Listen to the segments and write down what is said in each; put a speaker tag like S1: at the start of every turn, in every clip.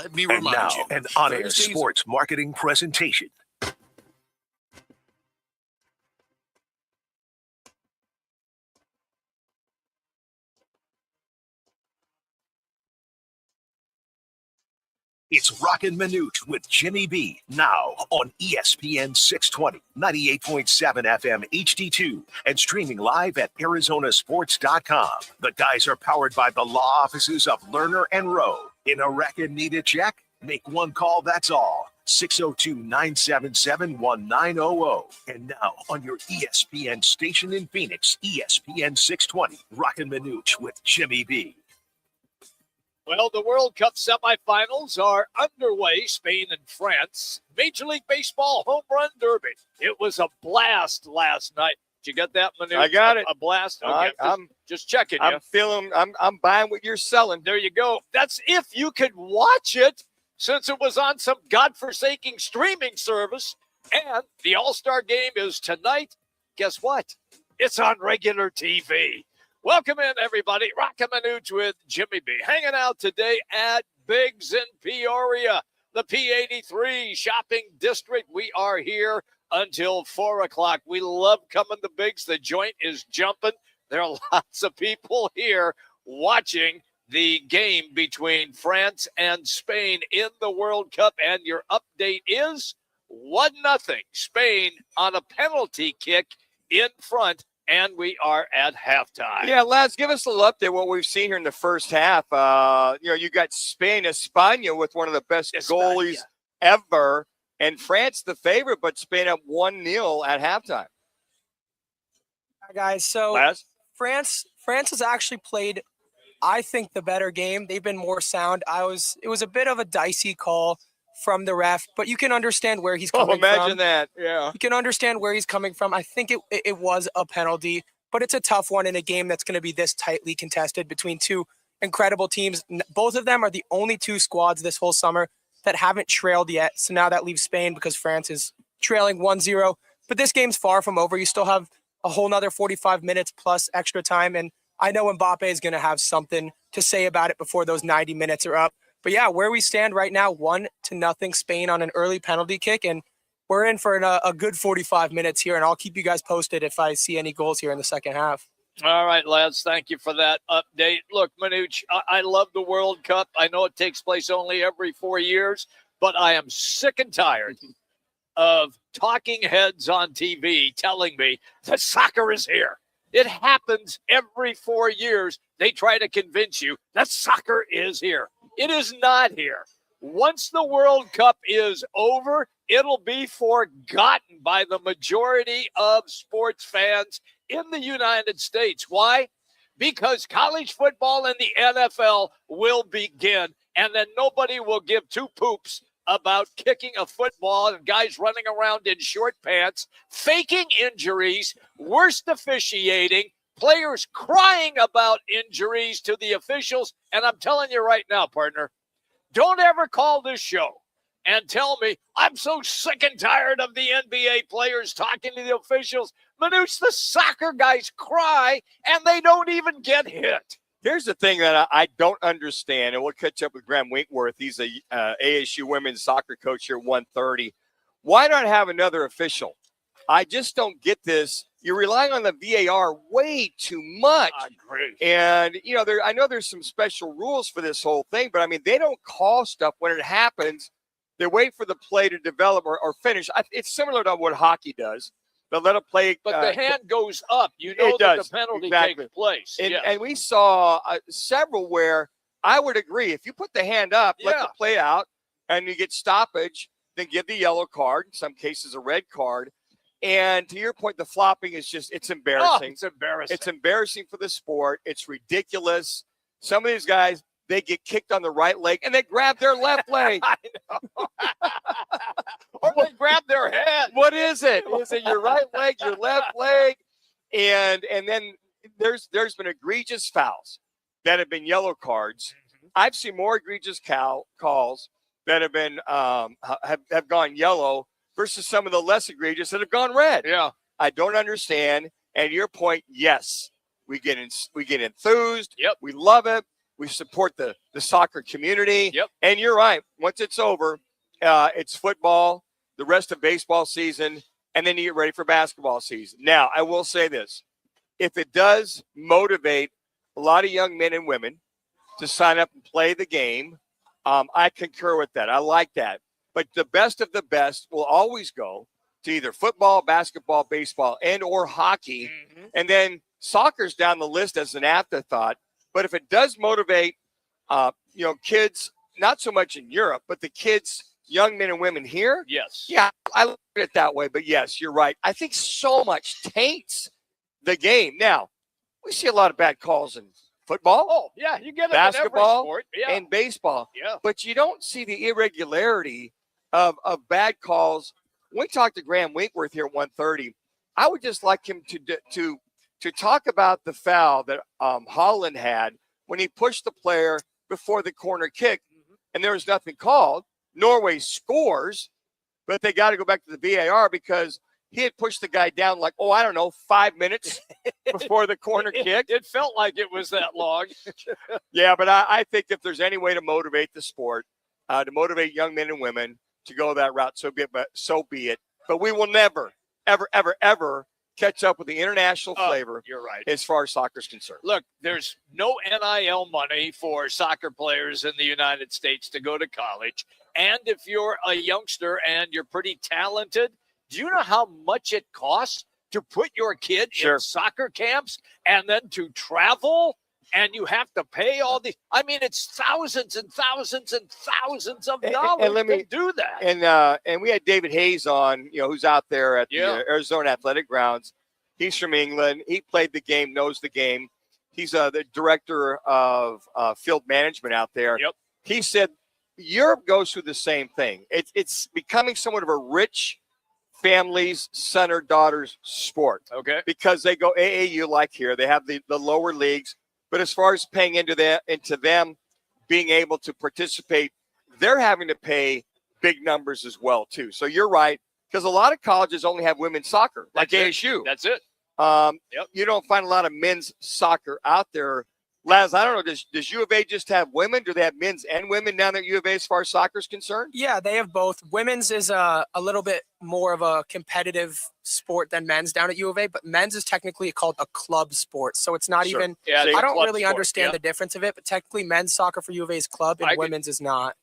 S1: Let me remind you.
S2: An honest sports marketing presentation. It's Roc and Manuch with Jimmy B. Now on ESPN 620, 98.7 FM HD-2, and streaming live at ArizonaSports.com. The guys are powered by the law offices of Lerner and Rowe. In a record need a check? Make one call, that's all. 602-977-1900. And now on your ESPN station in Phoenix, ESPN 620, Roc and Manuch with Jimmy B.
S3: Well, the World Cup semifinals are underway, Spain and France. Major League Baseball Home Run Derby. It was a blast last night. Did you get that, Manu?
S4: I got it.
S3: A blast? Okay, I'm just checking.
S4: I'm feeling, I'm buying what you're selling.
S3: There you go. That's if you could watch it, since it was on some godforsaken streaming service. And the All-Star game is tonight. Guess what? It's on regular TV. Welcome in, everybody. Roc and Manuch with Jimmy B. Hanging out today at Biggs in Peoria, the P83 shopping district. We are here until 4 o'clock. We love coming to Biggs. The joint is jumping. There are lots of people here watching the game between France and Spain in the World Cup. And your update is 1-0. Spain on a penalty kick in front. And we are at halftime.
S4: Yeah, lads, give us a little update what we've seen here in the first half. You got Spain, España with one of the best goalies ever, and France the favorite, but Spain up 1-0 at halftime.
S5: Hi, guys. So
S4: Laz?
S5: France has actually played, I think, the better game. They've been more sound. It was a bit of a dicey call from the ref, but you can understand where he's coming from.
S4: Imagine that. Yeah.
S5: You can understand where he's coming from. I think it was a penalty, but it's a tough one in a game that's going to be this tightly contested between two incredible teams. Both of them are the only two squads this whole summer that haven't trailed yet. So now that leaves Spain because France is trailing 1-0. But this game's far from over. You still have a whole nother 45 minutes plus extra time. And I know Mbappe is going to have something to say about it before those 90 minutes are up. But yeah, where we stand right now, 1-0 Spain on an early penalty kick, and we're in for a good 45 minutes here, and I'll keep you guys posted if I see any goals here in the second half.
S3: All right, lads, thank you for that update. Look, Manuch, I love the World Cup. I know it takes place only every 4 years, but I am sick and tired of talking heads on TV telling me that soccer is here. It happens every 4 years. They try to convince you that soccer is here. It is not here. Once the World Cup is over, it'll be forgotten by the majority of sports fans in the United States. Why? Because college football and the NFL will begin, and then nobody will give two poops about kicking a football and guys running around in short pants, faking injuries, worst officiating, players crying about injuries to the officials. And I'm telling you right now, partner, don't ever call this show and tell me I'm so sick and tired of the NBA players talking to the officials. Manuch, the soccer guys cry and they don't even get hit.
S4: Here's the thing that I don't understand, and we'll catch up with Graham Winkworth. He's a ASU women's soccer coach here at 1:30. Why not have another official? I just don't get this. You're relying on the VAR way too much.
S3: I agree.
S4: And, I know there's some special rules for this whole thing, but, they don't call stuff when it happens. They wait for the play to develop or finish. It's similar to what hockey does. They'll let a play.
S3: But the hand goes up. You know that the penalty takes place.
S4: And we saw several where I would agree. If you put the hand up, let the play out, and you get stoppage, then give the yellow card, in some cases a red card. And to your point, the flopping is it's embarrassing.
S3: Oh, it's embarrassing.
S4: It's embarrassing for the sport. It's ridiculous. Some of these guys, they get kicked on the right leg, and they grab their left leg.
S3: I know. Or they grab their head.
S4: What is it? Is it your right leg, your left leg? And then there's been egregious fouls that have been yellow cards. Mm-hmm. I've seen more egregious calls that have been have gone yellow versus some of the less egregious that have gone red.
S3: Yeah.
S4: I don't understand. And your point, yes, we get enthused.
S3: Yep.
S4: We love it. We support the soccer community.
S3: Yep.
S4: And you're right. Once it's over, it's football, the rest of baseball season, and then you get ready for basketball season. Now, I will say this. If it does motivate a lot of young men and women to sign up and play the game, I concur with that. I like that. But the best of the best will always go to either football, basketball, baseball, and or hockey.
S3: Mm-hmm.
S4: And then soccer's down the list as an afterthought. But if it does motivate, kids, not so much in Europe, but the kids, young men and women here.
S3: Yes.
S4: Yeah, I look at it that way. But yes, you're right. I think so much taints the game. Now, we see a lot of bad calls in football.
S3: Oh, yeah, you get it
S4: basketball
S3: in every sport. Yeah.
S4: and baseball.
S3: Yeah.
S4: But you don't see the irregularity of bad calls. When we talked to Graham Winkworth here at 1:30, I would just like him to talk about the foul that Holland had when he pushed the player before the corner kick, and there was nothing called. Norway scores, but they got to go back to the VAR because he had pushed the guy down 5 minutes before the corner kick.
S3: It felt like it was that long.
S4: Yeah, but I think if there's any way to motivate the sport, to motivate young men and women to go that route, so be it. But we will never, ever, ever, ever catch up with the international flavor.
S3: You're right.
S4: As far as soccer is concerned.
S3: Look, there's no NIL money for soccer players in the United States to go to college. And if you're a youngster and you're pretty talented, do you know how much it costs to put your kid in soccer camps and then to travel? And you have to pay all these. I mean, it's thousands and thousands and thousands of dollars to do that.
S4: And we had David Hayes on, who's out there at the Arizona Athletic Grounds. He's from England. He played the game, knows the game. He's the director of field management out there.
S3: Yep.
S4: He said Europe goes through the same thing. It's becoming somewhat of a rich families, son or daughter's sport.
S3: Okay.
S4: Because they go AAU like here. They have the lower leagues. But as far as paying into them being able to participate, they're having to pay big numbers as well, too. So you're right, because a lot of colleges only have women's soccer, like ASU.
S3: That's it.
S4: You don't find a lot of men's soccer out there. Laz, I don't know, does U of A just have women? Do they have men's and women down at U of A as far as soccer is concerned?
S5: Yeah, they have both. Women's is a little bit more of a competitive sport than men's down at U of A, but men's is technically called a club sport. So it's not even – I don't really understand the difference of it, but technically men's soccer for U of A is club and women's is not.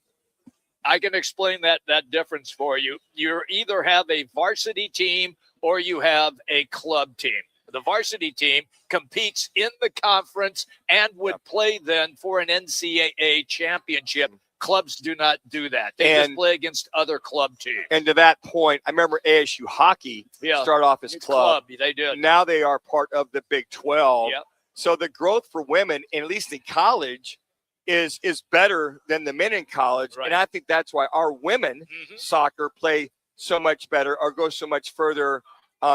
S3: I can explain that difference for you. You either have a varsity team or you have a club team. The varsity team competes in the conference and would play then for an NCAA championship. Clubs do not do that. They just play against other club teams.
S4: And to that point, I remember ASU hockey started off as club.
S3: They did.
S4: Now they are part of the Big 12.
S3: Yep.
S4: So the growth for women, at least in college, is better than the men in college.
S3: Right.
S4: And I think that's why our women soccer play so much better or go so much further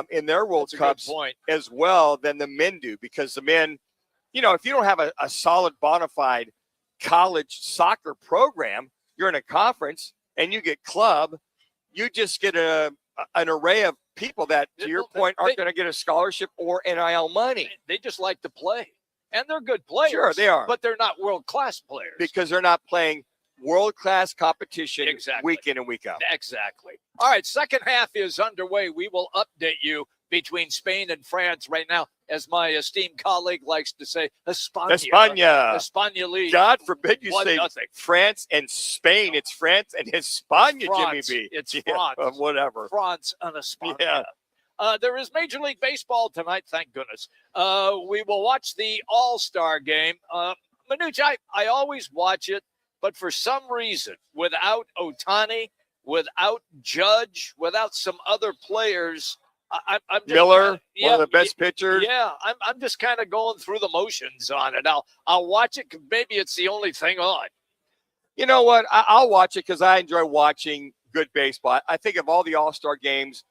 S4: in their World Cups as well than the men do, because the men, if you don't have a solid bona fide college soccer program, you're in a conference and you get club, you just get an array of people that, to your point, aren't going to get a scholarship or NIL money.
S3: They just like to play, and they're good players.
S4: Sure, they are.
S3: But they're not world-class players.
S4: Because they're not playing world-class competition week in and week out.
S3: Exactly. All right, second half is underway. We will update you between Spain and France right now, as my esteemed colleague likes to say, España lead.
S4: God forbid you say
S3: 1-0.
S4: France and Spain. It's France and España,
S3: France.
S4: Jimmy B.
S3: It's France.
S4: Whatever.
S3: France and España.
S4: Yeah.
S3: There is Major League Baseball tonight, thank goodness. We will watch the All-Star game. Manuch, I always watch it, but for some reason, without Ohtani, without Judge, without some other players, I'm just
S4: Miller, one of the best pitchers.
S3: Yeah, I'm just kind of going through the motions on it. I'll watch it. Maybe it's the only thing on.
S4: You know what? I'll watch it because I enjoy watching good baseball. I think of all the All-Star games,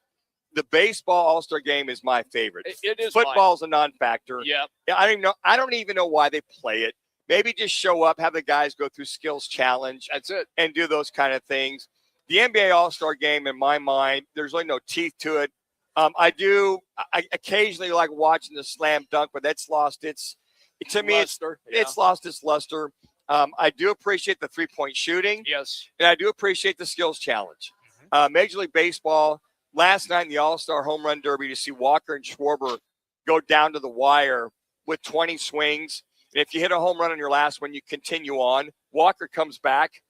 S4: the baseball All-Star game is my favorite.
S3: It is.
S4: Football's a non-factor.
S3: Yeah.
S4: I don't even know why they play it. Maybe just show up, have the guys go through skills challenge.
S3: That's it.
S4: And do those kind of things. The NBA All-Star game, in my mind, there's really no teeth to it. I occasionally like watching the slam dunk, but that's lost its to me,
S3: Luster,
S4: it's lost its luster. I do appreciate the 3-point shooting.
S3: Yes.
S4: And I do appreciate the skills challenge. Major League Baseball, last night in the All-Star Home Run Derby, to see Walker and Schwarber go down to the wire with 20 swings. And if you hit a home run on your last one, you continue on. Walker comes back.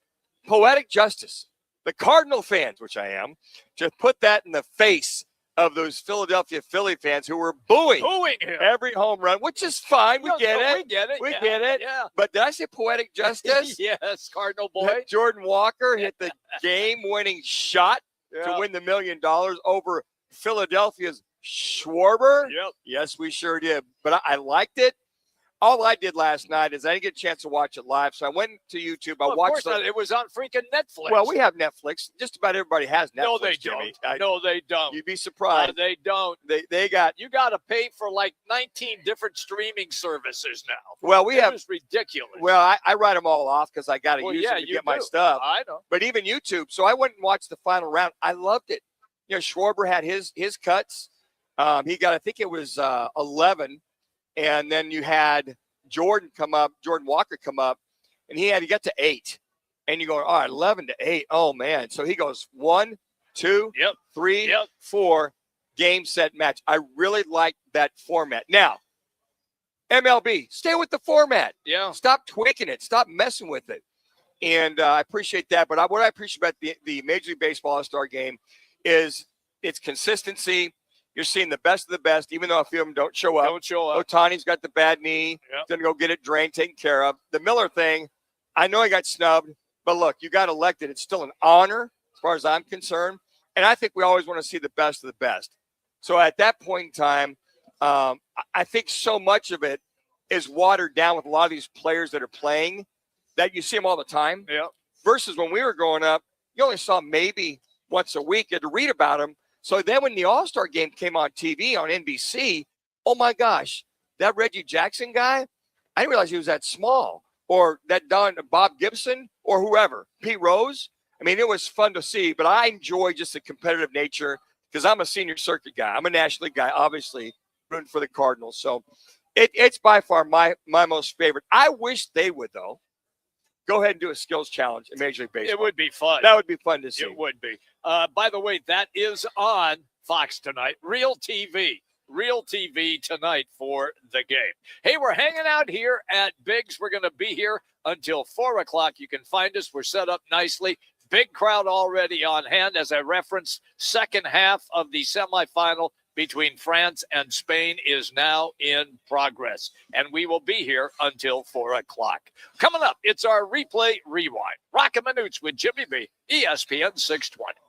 S4: Poetic justice. The Cardinal fans, which I am, to put that in the face of those Philadelphia Philly fans who were booing
S3: him.
S4: every home run, which is fine. We get it.
S3: We get it.
S4: We get it.
S3: Yeah.
S4: But did I say poetic justice?
S3: Yes, Cardinal boy.
S4: Jordan Walker hit the game-winning shot to win the $1 million over Philadelphia's Schwarber.
S3: Yep.
S4: Yes, we sure did. But I liked it. All I did last night is I didn't get a chance to watch it live, so I went to YouTube. I watched it.
S3: It was on freaking Netflix.
S4: Well, we have Netflix. Just about everybody has Netflix.
S3: No, they
S4: Jimmy.
S3: don't. No, they don't.
S4: You'd be surprised.
S3: They don't.
S4: They got.
S3: You got to pay for like 19 different streaming services now.
S4: Well, we have.
S3: It's ridiculous.
S4: Well, I write them all off because I got to
S3: Well,
S4: use
S3: yeah,
S4: them to
S3: you
S4: get my
S3: do.
S4: stuff.
S3: I know.
S4: But even YouTube. So I went and watched the final round. I loved it. You know, Schwarber had his cuts. He got, I think it was 11, and then you had Jordan Walker come up, and he had to get to 8. And you go, all right, 11 to 8. Oh man. So he goes 1, 2, 3, 4, game, set, match. I really like that format. Now, MLB, stay with the format.
S3: Yeah.
S4: Stop tweaking it. Stop messing with it. And I appreciate that. But what I appreciate about the Major League Baseball All-Star Game is its consistency. You're seeing the best of the best, even though a few of them don't show up. Ohtani's got the bad knee.
S3: Yep.
S4: Going to go get it drained, taken care of. The Miller thing, I know he got snubbed, but look, you got elected. It's still an honor as far as I'm concerned. And I think we always want to see the best of the best. So at that point in time, I think so much of it is watered down with a lot of these players that are playing that you see them all the time.
S3: Yeah.
S4: Versus when we were growing up, you only saw maybe once a week. You had to read about them. So then when the All-Star Game came on TV on NBC, oh my gosh, that Reggie Jackson guy, I didn't realize he was that small. Or that Bob Gibson or whoever, Pete Rose. I mean, it was fun to see, but I enjoy just the competitive nature because I'm a senior circuit guy. I'm a National League guy, obviously, rooting for the Cardinals. So it's by far my most favorite. I wish they would, though, go ahead and do a skills challenge in Major League Baseball.
S3: It would be fun.
S4: That would be fun to see.
S3: It would be. By the way, that is on Fox tonight. Real TV tonight for the game. Hey, we're hanging out here at Biggs. We're going to be here until 4 o'clock. You can find us. We're set up nicely. Big crowd already on hand. As I referenced, second half of the semifinal between France and Spain is now in progress. And we will be here until 4 o'clock. Coming up, it's our replay rewind. Roc and Manuch with Jimmy B, ESPN 620.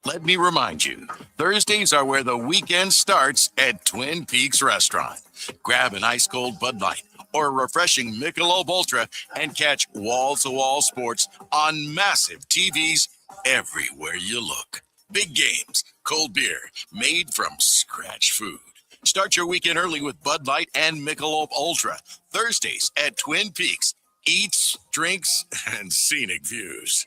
S2: Let me remind you, Thursdays are where the weekend starts at Twin Peaks Restaurant. Grab an ice-cold Bud Light or a refreshing Michelob Ultra and catch wall-to-wall sports on massive TVs everywhere you look. Big games, cold beer, made from scratch food. Start your weekend early with Bud Light and Michelob Ultra. Thursdays at Twin Peaks. Eats, drinks, and scenic views.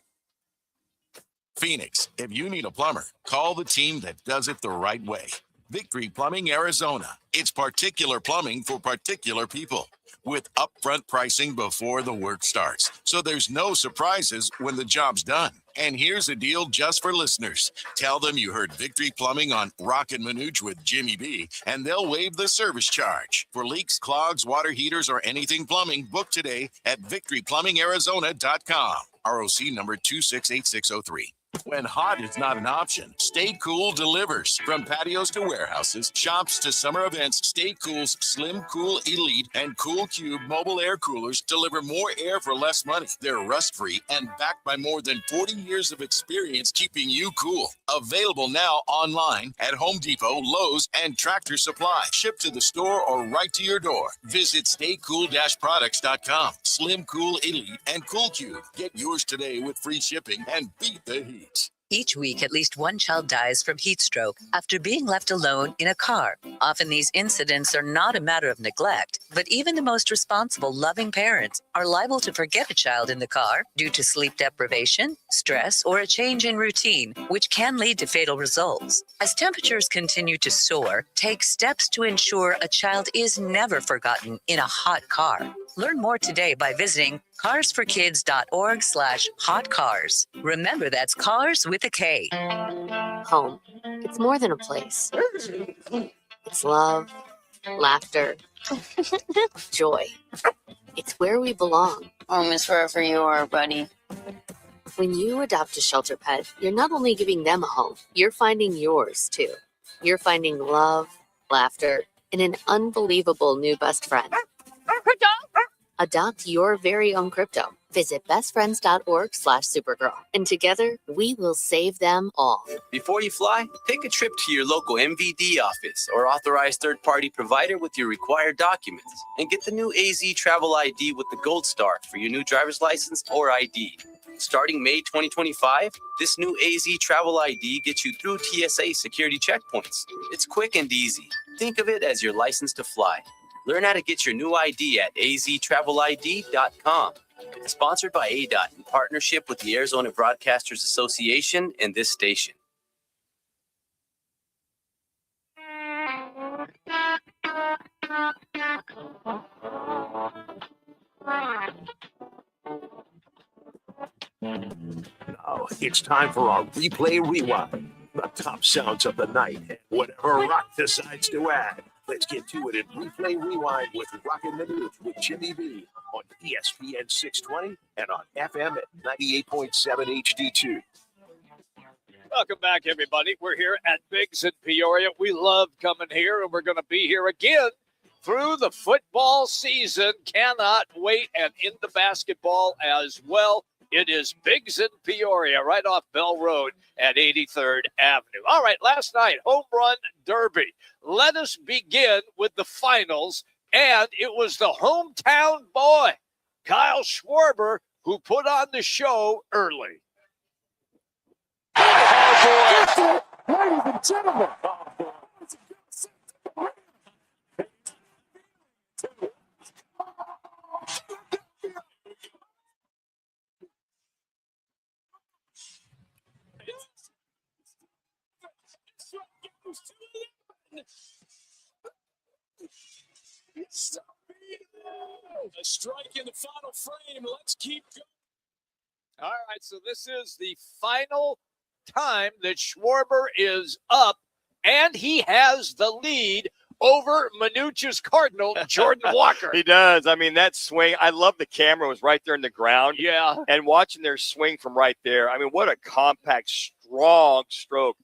S2: Phoenix, if you need a plumber, call the team that does it the right way. Victory Plumbing Arizona. It's particular plumbing for particular people with upfront pricing before the work starts. So there's no surprises when the job's done. And here's a deal just for listeners. Tell them you heard Victory Plumbing on Roc and Manuch with Jimmy B, and they'll waive the service charge. For leaks, clogs, water heaters, or anything plumbing, book today at victoryplumbingarizona.com. ROC number 268603. When hot is not an option, Stay Cool delivers. From patios to warehouses, shops to summer events, Stay Cool's Slim Cool Elite and Cool Cube mobile air coolers deliver more air for less money. They're rust-free and backed by more than 40 years of experience keeping you cool. Available now online at Home Depot, Lowe's, and Tractor Supply. Shipped to the store or right to your door. Visit staycool-products.com. Slim Cool Elite and Cool Cube. Get yours today with free shipping and beat the heat.
S1: Each week, at least one child dies from heat stroke after being left alone in a car. Often these incidents are not a matter of neglect, but even the most responsible, loving parents are liable to forget a child in the car due to sleep deprivation, stress, or a change in routine, which can lead to fatal results. As temperatures continue to soar, take steps to ensure a child is never forgotten in a hot car. Learn more today by visiting carsforkids.org/hotcars. Remember, that's cars with a K.
S6: Home. It's more than a place. It's love, laughter, joy. It's where we belong.
S7: Home is wherever you are, buddy.
S6: When you adopt a shelter pet, you're not only giving them a home, you're finding yours too. You're finding love, laughter, and an unbelievable new best friend. Adopt your very own crypto. Visit bestfriends.org/Supergirl. And together, we will save them all.
S8: Before you fly, take a trip to your local MVD office or authorized third-party provider with your required documents. And get the new AZ Travel ID with the Gold Star for your new driver's license or ID. Starting May 2025, this new AZ Travel ID gets you through TSA security checkpoints. It's quick and easy. Think of it as your license to fly. Learn how to get your new ID at aztravelid.com. It's sponsored by ADOT in partnership with the Arizona Broadcasters Association and this station.
S2: Now it's time for our replay rewind. The top sounds of the night and whatever Rock decides to add. Let's get to it in replay rewind with Roc and Manuch with Jimmy B on ESPN 620 and on FM at 98.7 HD2.
S3: Welcome back, everybody. We're here at Biggs in Peoria. We love coming here, and we're going to be here again through the football season. Cannot wait, and in the basketball as well. It is Biggs in Peoria, right off Bell Road at 83rd Avenue. All right, last night, home run derby. Let us begin with the finals, and it was the hometown boy, Kyle Schwarber, who put on the show early.
S9: Oh, boy. Ladies and gentlemen. A strike in the final frame. Let's keep going.
S3: All right, so this is the final time that Schwarber is up, and he has the lead over Manuch's Cardinal, Jordan Walker.
S4: He does. I mean, that swing, I love the camera was right there in the ground.
S3: Yeah.
S4: And watching their swing from right there, I mean, what a compact, strong stroke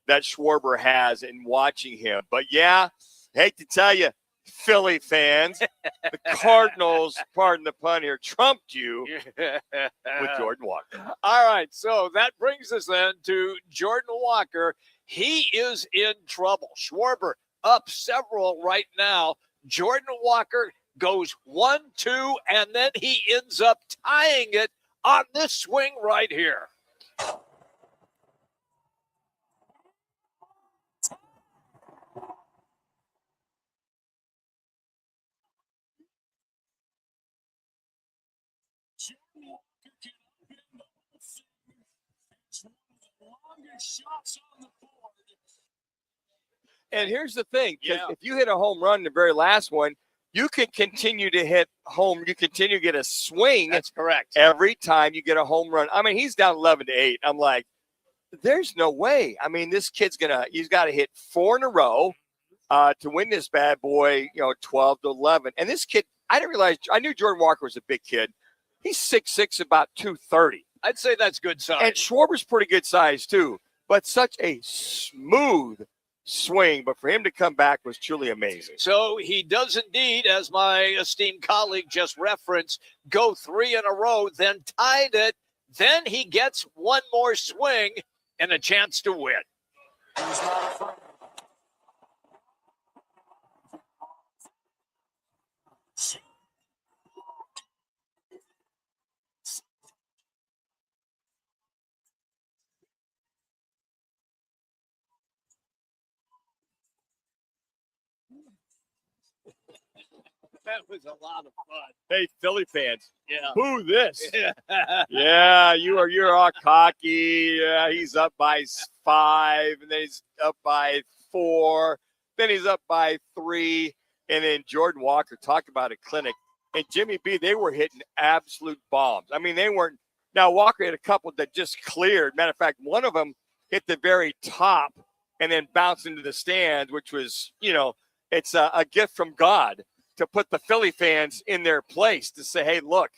S4: that Schwarber has in watching him. But, yeah, hate to tell you, Philly fans, the Cardinals, pardon the pun here, trumped you with Jordan Walker.
S3: All right, so that brings us then to Jordan Walker. He is in trouble. Schwarber up several right now. Jordan Walker goes 1-2, and then he ends up tying it on this swing right here.
S4: And here's the thing, because if you hit a home run in the very last one, you can continue to hit home. You continue to get a swing.
S3: That's correct.
S4: Every time you get a home run. I mean, he's down 11-8. I'm like, there's no way. I mean, this kid's he's got to hit 4 in a row to win this bad boy, 12-11. And this kid, I didn't realize, I knew Jordan Walker was a big kid. He's 6'6", about 230.
S3: I'd say that's good size.
S4: And Schwarber's pretty good size too, but such a smooth swing. But for him to come back was truly amazing.
S3: So he does indeed, as my esteemed colleague just referenced, go 3 in a row, then tied it. Then he gets one more swing and a chance to win.
S9: He's not afraid.
S3: That was a lot of fun.
S4: Hey, Philly fans.
S3: Yeah.
S4: Who this? Yeah, you're all cocky. Yeah, he's up by 5, and then he's up by 4, then he's up by 3, and then Jordan Walker talked about a clinic. And Jimmy B, they were hitting absolute bombs. I mean, they weren't. Now, Walker had a couple that just cleared. Matter of fact, one of them hit the very top and then bounced into the stands, which was, it's a gift from God to put the Philly fans in their place to say, hey, look,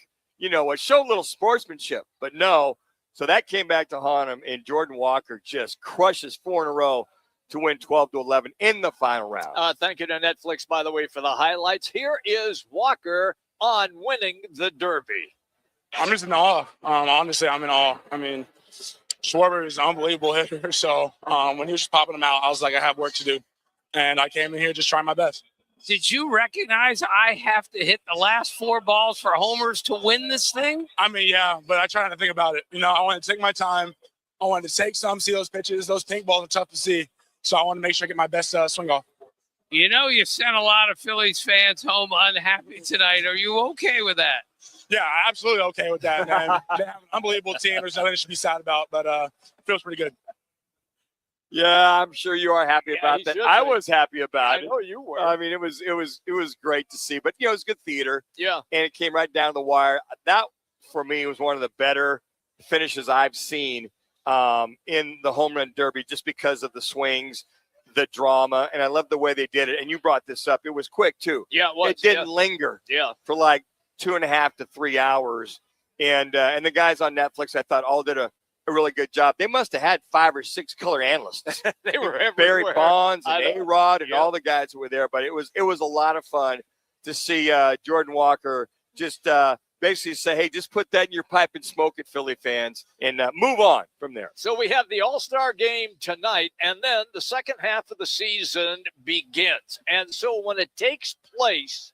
S4: show a little sportsmanship. But no, so that came back to haunt him, and Jordan Walker just crushes 4 in a row to win 12-11 in the final round.
S3: Thank you to Netflix, by the way, for the highlights. Here is Walker on winning the Derby.
S10: I'm just in awe. Honestly, I'm in awe. I mean, Schwarber is an unbelievable hitter. So when he was just popping them out, I was like, I have work to do. And I came in here just trying my best.
S11: Did you recognize I have to hit the last 4 balls for homers to win this thing?
S10: I mean, yeah, but I try not to think about it. I wanted to take my time. I wanted to take some, see those pitches. Those pink balls are tough to see. So I want to make sure I get my best swing off.
S11: You sent a lot of Phillies fans home unhappy tonight. Are you okay with that?
S10: Yeah, absolutely okay with that, man. They have an unbelievable team. There's nothing to be sad about, but it feels pretty good.
S4: Yeah, I'm sure you are happy about that. I was happy about it.
S3: I know you were.
S4: I mean, it was great to see, but it was good theater.
S3: Yeah,
S4: and it came right down to the wire. That for me was one of the better finishes I've seen in the home run derby, just because of the swings, the drama, and I love the way they did it. And you brought this up; it was quick too.
S3: Yeah, it was.
S4: It didn't linger.
S3: Yeah,
S4: for like 2.5 to 3 hours, and the guys on Netflix, I thought, all did a really good job. They must have had 5 or 6 color analysts.
S3: They were everywhere.
S4: Barry Bonds and A-Rod and
S3: Yeah.
S4: all the guys who were there. But it was a lot of fun to see Jordan Walker just basically say, hey, just put that in your pipe and smoke it, Philly fans, and move on from there.
S3: So we have the All-Star game tonight, and then the second half of the season begins. And so when it takes place,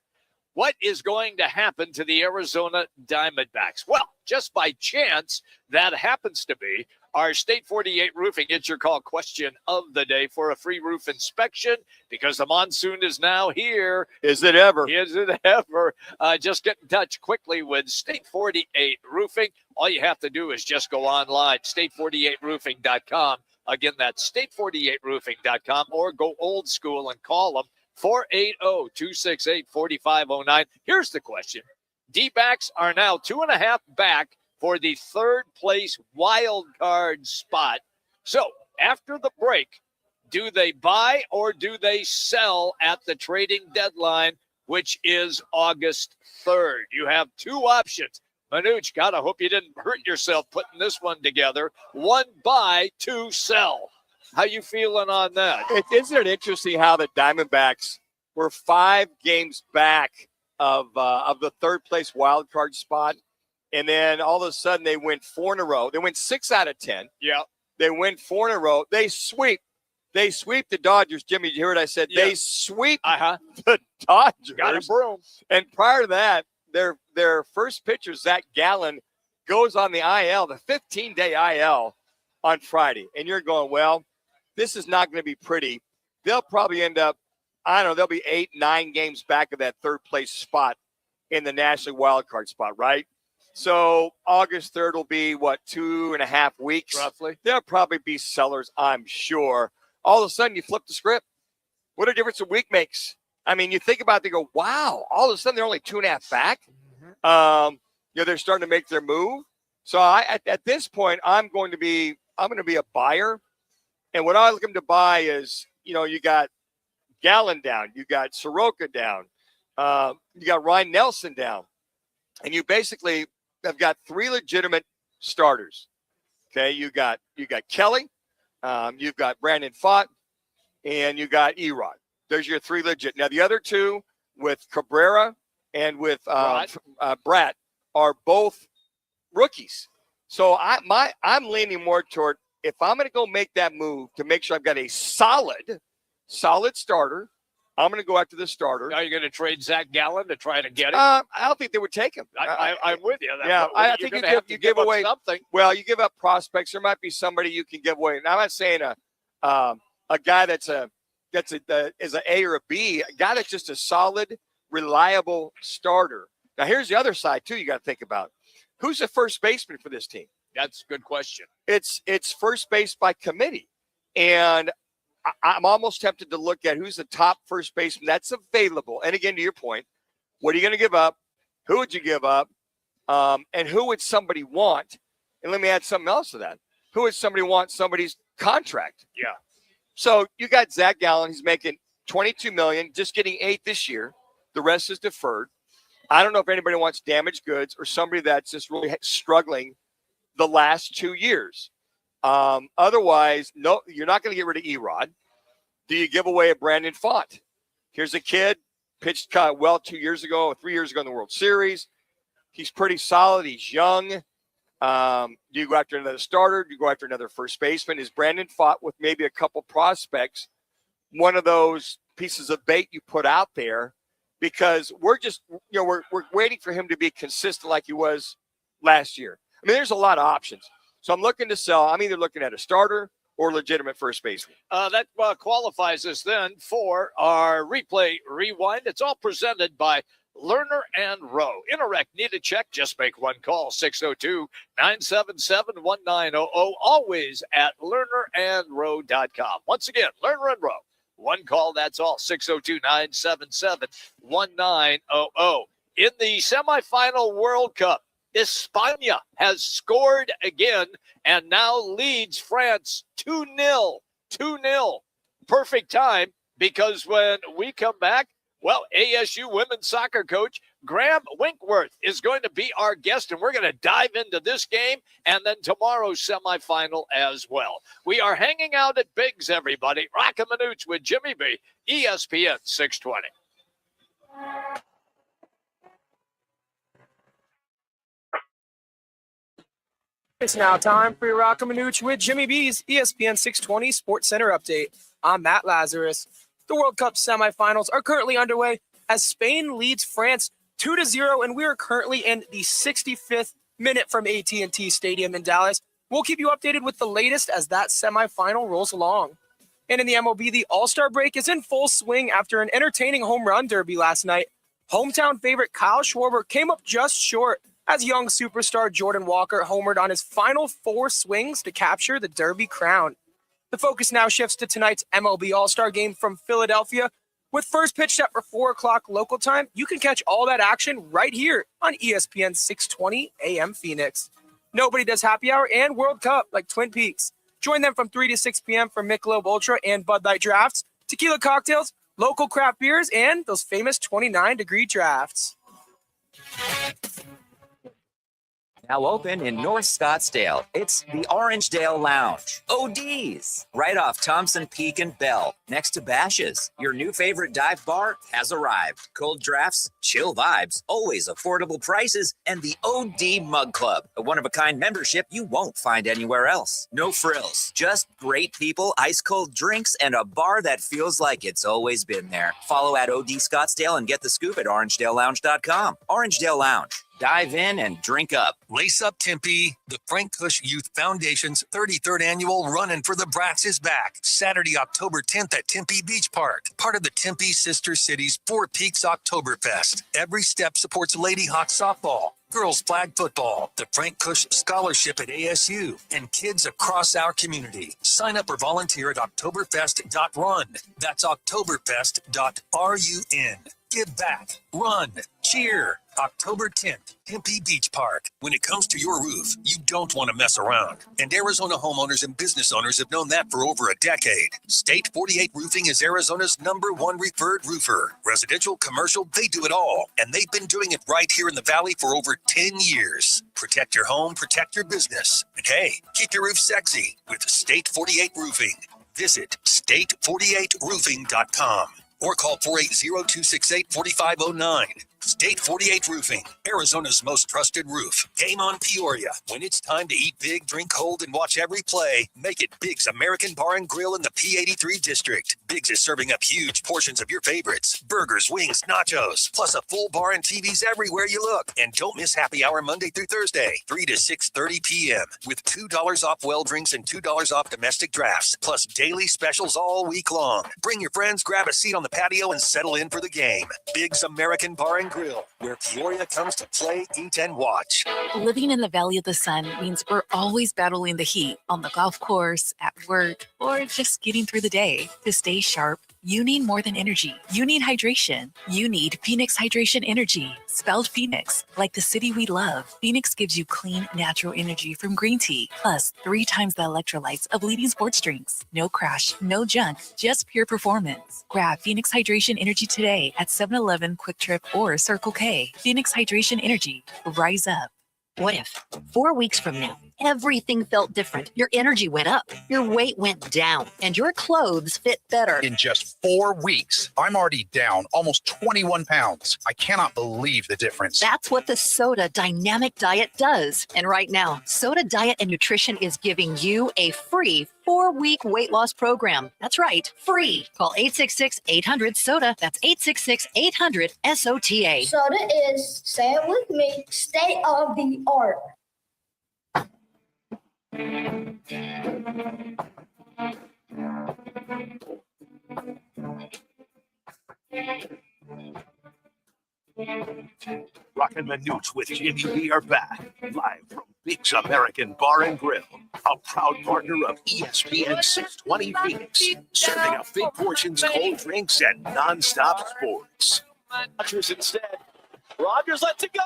S3: what is going to happen to the Arizona Diamondbacks? Well, just by chance, that happens to be our State 48 Roofing It's Your Call question of the day for a free roof inspection, because the monsoon is now here.
S4: Is it ever?
S3: Is it ever? Just get in touch quickly with State 48 Roofing. All you have to do is just go online, state48roofing.com. Again, that's state48roofing.com, or go old school and call them. 480-268-4509. Here's the question. D-backs are now 2.5 back for the third place wild card spot. So after the break, do they buy or do they sell at the trading deadline, which is August 3rd? You have 2 options. Manuch, God, I hope you didn't hurt yourself putting this one together. 1 buy, 2 sell. How you feeling on that?
S4: Isn't it interesting how the Diamondbacks were 5 games back of the third place wild card spot, and then all of a sudden they win 4 in a row. They win 6 out of 10.
S3: Yeah,
S4: they win 4 in a row. They sweep the Dodgers. Jimmy, you hear what I said? Yeah. They sweep the Dodgers.
S3: Got a broom.
S4: And prior to that, their first pitcher, Zach Gallen, goes on the IL, the 15-day IL on Friday, and you're going, well, this is not going to be pretty. They'll probably end up, I don't know, they'll be 8-9 games back of that third place spot in the National Wild Card spot, right? So August 3rd will be, 2.5 weeks?
S3: Roughly.
S4: There'll probably be sellers, I'm sure. All of a sudden, you flip the script. What a difference a week makes. I mean, you think about it, they go, wow, all of a sudden they're only 2.5 back. They're starting to make their move. So at this point, I'm going to be a buyer. And what I look them to buy is, you got Gallen down, you got Soroka down, you got Ryan Nelson down, and you basically have got 3 legitimate starters. Okay, you got Kelly, you've got Brandon Pfaadt, and you got E-Rod. There's your 3 legit. Now the other 2 with Cabrera and with Bratt are both rookies. So I'm leaning more toward, if I'm going to go make that move to make sure I've got a solid starter, I'm going to go after the starter.
S3: Are you going to trade Zach Gallen to try to get him?
S4: I don't think they would take him.
S3: I'm with you.
S4: I think you give away
S3: something.
S4: Well, you give up prospects. There might be somebody you can give away. And I'm not saying a guy that's is an A or a B. A guy that's just a solid reliable starter. Now, here's the other side, too, you got to think about. Who's the first baseman for this team?
S3: That's a good question.
S4: It's first base by committee. And I'm almost tempted to look at who's the top first baseman that's available. And again, to your point, what are you going to give up? Who would you give up? And who would somebody want? And let me add something else to that. Who would somebody want somebody's contract?
S3: Yeah.
S4: So you got Zach Gallen. He's making $22 million, just getting $8 million this year. The rest is deferred. I don't know if anybody wants damaged goods or somebody that's just really struggling the last 2 years. Otherwise, no, you're not going to get rid of Erod. Do you give away a Brandon Font? Here's a kid, pitched well 2 years ago or 3 years ago in the World Series. He's pretty solid. He's young. Do you go after another starter? Do you go after another first baseman? Is Brandon Font with maybe a couple prospects one of those pieces of bait you put out there? Because we're just, we're waiting for him to be consistent like he was last year. I mean, there's a lot of options. So I'm looking to sell. I'm either looking at a starter or legitimate first baseman.
S3: That qualifies us then for our replay rewind. It's all presented by Lerner and Rowe. Interact, need a check? Just make one call, 602-977-1900, always at lernerandrowe.com. Once again, Lerner and Rowe. One call, that's all, 602-977-1900. In the semifinal World Cup, España has scored again and now leads France 2-0. 2-0. Perfect time, because when we come back, well, ASU women's soccer coach Graham Winkworth is going to be our guest, and we're going to dive into this game and then tomorrow's semifinal as well. We are hanging out at Biggs, everybody. Roc and Manuch with Jimmy B, ESPN 620.
S5: It's now time for your Roc and Manuch with Jimmy B's ESPN 620 Sports Center update. I'm Matt Lazarus. The World Cup semifinals are currently underway as Spain leads France 2-0, and we are currently in the 65th minute from AT&T Stadium in Dallas. We'll keep you updated with the latest as that semifinal rolls along. And in the MLB, the All-Star break is in full swing after an entertaining home run derby last night. Hometown favorite Kyle Schwarber came up just short as young superstar Jordan Walker homered on his final 4 swings to capture the derby crown. The focus now shifts to tonight's MLB All-Star game from Philadelphia. With first pitch set for 4 o'clock local time, you can catch all that action right here on ESPN 620 AM Phoenix. Nobody does happy hour and World Cup like Twin Peaks. Join them from 3 to 6 p.m. for Michelob Ultra and Bud Light drafts, tequila cocktails, local craft beers, and those famous 29-degree drafts.
S12: Now open in North Scottsdale. It's the Orangedale Lounge. ODs, right off Thompson Peak and Bell, next to Bash's. Your new favorite dive bar has arrived. Cold drafts, chill vibes, always affordable prices, and the OD Mug Club, a one-of-a-kind membership you won't find anywhere else. No frills, just great people, ice-cold drinks, and a bar that feels like it's always been there. Follow at OD Scottsdale and get the scoop at orangedalelounge.com. Orangedale Lounge. Dive in and drink up.
S13: Lace up, Tempe. The Frank Cush Youth Foundation's 33rd annual Runnin' for the Brats is back. Saturday, October 10th at Tempe Beach Park. Part of the Tempe Sister Cities Four Peaks Oktoberfest. Every step supports Lady Hawk softball, girls flag football, the Frank Cush Scholarship at ASU, and kids across our community. Sign up or volunteer at Oktoberfest.run. That's Oktoberfest.run. Give back, run, cheer. October 10th, Tempe Beach Park. When it comes to your roof, you don't want to mess around. And Arizona homeowners and business owners have known that for over a decade. State 48 Roofing is Arizona's #1 referred roofer. Residential, commercial, they do it all. And they've been doing it right here in the Valley for over 10 years. Protect your home, protect your business. And hey, keep your roof sexy with State 48 Roofing. Visit state48roofing.com. Or call 480-268-4509. State 48 Roofing, Arizona's most trusted roof. Game on Peoria. When it's time to eat big, drink cold, and watch every play, make it Big's American Bar and Grill in the P83 district. Big's is serving up huge portions of your favorites. Burgers, wings, nachos, plus a full bar and TVs everywhere you look. And don't miss happy hour Monday through Thursday, 3 to 6:30 p.m. with $2 off well drinks and $2 off domestic drafts, plus daily specials all week long. Bring your friends, grab a seat on the patio, and settle in for the game. Big's American Bar and Grill, where Peoria comes to play, eat, and watch.
S14: Living in the Valley of the Sun means we're always battling the heat on the golf course, at work, or just getting through the day. To stay sharp, you need more than energy. You need hydration. You need Phoenix Hydration Energy, spelled Phoenix, like the city we love. Phoenix gives you clean, natural energy from green tea, plus 3 times the electrolytes of leading sports drinks. No crash, no junk, just pure performance. Grab Phoenix Hydration Energy today at 7-Eleven, Quick Trip, or Circle K. Phoenix Hydration Energy. Rise up.
S15: What if 4 weeks from now, everything felt different? Your energy went up, your weight went down, and your clothes fit better.
S16: In just 4 weeks, I'm already down almost 21 pounds. I cannot believe the difference.
S15: That's what the Soda Dynamic Diet does. And right now, Soda Diet and Nutrition is giving you a free 4-week weight loss program. That's right, free. Call 866-800-SODA. That's 866-800-SOTA.
S17: Soda is, say it with me, state of the art.
S2: Roc and Manuch with Jimmy B are back, live from Big's American Bar and Grill, a proud partner of ESPN 620 Phoenix, serving up big portions, cold drinks, and nonstop sports.
S3: Rodgers instead. Rodgers lets it go.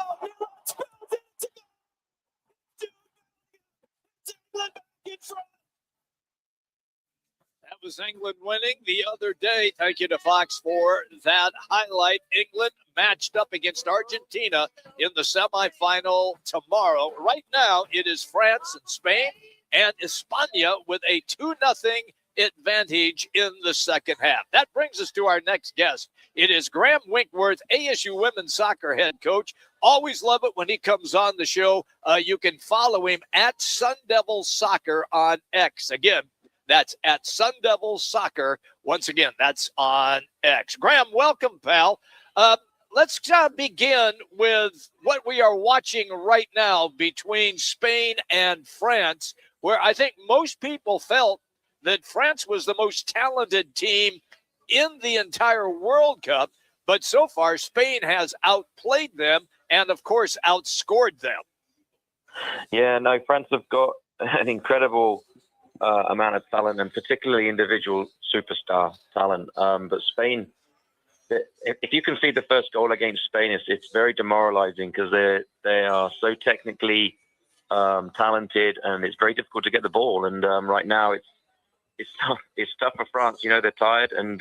S3: That was England winning the other day. Thank you to Fox for that highlight. England matched up against Argentina in the semifinal tomorrow. Right now, it is France and Spain and España with a 2-0 advantage in the second half. That brings us to our next guest. It is Graham Winkworth, ASU women's soccer head coach. Always love it when he comes on the show. You can follow him at Sun Devil Soccer on X. Again, that's at Sun Devil Soccer. Once again, that's on X. Graham, welcome, pal. Let's begin with what we are watching right now between Spain and France, where I think most people felt that France was the most talented team in the entire World Cup, but so far Spain has outplayed them and, of course, outscored them.
S18: Yeah, no, France have got an incredible amount of talent, and particularly individual superstar talent. But Spain, if you can see the first goal against Spain, it's very demoralizing because they are so technically talented, and it's very difficult to get the ball. And right now, it's tough for France. You know, they're tired, and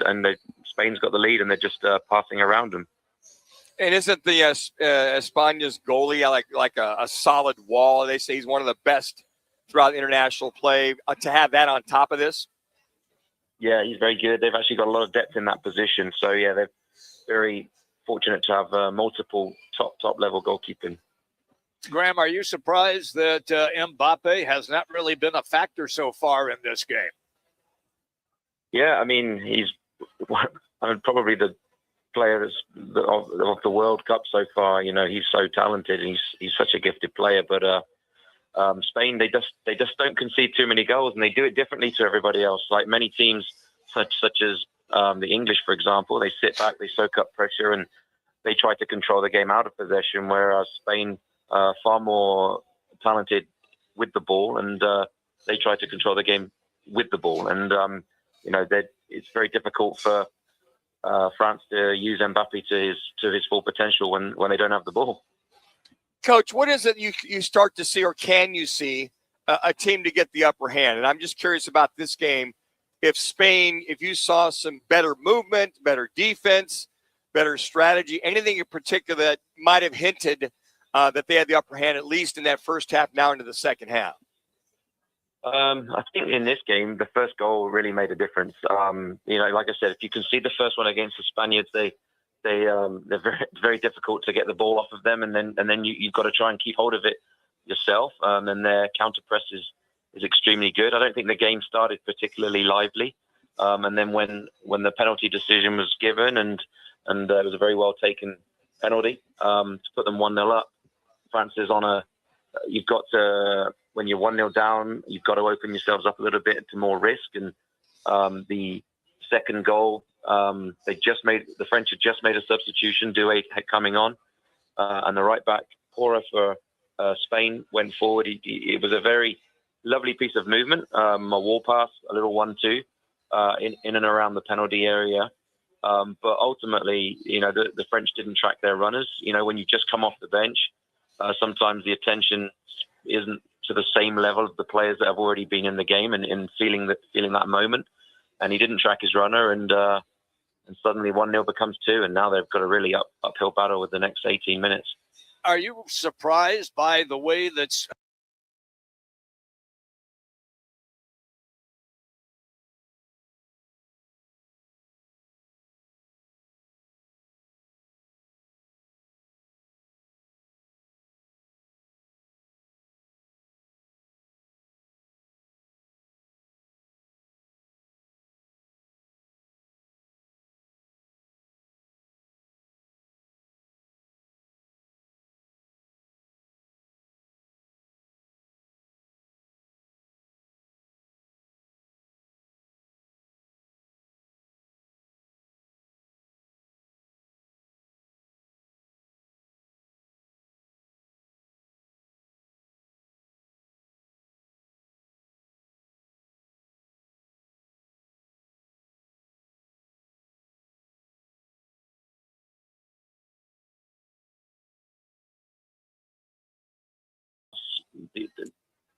S18: Spain's got the lead, and they're just passing around them.
S4: And isn't the España's goalie like a solid wall? They say he's one of the best throughout international play. To have that on top of this?
S18: Yeah, he's very good. They've actually got a lot of depth in that position. So, yeah, they're very fortunate to have multiple top-level goalkeeping.
S3: Graham, are you surprised that Mbappe has not really been a factor so far in this game?
S18: Yeah, I mean, he's probably the player of the World Cup so far. You know, he's so talented, and he's such a gifted player. But Spain, they just don't concede too many goals, and they do it differently to everybody else. Like many teams, such as the English, for example, they sit back, they soak up pressure, and they try to control the game out of possession. Whereas Spain, far more talented with the ball, and they try to control the game with the ball. And you know, it's very difficult for France to use Mbappe to his full potential when they don't have the ball.
S4: Coach, what is it you start to see, or can you see a team to get the upper hand? And I'm just curious about this game. If Spain, if you saw some better movement, better defense, better strategy, anything in particular that might have hinted that they had the upper hand, at least in that first half, now into the second half?
S18: I think in this game, the first goal really made a difference. You know, like I said, if you can see the first one against the Spaniards, they they're very, very difficult to get the ball off of them, and then you've got to try and keep hold of it yourself. And their counter press is extremely good. I don't think the game started particularly lively. And then when the penalty decision was given, and it was a very well taken penalty to put them 1-0 up, France is on you've got to, when you're 1-0 down, you've got to open yourselves up a little bit to more risk. And the second goal, the French had just made a substitution, Doué coming on, and the right back, Peoria for Spain, went forward. It was a very lovely piece of movement, a wall pass, a little 1-2 in and around the penalty area. But ultimately, the French didn't track their runners. When you just come off the bench, sometimes the attention isn't to the same level of the players that have already been in the game and feeling that moment. And he didn't track his runner, and suddenly 1-0 becomes 2, and now they've got a really uphill battle with the next 18 minutes.
S3: Are you surprised by the way that's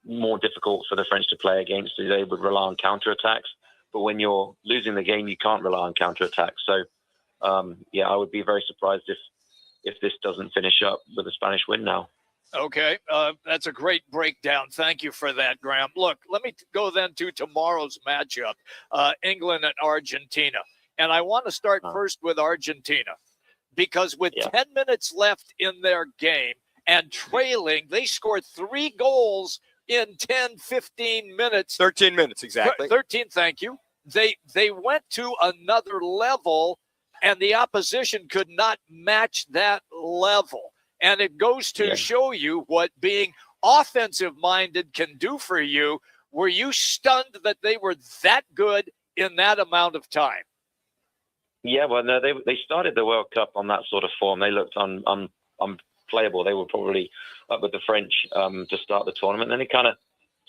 S18: more difficult for the French to play against is they would rely on counterattacks. But when you're losing the game, you can't rely on counterattacks. So, I would be very surprised if this doesn't finish up with a Spanish win now.
S3: okay? That's a great breakdown. Thank you for that, Graham. Look, let me go then to tomorrow's matchup, England and Argentina. And I want to start first with Argentina, because with 10 minutes left in their game and trailing, they scored 3 goals in 10, 15 minutes.
S4: 13 minutes, exactly.
S3: 13, thank you. They went to another level, and the opposition could not match that level. And it goes to show you what being offensive-minded can do for you. Were you stunned that they were that good in that amount of time?
S18: Yeah, well, no, they started the World Cup on that sort of form. They looked unplayable. They were probably up with the French to start the tournament. Then it kind of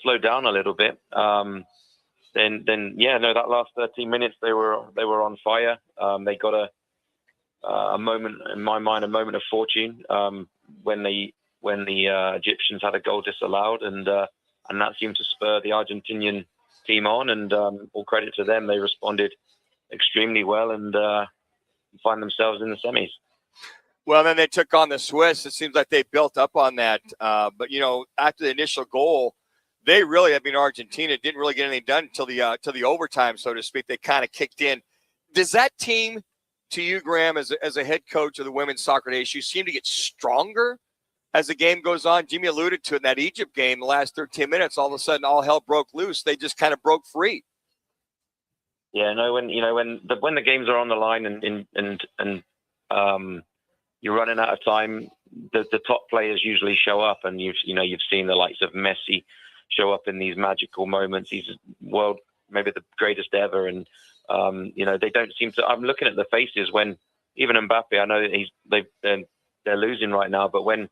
S18: slowed down a little bit. That last 13 minutes they were on fire. They got a moment, in my mind, a moment of fortune when the Egyptians had a goal disallowed, and that seemed to spur the Argentinian team on. And all credit to them, they responded extremely well and find themselves in the semis.
S4: Well, then they took on the Swiss. It seems like they built up on that. But after the initial goal, they really, Argentina didn't really get anything done until the overtime, so to speak. They kind of kicked in. Does that team, to you, Graham, as a head coach of the women's soccer nation, you seem to get stronger as the game goes on? Jimmy alluded to it in that Egypt game, the last 13 minutes, all of a sudden all hell broke loose. They just kind of broke free.
S18: Yeah, no, when the games are on the line and you're running out of time, the top players usually show up, and you've seen the likes of Messi show up in these magical moments. He's maybe the greatest ever, and they don't seem to. I'm looking at the faces when even Mbappe. I know they're losing right now, but when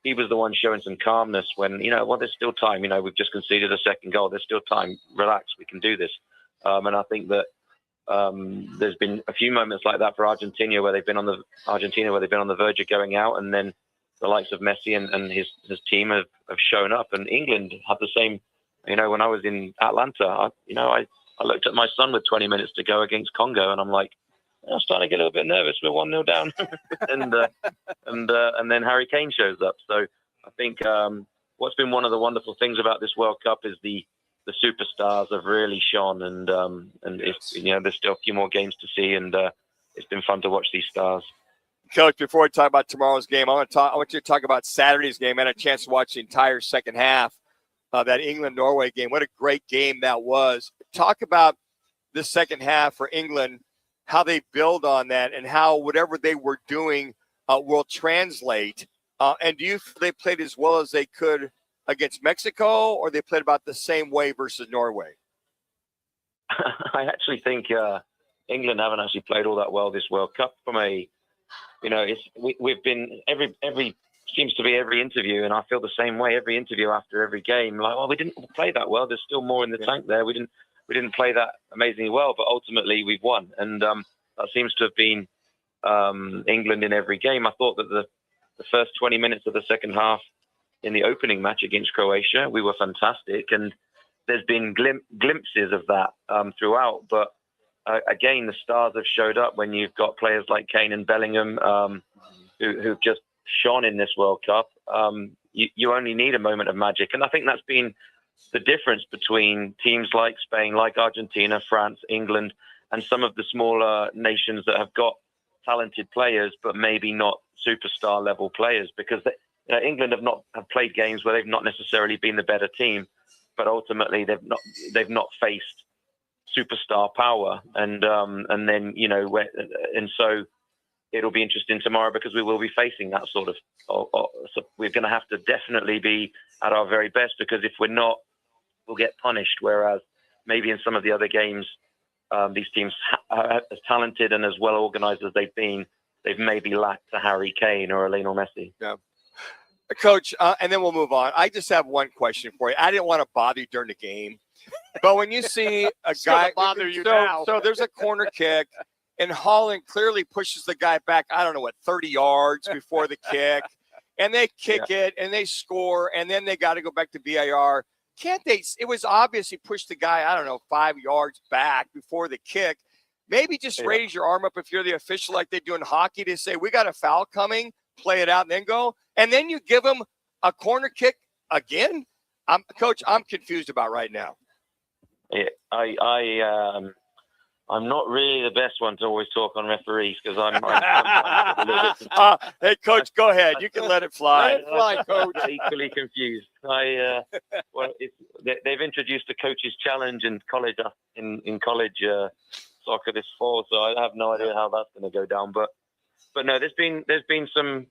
S18: he was the one showing some calmness, when there's still time. We've just conceded a second goal. There's still time. Relax, we can do this. And I think that there's been a few moments like that for Argentina where they've been on the verge of going out, and then the likes of Messi and his team have shown up. And England had the same. When I was in Atlanta, I looked at my son with 20 minutes to go against Congo, and I'm like, I'm starting to get a little bit nervous. We're 1-0 down, and then Harry Kane shows up. So I think what's been one of the wonderful things about this World Cup is the superstars have really shone, and it's, there's still a few more games to see, and it's been fun to watch these stars.
S4: Coach, before we talk about tomorrow's game, I want you to talk about Saturday's game. I had a chance to watch the entire second half of that England-Norway game. What a great game that was. Talk about the second half for England, how they build on that, and how whatever they were doing will translate. And do you feel they played as well as they could against Mexico, or they played about the same way versus Norway?
S18: I actually think England haven't actually played all that well this World Cup. From a, we've been every seems to be every interview, and I feel the same way every interview after every game. Like, well, we didn't play that well. There's still more in the tank there. We didn't play that amazingly well, but ultimately we've won, and that seems to have been England in every game. I thought that the first 20 minutes of the second half in the opening match against Croatia, we were fantastic, and there's been glimpses of that throughout. But again, the stars have showed up when you've got players like Kane and Bellingham who've just shone in this World Cup. You only need a moment of magic, and I think that's been the difference between teams like Spain, like Argentina, France, England, and some of the smaller nations that have got talented players, but maybe not superstar level players, because England have played games where they've not necessarily been the better team, but ultimately they've not faced superstar power, and then and so it'll be interesting tomorrow because we will be facing that sort of. So we're going to have to definitely be at our very best, because if we're not, we'll get punished. Whereas maybe in some of the other games, these teams, as talented and as well organized as they've been, they've maybe lacked a Harry Kane or a Lionel Messi.
S4: Yeah. Coach, and then we'll move on. I just have one question for you. I didn't want to bother you during the game, but when you see a guy
S3: bother you now.
S4: So there's a corner kick, and Holland clearly pushes the guy back, 30 yards before the kick, and they kick it, and they score, and then they got to go back to VAR. Can't they? It was obvious he pushed the guy, 5 yards back before the kick. Maybe just raise your arm up if you're the official like they do in hockey to say, we got a foul coming, play it out, and then go. And then you give him a corner kick again? Coach, I'm confused about right now.
S18: Yeah, I'm not really the best one to always talk on referees, because I'm a little bit
S4: hey, Coach, go ahead. You can let it fly.
S3: Let it fly, Coach.
S18: Equally confused. They've introduced a coach's challenge in college soccer this fall, so I have no idea how that's going to go down. But no, there's been some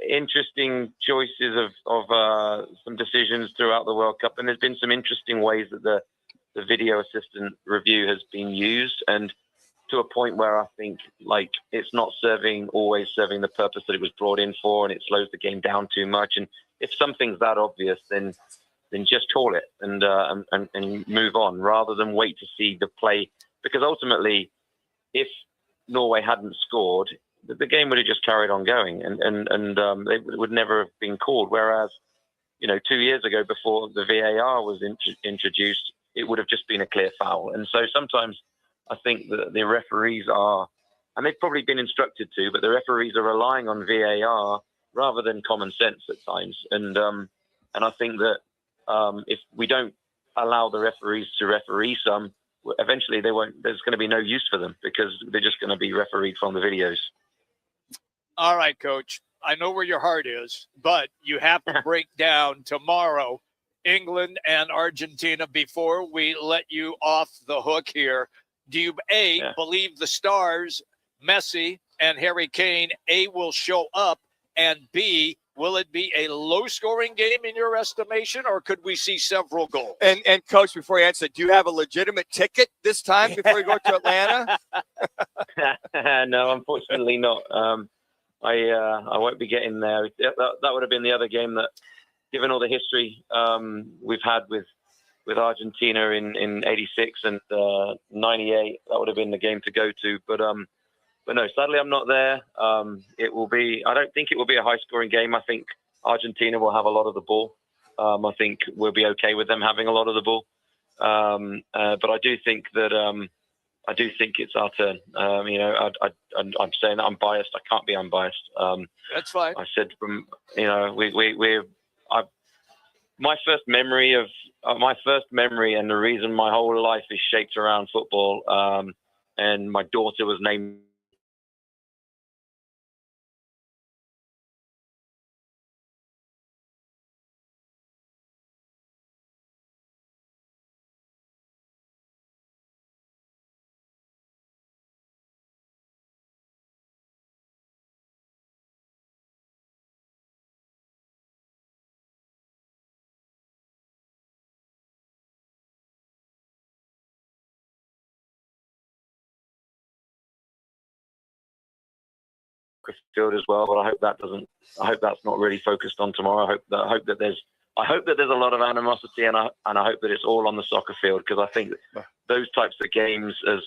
S18: interesting choices of some decisions throughout the World Cup, and there's been some interesting ways that the video assistant review has been used, and to a point where I think it's not always serving the purpose that it was brought in for, and it slows the game down too much. And if something's that obvious, then just call it and move on, rather than wait to see the play. Because ultimately, if Norway hadn't scored, the game would have just carried on going, and they would never have been called. Whereas, 2 years ago, before the VAR was introduced, it would have just been a clear foul. And so sometimes I think that the referees are, and they've probably been instructed to, but the referees are relying on VAR rather than common sense at times. And I think that if we don't allow the referees to referee some, eventually there's going to be no use for them, because they're just going to be refereed from the videos.
S3: All right, Coach. I know where your heart is, but you have to break down tomorrow England and Argentina before we let you off the hook here. Do you, believe the stars, Messi and Harry Kane, will show up, and B, will it be a low-scoring game in your estimation, or could we see several goals?
S4: And Coach, before you answer, do you have a legitimate ticket this time before you go to Atlanta?
S18: No, unfortunately not. I won't be getting there. That would have been the other game that, given all the history we've had with Argentina in '86 and '98, that would have been the game to go to. But no, sadly I'm not there. It will be. I don't think it will be a high-scoring game. I think Argentina will have a lot of the ball. I think we'll be okay with them having a lot of the ball. But I do think that it's our turn. I'm saying that I'm biased. I can't be unbiased.
S3: That's fine.
S18: I said my first memory and the reason my whole life is shaped around football. And my daughter was named field as well. But I hope that's not really focused on tomorrow. I hope that there's a lot of animosity, and I hope that it's all on the soccer field, because I think those types of games, as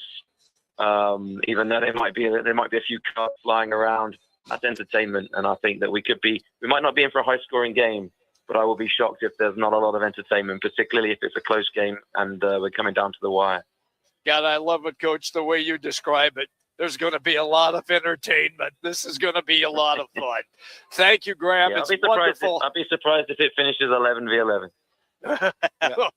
S18: even though there might be a few cards flying around, that's entertainment, and I think that we might not be in for a high-scoring game, but I will be shocked if there's not a lot of entertainment, particularly if it's a close game and we're coming down to the wire.
S3: God, I love it, Coach, the way you describe it. There's going to be a lot of entertainment. This is going to be a lot of fun. Thank you, Graham.
S18: Yeah,
S3: it's wonderful.
S18: I'll be surprised if it finishes 11-11.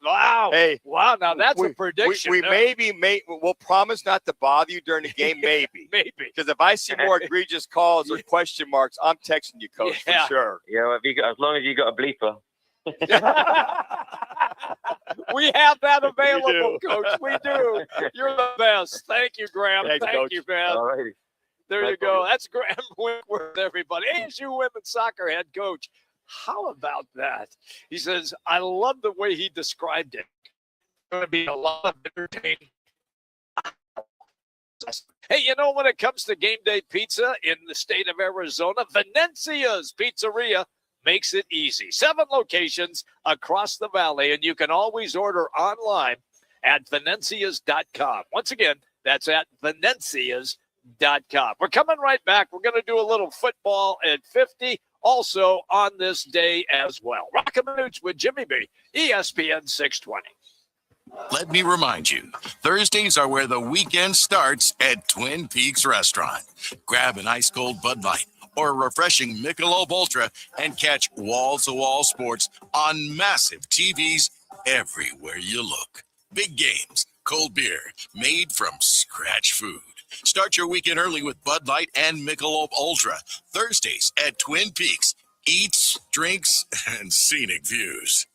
S3: Wow.
S4: Hey,
S3: wow. Now that's a prediction.
S4: We'll promise not to bother you during the game. Maybe. Because if I see more egregious calls or question marks, I'm texting you, Coach, for sure.
S18: Yeah, well, as long as you got a bleeper.
S3: We have that available, Coach. We do. You're the best. Thank you, Graham.
S4: Thanks,
S3: Thank
S4: Coach.
S3: you, man.
S18: All righty.
S3: There you go. That's Graham Winkworth, everybody. ASU women's soccer head coach. How about that? He says, I love the way he described it. It's going to be a lot of entertaining. Hey, you know, when it comes to game day pizza in the state of Arizona, Venezia's Pizzeria makes it easy. 7 locations across the valley, and you can always order online at venezias.com. Once again, that's at venezias.com. We're coming right back. We're going to do a little football at 50. Also on this day as well. Roc and Manuch with Jimmy B, ESPN 620.
S19: Let me remind you, Thursdays are where the weekend starts at Twin Peaks Restaurant. Grab an ice-cold Bud Light or a refreshing Michelob Ultra and catch wall-to-wall sports on massive TVs everywhere you look. Big games, cold beer, made from scratch food. Start your weekend early with Bud Light and Michelob Ultra. Thursdays at Twin Peaks. Eats, drinks, and scenic views.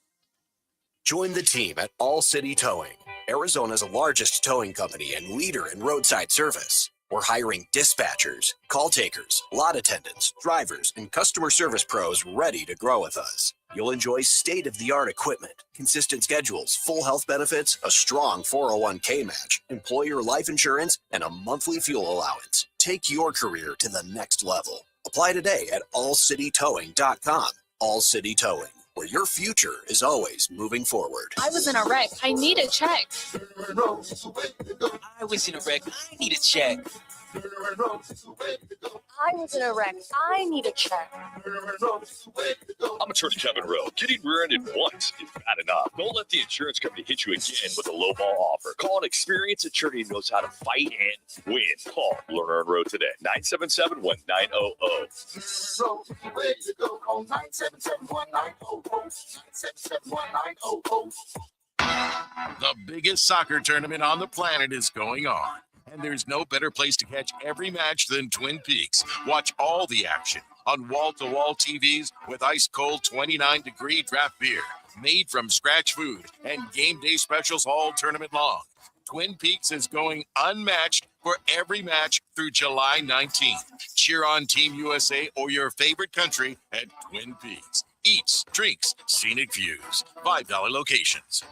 S20: Join the team at All City Towing, Arizona's largest towing company and leader in roadside service. We're hiring dispatchers, call takers, lot attendants, drivers, and customer service pros ready to grow with us. You'll enjoy state-of-the-art equipment, consistent schedules, full health benefits, a strong 401k match, employer life insurance, and a monthly fuel allowance. Take your career to the next level. Apply today at allcitytowing.com. All City Towing, where your future is always moving forward.
S21: I was in a wreck. I need a check.
S22: I was in a wreck. I need a check.
S21: I was in a wreck. I need a check.
S23: I'm Attorney Kevin Rowe. Getting rear-ended once is bad enough. Don't let the insurance company hit you again with a lowball offer. Call an experienced attorney who knows how to fight and win. Call Lerner and Rowe today. 977-1900.
S19: The biggest soccer tournament on the planet is going on, and there's no better place to catch every match than Twin Peaks. Watch all the action on wall-to-wall TVs with ice-cold 29-degree draft beer, made from scratch food, and game day specials all tournament long. Twin Peaks is going unmatched for every match through July 19th. Cheer on Team USA or your favorite country at Twin Peaks. Eats, drinks, scenic views. $5 locations.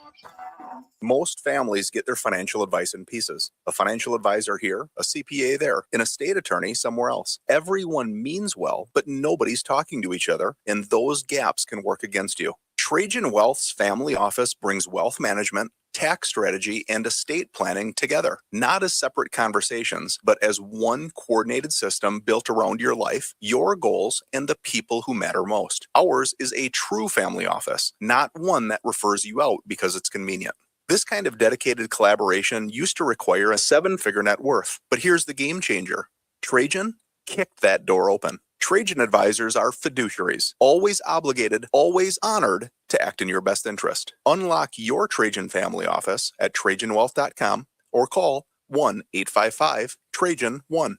S24: Most families get their financial advice in pieces. A financial advisor here, a CPA there, and a state attorney somewhere else. Everyone means well, but nobody's talking to each other, and those gaps can work against you. Trajan Wealth's family office brings wealth management, tax strategy, and estate planning together, not as separate conversations, but as one coordinated system built around your life, your goals, and the people who matter most. Ours is a true family office, not one that refers you out because it's convenient. This kind of dedicated collaboration used to require a 7-figure net worth, but here's the game changer. Trajan kicked that door open. Trajan advisors are fiduciaries, always obligated, always honored to act in your best interest. Unlock your Trajan family office at TrajanWealth.com or call 1-855-TRAJAN-1.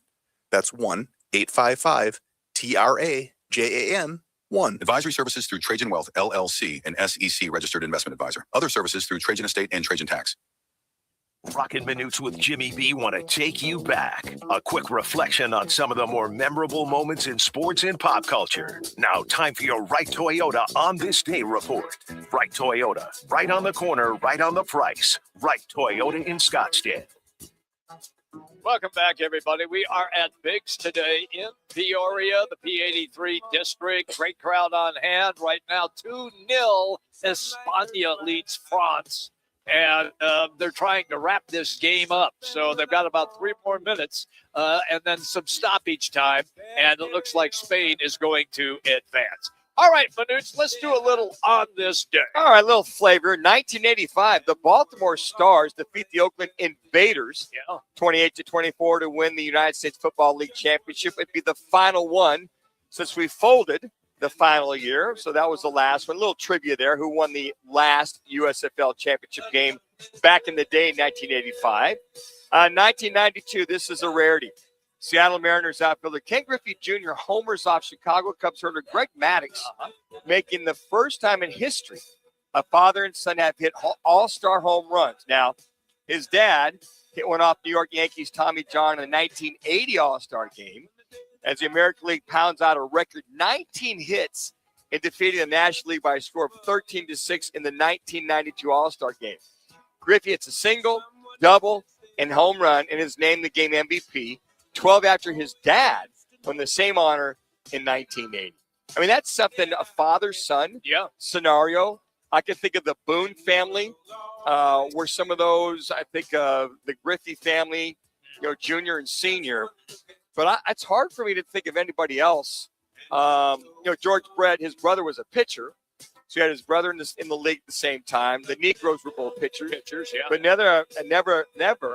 S24: That's 1-855-TRAJAN-1.
S25: Advisory services through Trajan Wealth, LLC, an SEC registered investment advisor. Other services through Trajan Estate and Trajan Tax.
S2: Roc and Manuch with Jimmy B want to take you back. A quick reflection on some of the more memorable moments in sports and pop culture. Now, time for your Right Toyota on this day report. Right Toyota, right on the corner, right on the price. Right Toyota in Scottsdale.
S3: Welcome back, everybody. We are at Biggs today in Peoria, the P83 district. Great crowd on hand right now. 2-0. España leads France. And they're trying to wrap this game up. So they've got about 3 more minutes and then some stoppage time. And it looks like Spain is going to advance. All right, Manuch, let's do a little on this day.
S4: All right, a little flavor. 1985, the Baltimore Stars defeat the Oakland Invaders 28-24 to win the United States Football League Championship. It'd be the final one since we folded the final year. So that was the last one. A little trivia there. Who won the last USFL championship game back in the day in 1985? 1992, this is a rarity. Seattle Mariners outfielder Ken Griffey Jr. homers off Chicago Cubs hitter Greg Maddux, making the first time in history a father and son have hit all-star home runs. Now, his dad hit one off New York Yankees Tommy John in the 1980 All-Star game as the American League pounds out a record 19 hits in defeating the National League by a score of 13-6 in the 1992 All-Star game. Griffey hits a single, double, and home run and is named the game MVP. 12 after his dad won the same honor in 1980. I mean, that's something, a father-son scenario. I can think of the Boone family, where some of those, I think of the Griffey family, junior and senior. But it's hard for me to think of anybody else. George Brett, his brother was a pitcher. So he had his brother in the league at the same time. The Negroes were both pitchers, but never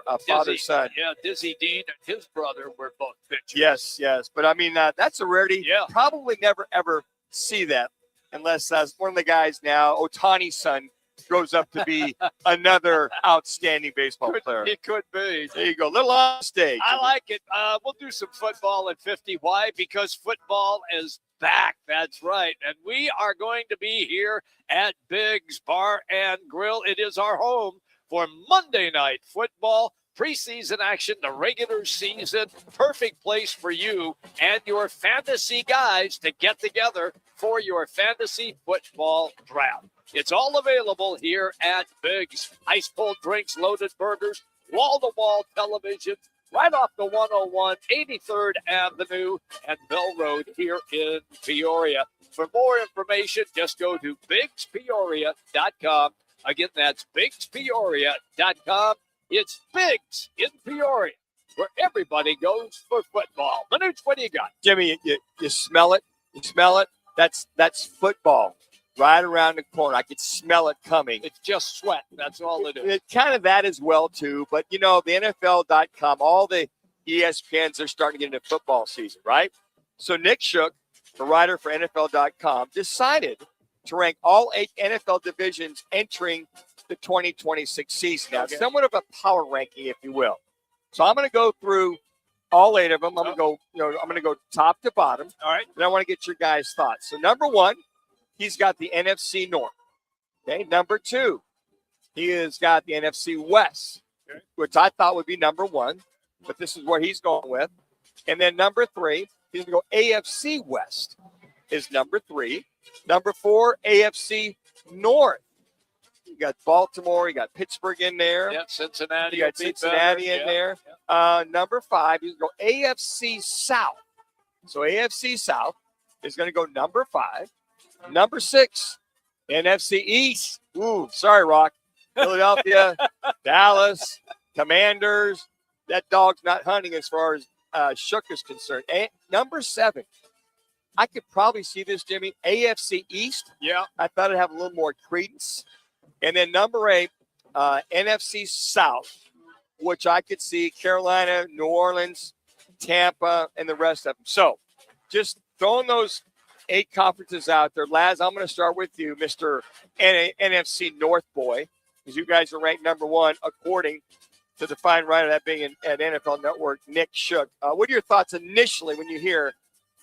S4: a father-son.
S3: Yeah, Dizzy Dean and his brother were both pitchers.
S4: Yes. But I mean, that's a rarity. Yeah. Probably never ever see that unless one of the guys now, Otani's son, grows up to be another outstanding baseball player.
S3: He could be.
S4: There you go. Little on stage.
S3: I like it. We'll do some football at 50. Why? Because football is back. That's right. And we are going to be here at Biggs Bar and Grill. It is our home for Monday Night Football. Preseason action, the regular season, perfect place for you and your fantasy guys to get together for your fantasy football draft. It's all available here at Biggs. Ice cold drinks, loaded burgers, wall-to-wall television, right off the 101, 83rd Avenue and Bell Road here in Peoria. For more information, just go to BiggsPeoria.com. Again, that's BiggsPeoria.com. It's Biggs in Peoria, where everybody goes for football. Manuch, what do you got?
S4: Jimmy, you smell it? You smell it? That's football right around the corner. I could smell it coming.
S3: It's just sweat. That's all it is.
S4: It's kind of that as well, too. But, the NFL.com, all the ESPNs are starting to get into football season, right? So Nick Shook, the writer for NFL.com, decided to rank all 8 NFL divisions entering the 2026 season. Now, somewhat of a power ranking, if you will. So I'm going to go through all 8 of them. I'm going to go top to bottom.
S3: All right.
S4: And I want to get your guys' thoughts. So number 1, he's got the NFC North. Okay. Number 2, he has got the NFC West, which I thought would be number 1, but this is where he's going with. And then number 3, he's going to go AFC West is number 3. Number 4, AFC North. You got Baltimore, you got Pittsburgh in there.
S3: Yeah, Cincinnati.
S4: You got Cincinnati in there. Number 5, he's going to go AFC South. So AFC South is going to go number 5. Number 6, NFC East. Ooh, sorry, Roc. Philadelphia, Dallas, Commanders. That dog's not hunting as far as Shook is concerned. And number 7, I could probably see this, Jimmy. AFC East.
S3: Yeah.
S4: I thought it'd have a little more credence. And then number 8, NFC South, which I could see Carolina, New Orleans, Tampa, and the rest of them. So just throwing those 8 conferences out there. Laz, I'm going to start with you, Mr. NFC North boy, because you guys are ranked number 1 according to the fine writer, that being at NFL Network, Nick Shook. What are your thoughts initially when you hear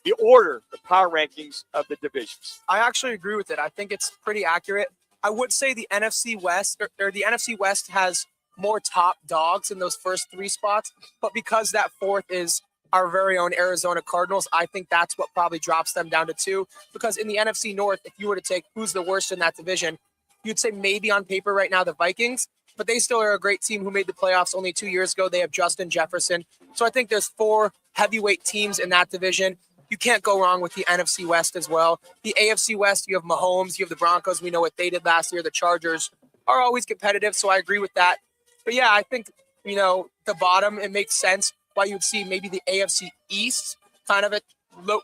S4: the order, the power rankings of the divisions?
S5: I actually agree with it. I think it's pretty accurate. I would say the NFC West or the NFC West has more top dogs in those first 3 spots, but because that 4th is our very own Arizona Cardinals, I think that's what probably drops them down to 2. Because in the NFC North, if you were to take who's the worst in that division, you'd say maybe on paper right now the Vikings. but they still are a great team who made the playoffs only 2 years ago. They have Justin Jefferson. So I think there's 4 heavyweight teams in that division. You can't go wrong with the NFC West as well. The AFC West, you have Mahomes, you have the Broncos. We know what they did last year. The Chargers are always competitive, so I agree with that. But yeah, I think, the bottom, it makes sense why you would see maybe the AFC East kind of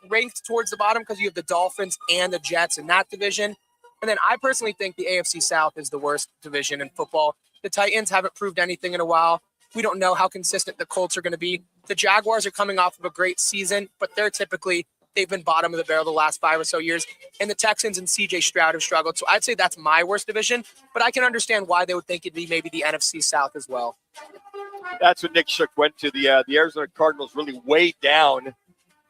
S5: ranked towards the bottom because you have the Dolphins and the Jets in that division. And then I personally think the AFC South is the worst division in football. The Titans haven't proved anything in a while. We don't know how consistent the Colts are going to be. The Jaguars are coming off of a great season, but they've been bottom of the barrel the last 5 or so years. And the Texans and CJ Stroud have struggled. So I'd say that's my worst division, but I can understand why they would think it'd be maybe the NFC South as well.
S4: That's what Nick Shook went to. The Arizona Cardinals really weighed down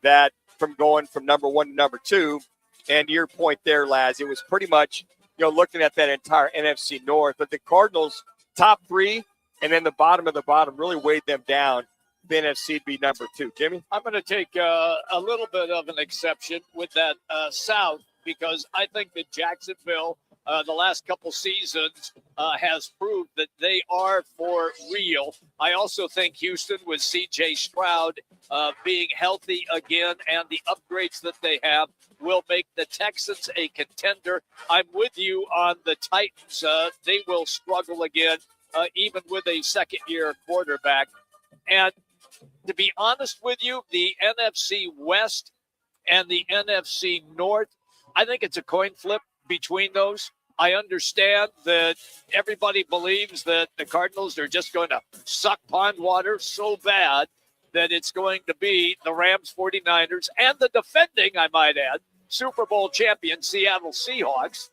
S4: that from going from number 1 to number 2. And to your point there, Laz, it was pretty much, looking at that entire NFC North. But the Cardinals, top 3, and then the bottom of the bottom really weighed them down. The NFC would be number 2. Jimmy?
S3: I'm going to take a little bit of an exception with that South because I think that Jacksonville, the last couple seasons, has proved that they are for real. I also think Houston with C.J. Stroud being healthy again and the upgrades that they have will make the Texans a contender. I'm with you on the Titans. They will struggle again, even with a second-year quarterback. And to be honest with you, the NFC West and the NFC North, I think it's a coin flip between those. I understand that everybody believes that the Cardinals are just going to suck pond water so bad that it's going to be the Rams, 49ers, and the defending, I might add, Super Bowl champion Seattle Seahawks.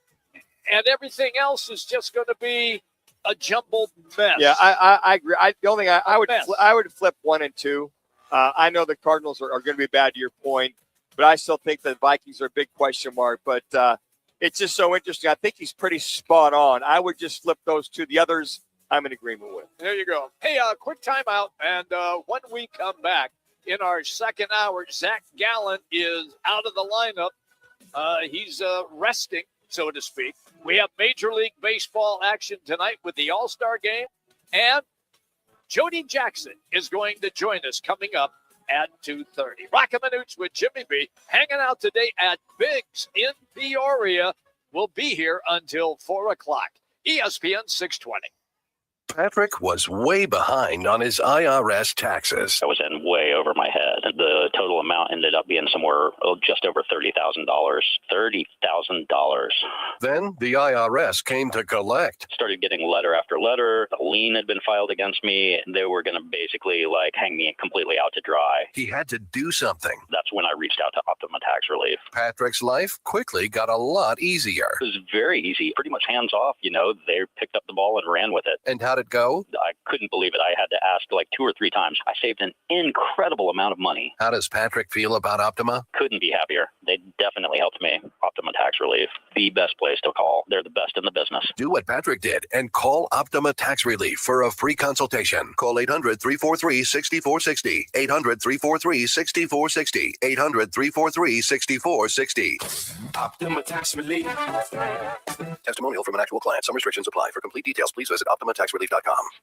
S3: And everything else is just going to be a jumbled mess.
S4: Yeah, I agree. The only thing I would flip 1 and 2. I know the Cardinals are going to be bad to your point, but I still think the Vikings are a big question mark. But it's just so interesting. I think he's pretty spot on. I would just flip those 2. The others, I'm in agreement with.
S3: There you go. Hey, quick timeout. And when we come back in our second hour, Zach Gallen is out of the lineup. He's resting, so to speak. We have Major League Baseball action tonight with the All-Star Game. And Jody Jackson is going to join us coming up at 2:30. Roc and Manuch with Jimmy B hanging out today at Biggs in Peoria. We'll be here until 4 o'clock. ESPN 620.
S13: Patrick was way behind on his IRS taxes.
S1: I was in way over my head. The total amount ended up being somewhere just over $30,000. $30,000.
S13: Then the IRS came to collect.
S1: Started getting letter after letter. A lien had been filed against me. They were going to basically hang me completely out to dry.
S13: He had to do something.
S1: That's when I reached out to Optima Tax Relief.
S13: Patrick's life quickly got a lot easier.
S1: It was very easy, pretty much hands off. They picked up the ball and ran with it.
S13: And how'd it go?
S1: I couldn't believe it. I had to ask 2 or 3 times. I saved an incredible amount of money.
S13: How does Patrick feel about Optima?
S1: Couldn't be happier. They definitely helped me. Optima Tax Relief, the best place to call. They're the best in the business.
S13: Do what Patrick did and call Optima Tax Relief for a free consultation. Call 800-343-6460. 800-343-6460. 800-343-6460.
S6: Optima Tax Relief.
S13: Testimonial from an actual client. Some restrictions apply. For complete details, please visit OptimaTaxRelief.com.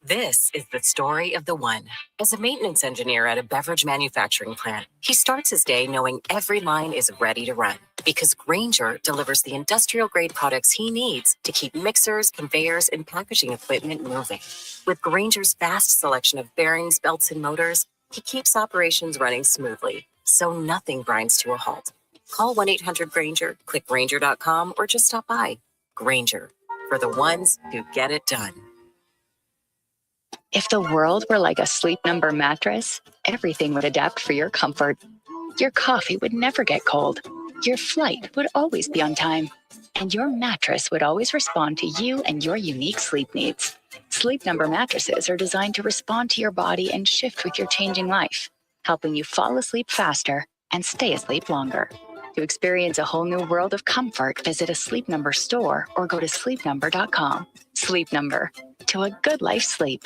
S7: This is the story of the one. As a maintenance engineer at a beverage manufacturing plant, he starts his day knowing every line is ready to run because Grainger delivers the industrial-grade products he needs to keep mixers, conveyors, and packaging equipment moving. With Grainger's vast selection of bearings, belts, and motors, he keeps operations running smoothly, so nothing grinds to a halt. Call 1-800-GRAINGER, click Grainger.com, or just stop by. Grainger, for the ones who get it done.
S8: If the world were like a Sleep Number mattress, everything would adapt for your comfort. Your coffee would never get cold. Your flight would always be on time. And your mattress would always respond to you and your unique sleep needs. Sleep Number mattresses are designed to respond to your body and shift with your changing life, helping you fall asleep faster and stay asleep longer. To experience a whole new world of comfort, visit a Sleep Number store or go to sleepnumber.com. Sleep Number, to a good life sleep.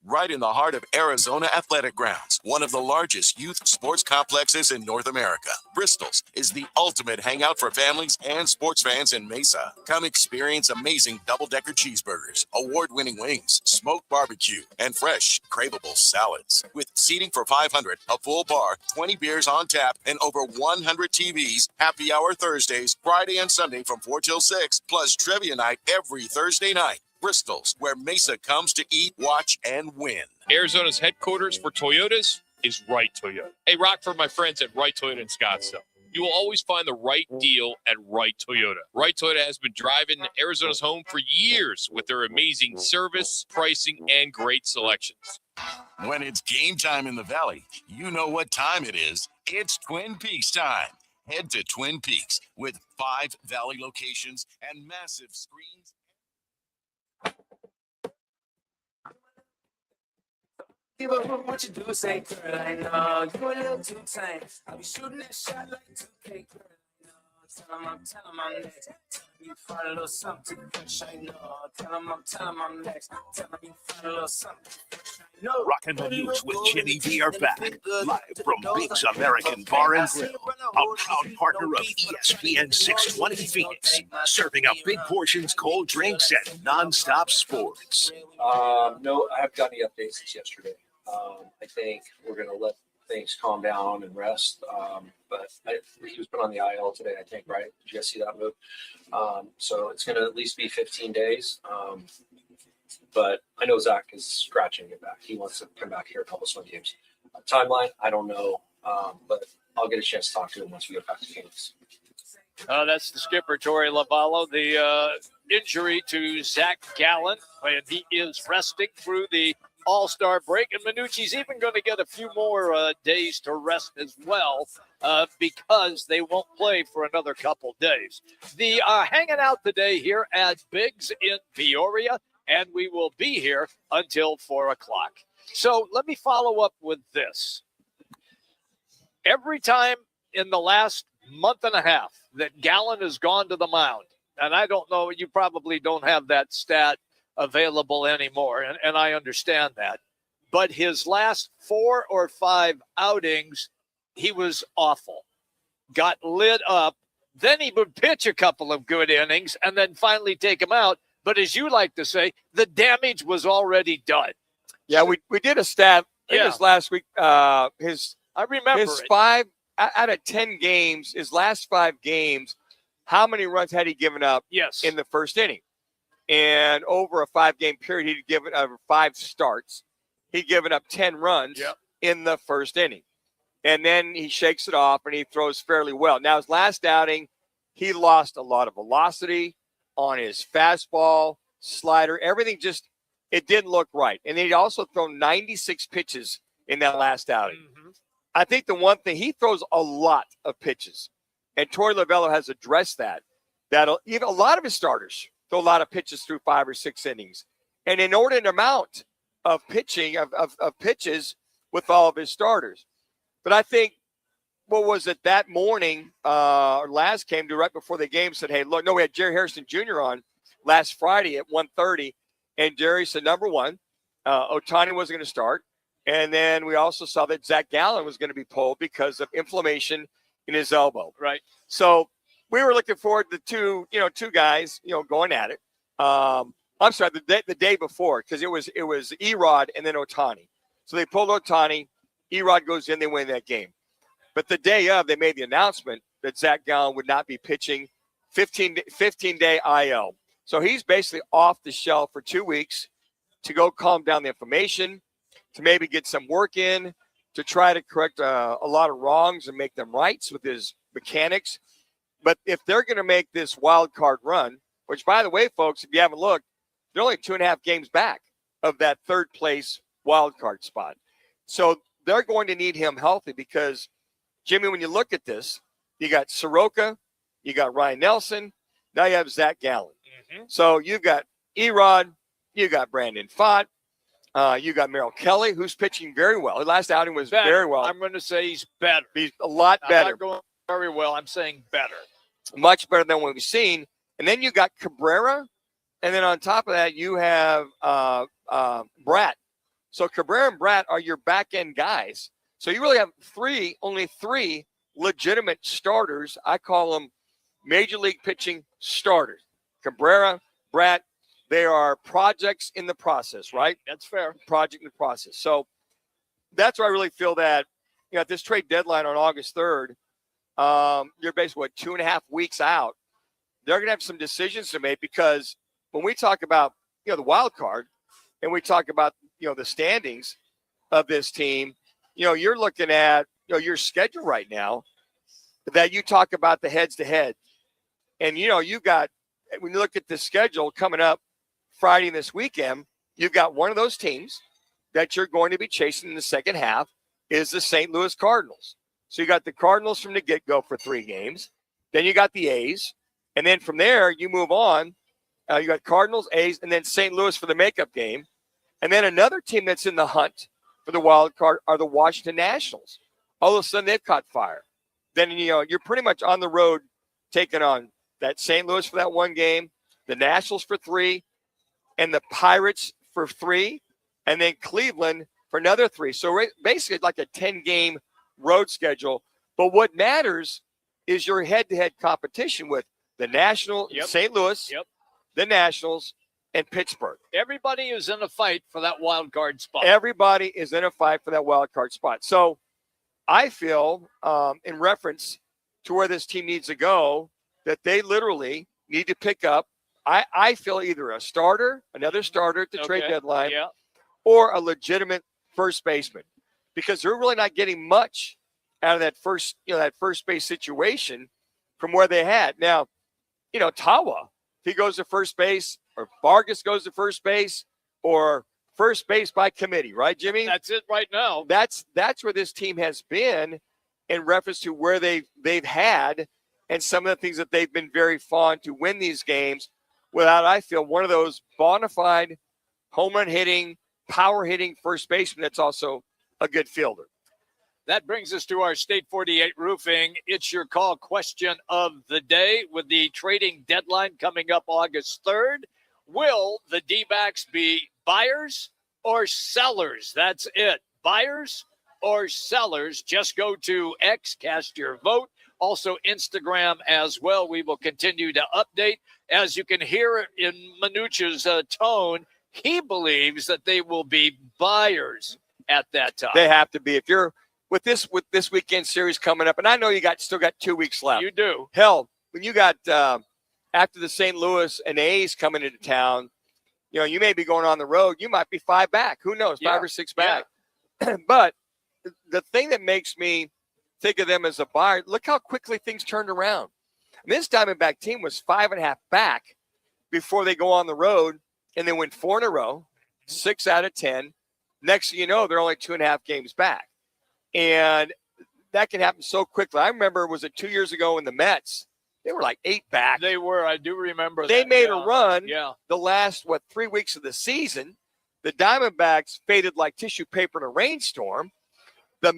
S19: right in the heart of Arizona Athletic Grounds, one of the largest youth sports complexes in North America. Bristol's is the ultimate hangout for families and sports fans in Mesa. Come experience amazing double-decker cheeseburgers, award-winning wings, smoked barbecue, and fresh, craveable salads. With seating for 500, a full bar, 20 beers on tap, and over 100 TVs, happy hour Thursdays, Friday and Sunday from 4 till 6, plus trivia night every Thursday night. Bristol's, where Mesa comes to eat, watch, and win.
S6: Arizona's headquarters for Toyotas is Wright Toyota. Hey, Rock, for my friends at Wright Toyota in Scottsdale. You will always find the right deal at Wright Toyota. Wright Toyota has been driving Arizona's home for years with their amazing service, pricing, and great selections.
S19: When it's game time in the Valley, you know what time it is. It's Twin Peaks time. Head to Twin Peaks with 5 Valley locations and massive screens.
S9: Give up what you do, say, girl, I know you a little too tame. I'll be shooting that shot like 2K, girl, I know. Tell 'em I'm next. Tell 'em you find a little something fresh, I know. Tell 'em I'm next. Tell 'em you find a little something fresh, I know.
S2: Roc and Manuch with Jimmy B are back, live from Big's American Bar and Grill, a proud partner of ESPN 620 Phoenix, serving up big portions, cold drinks, and nonstop sports.
S10: No, I haven't got any updates since yesterday. I think we're going to let things calm down and rest. But he was put on the IL today, I think, right? Did you guys see that move? So it's going to at least be 15 days. But I know Zach is scratching to get back. He wants to come back here and help us win games. Timeline, I don't know. But I'll get a chance to talk to him once we get back to Phoenix.
S3: That's the skipper, Torey Lavallo. The injury to Zach Gallen, and he is resting through the All-Star break. And Manucci's even going to get a few more days to rest as well because they won't play for another couple days. The hanging out today here at Biggs in Peoria, and we will be here until 4 o'clock. So let me follow up with this. Every time in the last month and a half that Gallen has gone to the mound, and I don't know, you probably don't have that stat available anymore, and I understand that. But his last 4 or 5 outings, he was awful. Got lit up. Then he would pitch a couple of good innings and then finally take him out. But as you like to say, the damage was already done.
S4: Yeah, we did a stat. I think it was last week. I
S3: remember
S4: his
S3: it.
S4: 5 out of 10 games, his last 5 games, how many runs had he given up in the first inning? And over a 5-game period, he'd given over 5 starts. He'd given up 10 runs in the first inning. And then he shakes it off and he throws fairly well. Now, his last outing, he lost a lot of velocity on his fastball, slider, everything just, it didn't look right. And he'd also thrown 96 pitches in that last outing. Mm-hmm. I think the one thing, he throws a lot of pitches. And Torey Lavallo has addressed that even a lot of his starters throw a lot of pitches through 5 or 6 innings. An inordinate amount of pitching, of pitches with all of his starters. But I think, what was it, that morning, or last came to right before the game, said, hey, look, no, we had Jerry Harrison Jr. on last Friday at 1:30, and Jerry said, number one, Ohtani wasn't going to start. And then we also saw that Zach Gallen was going to be pulled because of inflammation in his elbow.
S3: Right.
S4: So we were looking forward to two guys, going at it. I'm sorry, the day before, because it was Erod and then Ohtani. So they pulled Ohtani. Erod goes in, they win that game. But the day of, they made the announcement that Zach Gallen would not be pitching 15-day IL. So he's basically off the shelf for 2 weeks to go calm down the inflammation, to maybe get some work in, to try to correct a lot of wrongs and make them rights with his mechanics. But if they're going to make this wild card run, which, by the way, folks, if you haven't looked, they're only 2.5 games back of that third place wild card spot. So they're going to need him healthy because, Jimmy, when you look at this, you got Soroka, you got Ryan Nelson, now you have Zach Gallen. Mm-hmm. So you've got Erod, you got Brandon Pfaadt, you got Merrill Kelly, who's pitching very well. His last outing was very well.
S3: I'm going to say he's better.
S4: He's a lot better.
S3: I'm not going very well. I'm saying better.
S4: Much better than what we've seen. And then you got Cabrera. And then on top of that, you have Bratt. So Cabrera and Bratt are your back end guys. So you really have only three legitimate starters. I call them major league pitching starters. Cabrera, Bratt, they are projects in the process, right?
S3: That's fair.
S4: Project in the process. So that's where I really feel that, at this trade deadline on August 3rd, you're basically, 2.5 weeks out. They're going to have some decisions to make, because when we talk about, the wild card, and we talk about, the standings of this team, you're looking at, your schedule right now, that you talk about the heads to head. And, you got, when you look at the schedule coming up Friday and this weekend, you've got one of those teams that you're going to be chasing in the second half is the St. Louis Cardinals. So you got the Cardinals from the get-go for 3 games. Then you got the A's. And then from there, you move on. You got Cardinals, A's, and then St. Louis for the makeup game. And then another team that's in the hunt for the wild card are the Washington Nationals. All of a sudden, they've caught fire. Then, you're pretty much on the road taking on that St. Louis for that 1 game, the Nationals for 3, and the Pirates for 3, and then Cleveland for another 3. So basically like a 10-game road schedule. But what matters is your head-to-head competition with the National, St. Louis, the Nationals, and Pittsburgh.
S3: Everybody is in a fight for that wild card spot.
S4: Everybody is in a fight for that wild card spot. So I feel, in reference to where this team needs to go, that they literally need to pick up, I feel, either a starter, another starter at the trade deadline, or a legitimate first baseman, because they're really not getting much out of that first base situation from where they had. Now, Tawa, if he goes to first base, or Vargas goes to first base, or first base by committee, right, Jimmy?
S3: That's it right now.
S4: That's where this team has been in reference to where they've had, and some of the things that they've been very fond to win these games without, I feel, one of those bona fide home run hitting, power hitting first baseman that's also a good fielder.
S3: That brings us to our State 48 Roofing It's Your Call question of the day. With the trading deadline coming up August 3rd, will the D-backs be buyers or sellers? That's it. Buyers or sellers? Just go to X, cast your vote. Also Instagram as well. We will continue to update. As you can hear in Manuch's tone, he believes that they will be buyers at that time.
S4: They have to be. If you're with this weekend series coming up, and I know you still got 2 weeks left.
S3: You do.
S4: Hell, when you got after the St. Louis and A's coming into town, you may be going on the road. You might be 5 back. Who knows? 5 or 6 back. Yeah. But the thing that makes me think of them as a buyer, look how quickly things turned around. And this Diamondback team was 5.5 back before they go on the road, and they win 4 in a row, 6 out of 10. Next thing you know, they're only 2.5 games back. And that can happen so quickly. I remember, was it 2 years ago in the Mets? They were like 8 back.
S3: They were. I do remember
S4: they
S3: that.
S4: Made a run
S3: the
S4: last, 3 weeks of the season. The Diamondbacks faded like tissue paper in a rainstorm. The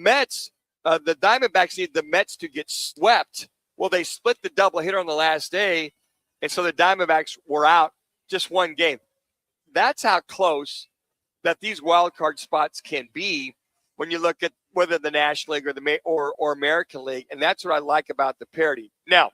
S4: Diamondbacks needed the Mets to get swept. Well, they split the doubleheader on the last day, and so the Diamondbacks were out just 1 game. That's how close that these wild card spots can be when you look at whether the National League or American League, and that's what I like about the parity. Now,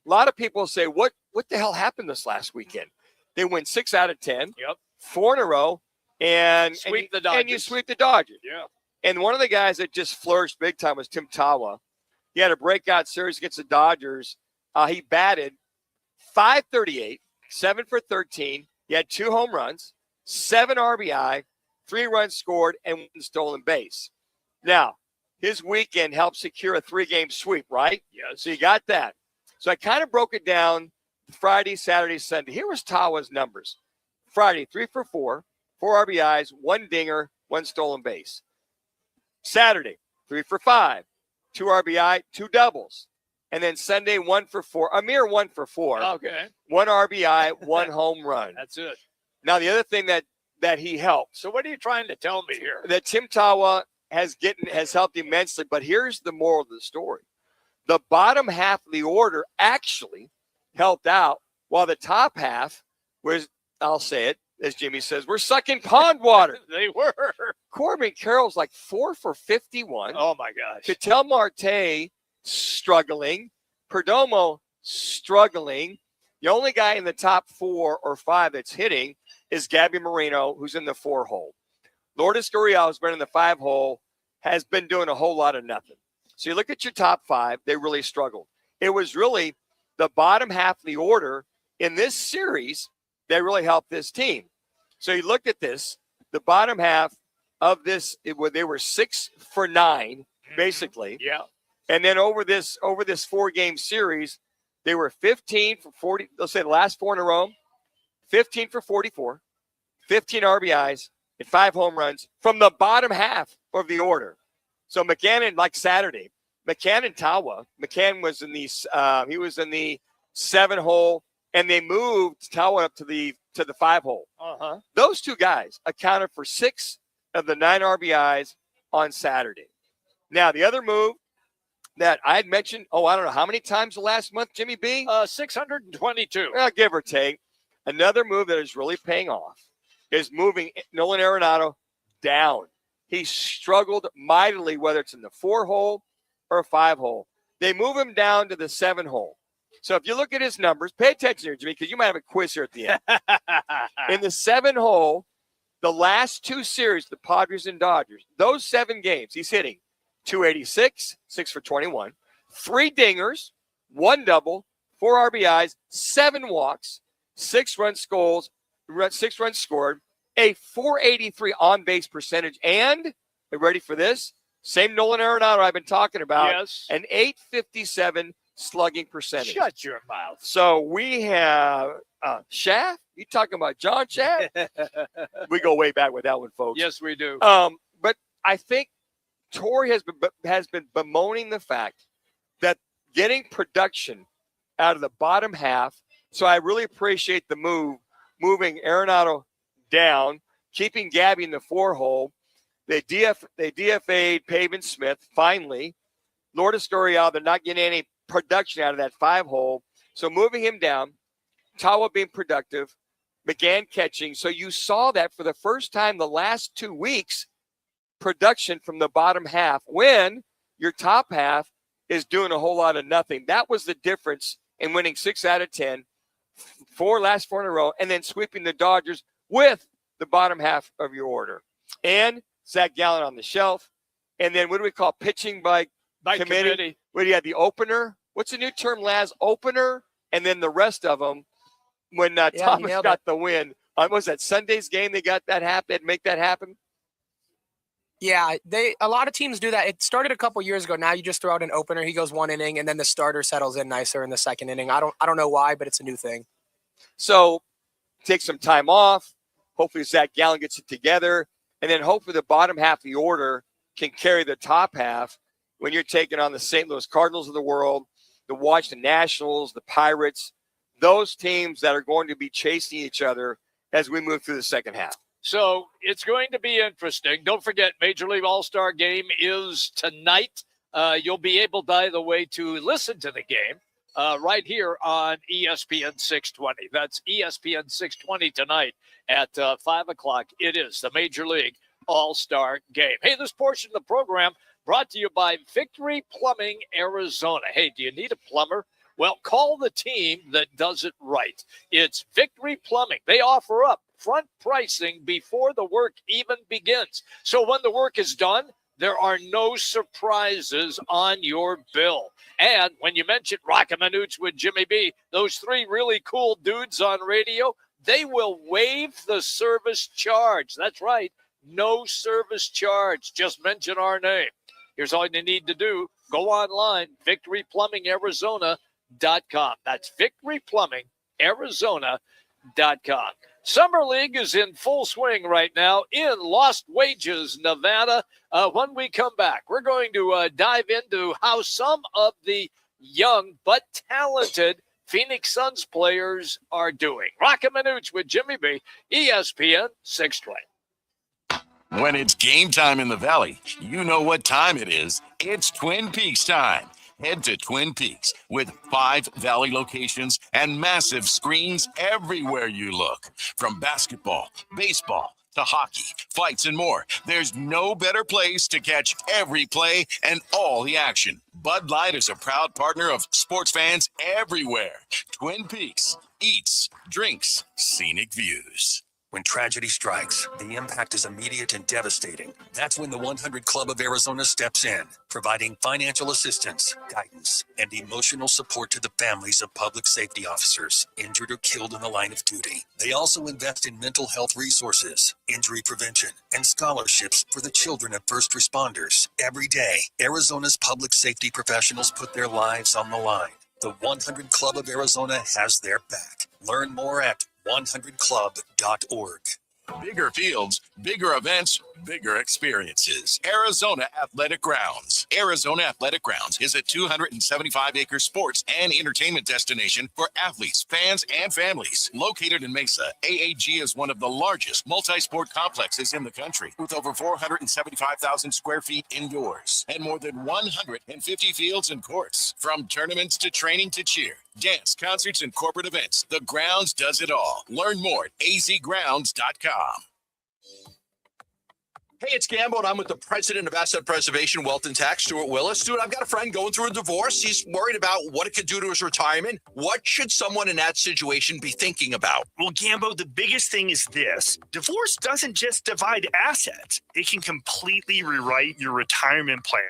S4: a lot of people say, what the hell happened this last weekend? They win 6 out of 10, 4 in a row, and you sweep the Dodgers.
S3: Yeah.
S4: And one of the guys that just flourished big time was Tim Tawa. He had a breakout series against the Dodgers. He batted .538, 7 for 13. He had 2 home runs, 7 RBI, 3 runs scored, and 1 stolen base. Now, his weekend helped secure a 3-game sweep, right?
S3: Yes.
S4: So you got that. So I kind of broke it down Friday, Saturday, Sunday. Here was Tawa's numbers. Friday, 3 for 4, 4 RBIs, 1 dinger, 1 stolen base. Saturday, 3 for 5, 2 RBI, 2 doubles. And then Sunday, 1 for 4, a mere 1 for 4.
S3: Okay.
S4: 1 RBI, 1 home run.
S3: That's it.
S4: Now, the other thing that he helped.
S3: So what are you trying to tell me here?
S4: That Tim Tawa has helped immensely. But here's the moral of the story. The bottom half of the order actually helped out, while the top half was, I'll say it, as Jimmy says. We're sucking pond water.
S3: They were.
S4: Corbin Carroll's like 4 for 51.
S3: Oh, my gosh.
S4: Cattell Marte struggling. Perdomo struggling. The only guy in the top 4 or 5 that's hitting is Gabby Moreno, who's in the 4 hole. Lourdes Gurriel has been in the 5 hole, has been doing a whole lot of nothing. So you look at your top 5, they really struggled. It was really the bottom half of the order in this series that really helped this team. So you looked at this, the bottom half of this, they were 6 for 9, basically.
S3: Yeah.
S4: And then over this 4-game series, they were 15 for 40. Let's say the last 4 in a row, 15 for 44, 15 RBIs, and 5 home runs from the bottom half of the order. So McManaman, like Saturday, McManaman Tawa. McManaman was in the 7 hole, and they moved Tawa up to the 5 hole.
S3: Uh-huh.
S4: Those 2 guys accounted for 6 of the 9 RBIs on Saturday. Now, the other move that I had mentioned, I don't know how many times the last month, Jimmy B?
S3: 622.
S4: Give or take. Another move that is really paying off is moving Nolan Arenado down. He struggled mightily, whether it's in the 4 hole or 5 hole. They move him down to the 7 hole. So if you look at his numbers, pay attention here, Jimmy, because you might have a quiz here at the end. In the 7 hole, the last 2 series, the Padres and Dodgers, those 7 games, he's hitting 286, 6 for 21, 3 dingers, 1 double, 4 RBIs, 7 walks, 6 runs scored, a 483 on-base percentage, and, are you ready for this? Same Nolan Arenado I've been talking about.
S3: Yes.
S4: An 857 slugging percentage.
S3: Shut your mouth.
S4: So we have Schaff. You talking about John Schaff? We go way back with that one, folks.
S3: Yes, we do.
S4: But I think Torrey has been bemoaning the fact that getting production out of the bottom half. So I really appreciate the moving Arenado down, keeping Gabby in the 4 hole. They DFA'd Pavin Smith finally. Lourdes Gurriel, they're not getting any production out of that 5 hole. So moving him down, Tawa being productive, McGann catching. So you saw that for the first time the last 2 weeks, production from the bottom half when your top half is doing a whole lot of nothing. That was the difference in winning 6 out of 10, last 4 in a row, and then sweeping the Dodgers with the bottom half of your order. And Zach Gallen on the shelf. And then what do we call pitching by committee? What do you have? The opener? What's the new term, Laz? Opener, and then the rest of them when Thomas got the win. Was that Sunday's game they got that happen, make that happen?
S5: Yeah, a lot of teams do that. It started a couple years ago. Now you just throw out an opener. He goes 1 inning, and then the starter settles in nicer in the 2nd inning. I don't know why, but it's a new thing.
S4: So take some time off. Hopefully Zach Gallen gets it together, and then hopefully the bottom half of the order can carry the top half when you're taking on the St. Louis Cardinals of the world, the Washington Nationals, the Pirates, those teams that are going to be chasing each other as we move through the second half.
S3: So it's going to be interesting. Don't forget, Major League All-Star Game is tonight. You'll be able, by the way, to listen to the game right here on ESPN 620. That's ESPN 620 tonight at 5 o'clock. It is the Major League All-Star Game. Hey, this portion of the program brought to you by Victory Plumbing, Arizona. Hey, do you need a plumber? Well, call the team that does it right. It's Victory Plumbing. They offer up front pricing before the work even begins. So when the work is done, there are no surprises on your bill. And when you mention Roc and Manuch with Jimmy B, those 3 really cool dudes on radio, they will waive the service charge. That's right. No service charge. Just mention our name. Here's all you need to do. Go online, victoryplumbingarizona.com. That's victoryplumbingarizona.com. Summer League is in full swing right now in Lost Wages, Nevada. When we come back, we're going to dive into how some of the young but talented Phoenix Suns players are doing. Roc and Manuch with Jimmy B, ESPN 620.
S19: When it's game time in the Valley, you know what time it is. It's Twin Peaks time. Head to Twin Peaks with 5 Valley locations and massive screens everywhere you look. From basketball, baseball, to hockey, fights, and more, there's no better place to catch every play and all the action. Bud Light is a proud partner of sports fans everywhere. Twin Peaks, eats, drinks, scenic views.
S13: When tragedy strikes, the impact is immediate and devastating. That's when the 100 Club of Arizona steps in, providing financial assistance, guidance, and emotional support to the families of public safety officers injured or killed in the line of duty. They also invest in mental health resources, injury prevention, and scholarships for the children of first responders. Every day, Arizona's public safety professionals put their lives on the line. The 100 Club of Arizona has their back. Learn more at 100club.org.
S19: Bigger fields, bigger events, bigger experiences. Arizona Athletic Grounds. Arizona Athletic Grounds is a 275-acre sports and entertainment destination for athletes, fans, and families. Located in Mesa, AAG is one of the largest multi-sport complexes in the country, with over 475,000 square feet indoors and more than 150 fields and courts. From tournaments to training to cheer, dance, concerts, and corporate events, the Grounds does it all. Learn more at azgrounds.com.
S11: Hey, it's Gambo, and I'm with the president of Asset Preservation, Wealth and Tax, Stuart Willis. Stuart, I've got a friend going through a divorce. He's worried about what it could do to his retirement. What should someone in that situation be thinking about?
S12: Well, Gambo, the biggest thing is this. Divorce doesn't just divide assets. It can completely rewrite your retirement plan.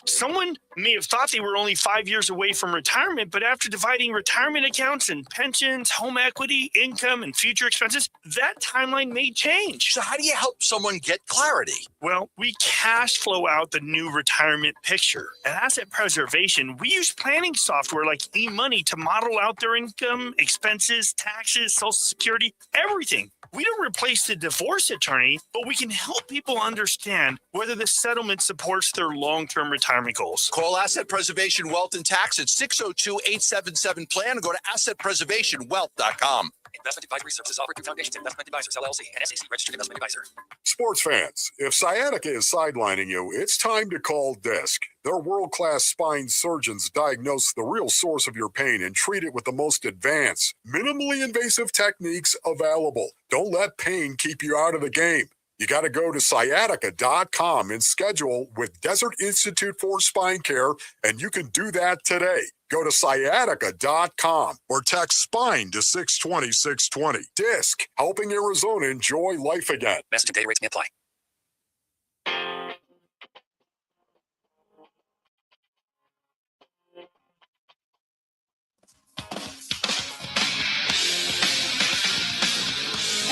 S12: Someone may have thought they were only 5 years away from retirement, but after dividing retirement accounts and pensions, home equity, income, and future expenses, that timeline may change.
S11: So how do you help someone get clarity?
S12: Well, we cash flow out the new retirement picture. At Asset Preservation, we use planning software like eMoney to model out their income, expenses, taxes, Social Security, everything. We don't replace the divorce attorney, but we can help people understand whether the settlement supports their long-term retirement goals.
S11: Call Asset Preservation Wealth and Tax at 602-877-PLAN or go to assetpreservationwealth.com.
S13: Investment advisory services offered through Foundations Investment Advisors, LLC, and SEC Registered Investment Advisor.
S14: Sports fans, if sciatica is sidelining you, it's time to call DISC. Their world-class spine surgeons diagnose the real source of your pain and treat it with the most advanced, minimally invasive techniques available. Don't let pain keep you out of the game. You got to go to sciatica.com and schedule with Desert Institute for Spine Care, and you can do that today. Go to sciatica.com or text SPINE to 620-620. DISC, helping Arizona enjoy life again.
S13: Message and data rates may apply.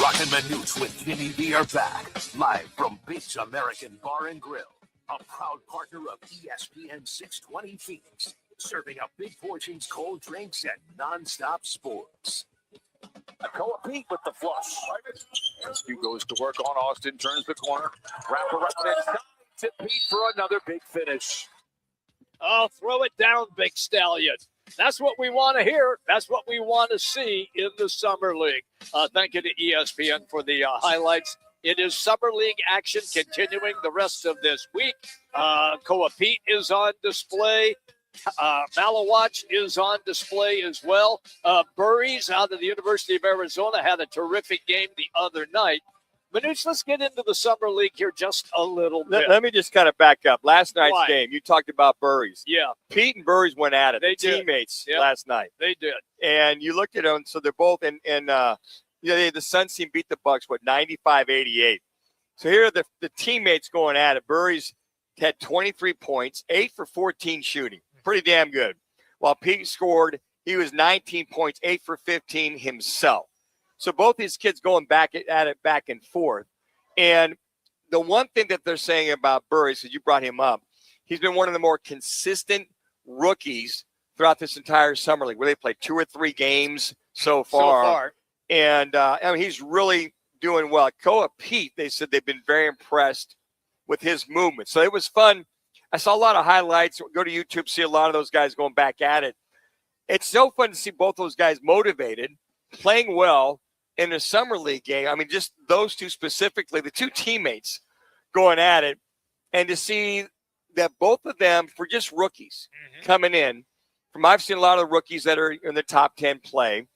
S2: Roc and Manuch with Jimmy B are back, live from Bates American Bar and Grill, a proud partner of ESPN 620 Phoenix, serving up big portions, cold drinks, and nonstop sports.
S3: Koa Pete with the flush. Rescue goes to work on Austin, turns the corner, wrap around inside to Pete for another big finish. Oh, throw it down, Big Stallion. That's what we want to hear. That's what we want to see in the Summer League. Thank you to ESPN for the highlights. It is Summer League action continuing the rest of this week. Koa Pete is on display. Malawatch is on display as well. Burries out of the University of Arizona had a terrific game the other night. Manuch, let's get into the Summer League here just a little bit.
S4: Let me just kind of back up. Last night's game, you talked about Burries.
S3: Yeah.
S4: Pete and Burries went at it.
S3: They did.
S4: Teammates
S3: Yep.
S4: last night.
S3: They did.
S4: And you looked at them, so they're both in the Suns team beat the Bucks, 95-88. So here are the teammates going at it. Burries had 23 points, 8 for 14 shooting. Pretty damn good. While Pete scored, he was 19 points, 8 for 15 himself. So both these kids going back at it back and forth. And the one thing that they're saying about Burries, because you brought him up, he's been one of the more consistent rookies throughout this entire Summer League, where they played 2 or 3 games so far. And he's really doing well. Koa Pete, they said they've been very impressed with his movement. So it was fun. I saw a lot of highlights. Go to YouTube, see a lot of those guys going back at it. It's so fun to see both those guys motivated, playing well in a Summer League game. I mean, just those two specifically, the two teammates going at it, and to see that both of them, for just rookies coming in, I've seen a lot of the rookies that are in the top 10 play,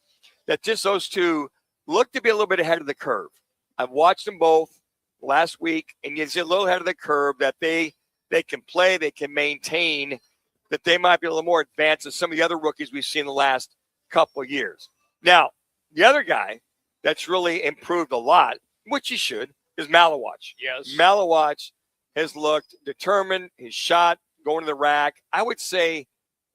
S4: that just those two look to be a little bit ahead of the curve. I've watched them both last week, and you see a little ahead of the curve that they can play, they can maintain, that they might be a little more advanced than some of the other rookies we've seen the last couple of years. Now, the other guy that's really improved a lot, which he should, is Maluch.
S3: Yes.
S4: Maluch has looked determined, his shot, going to the rack, I would say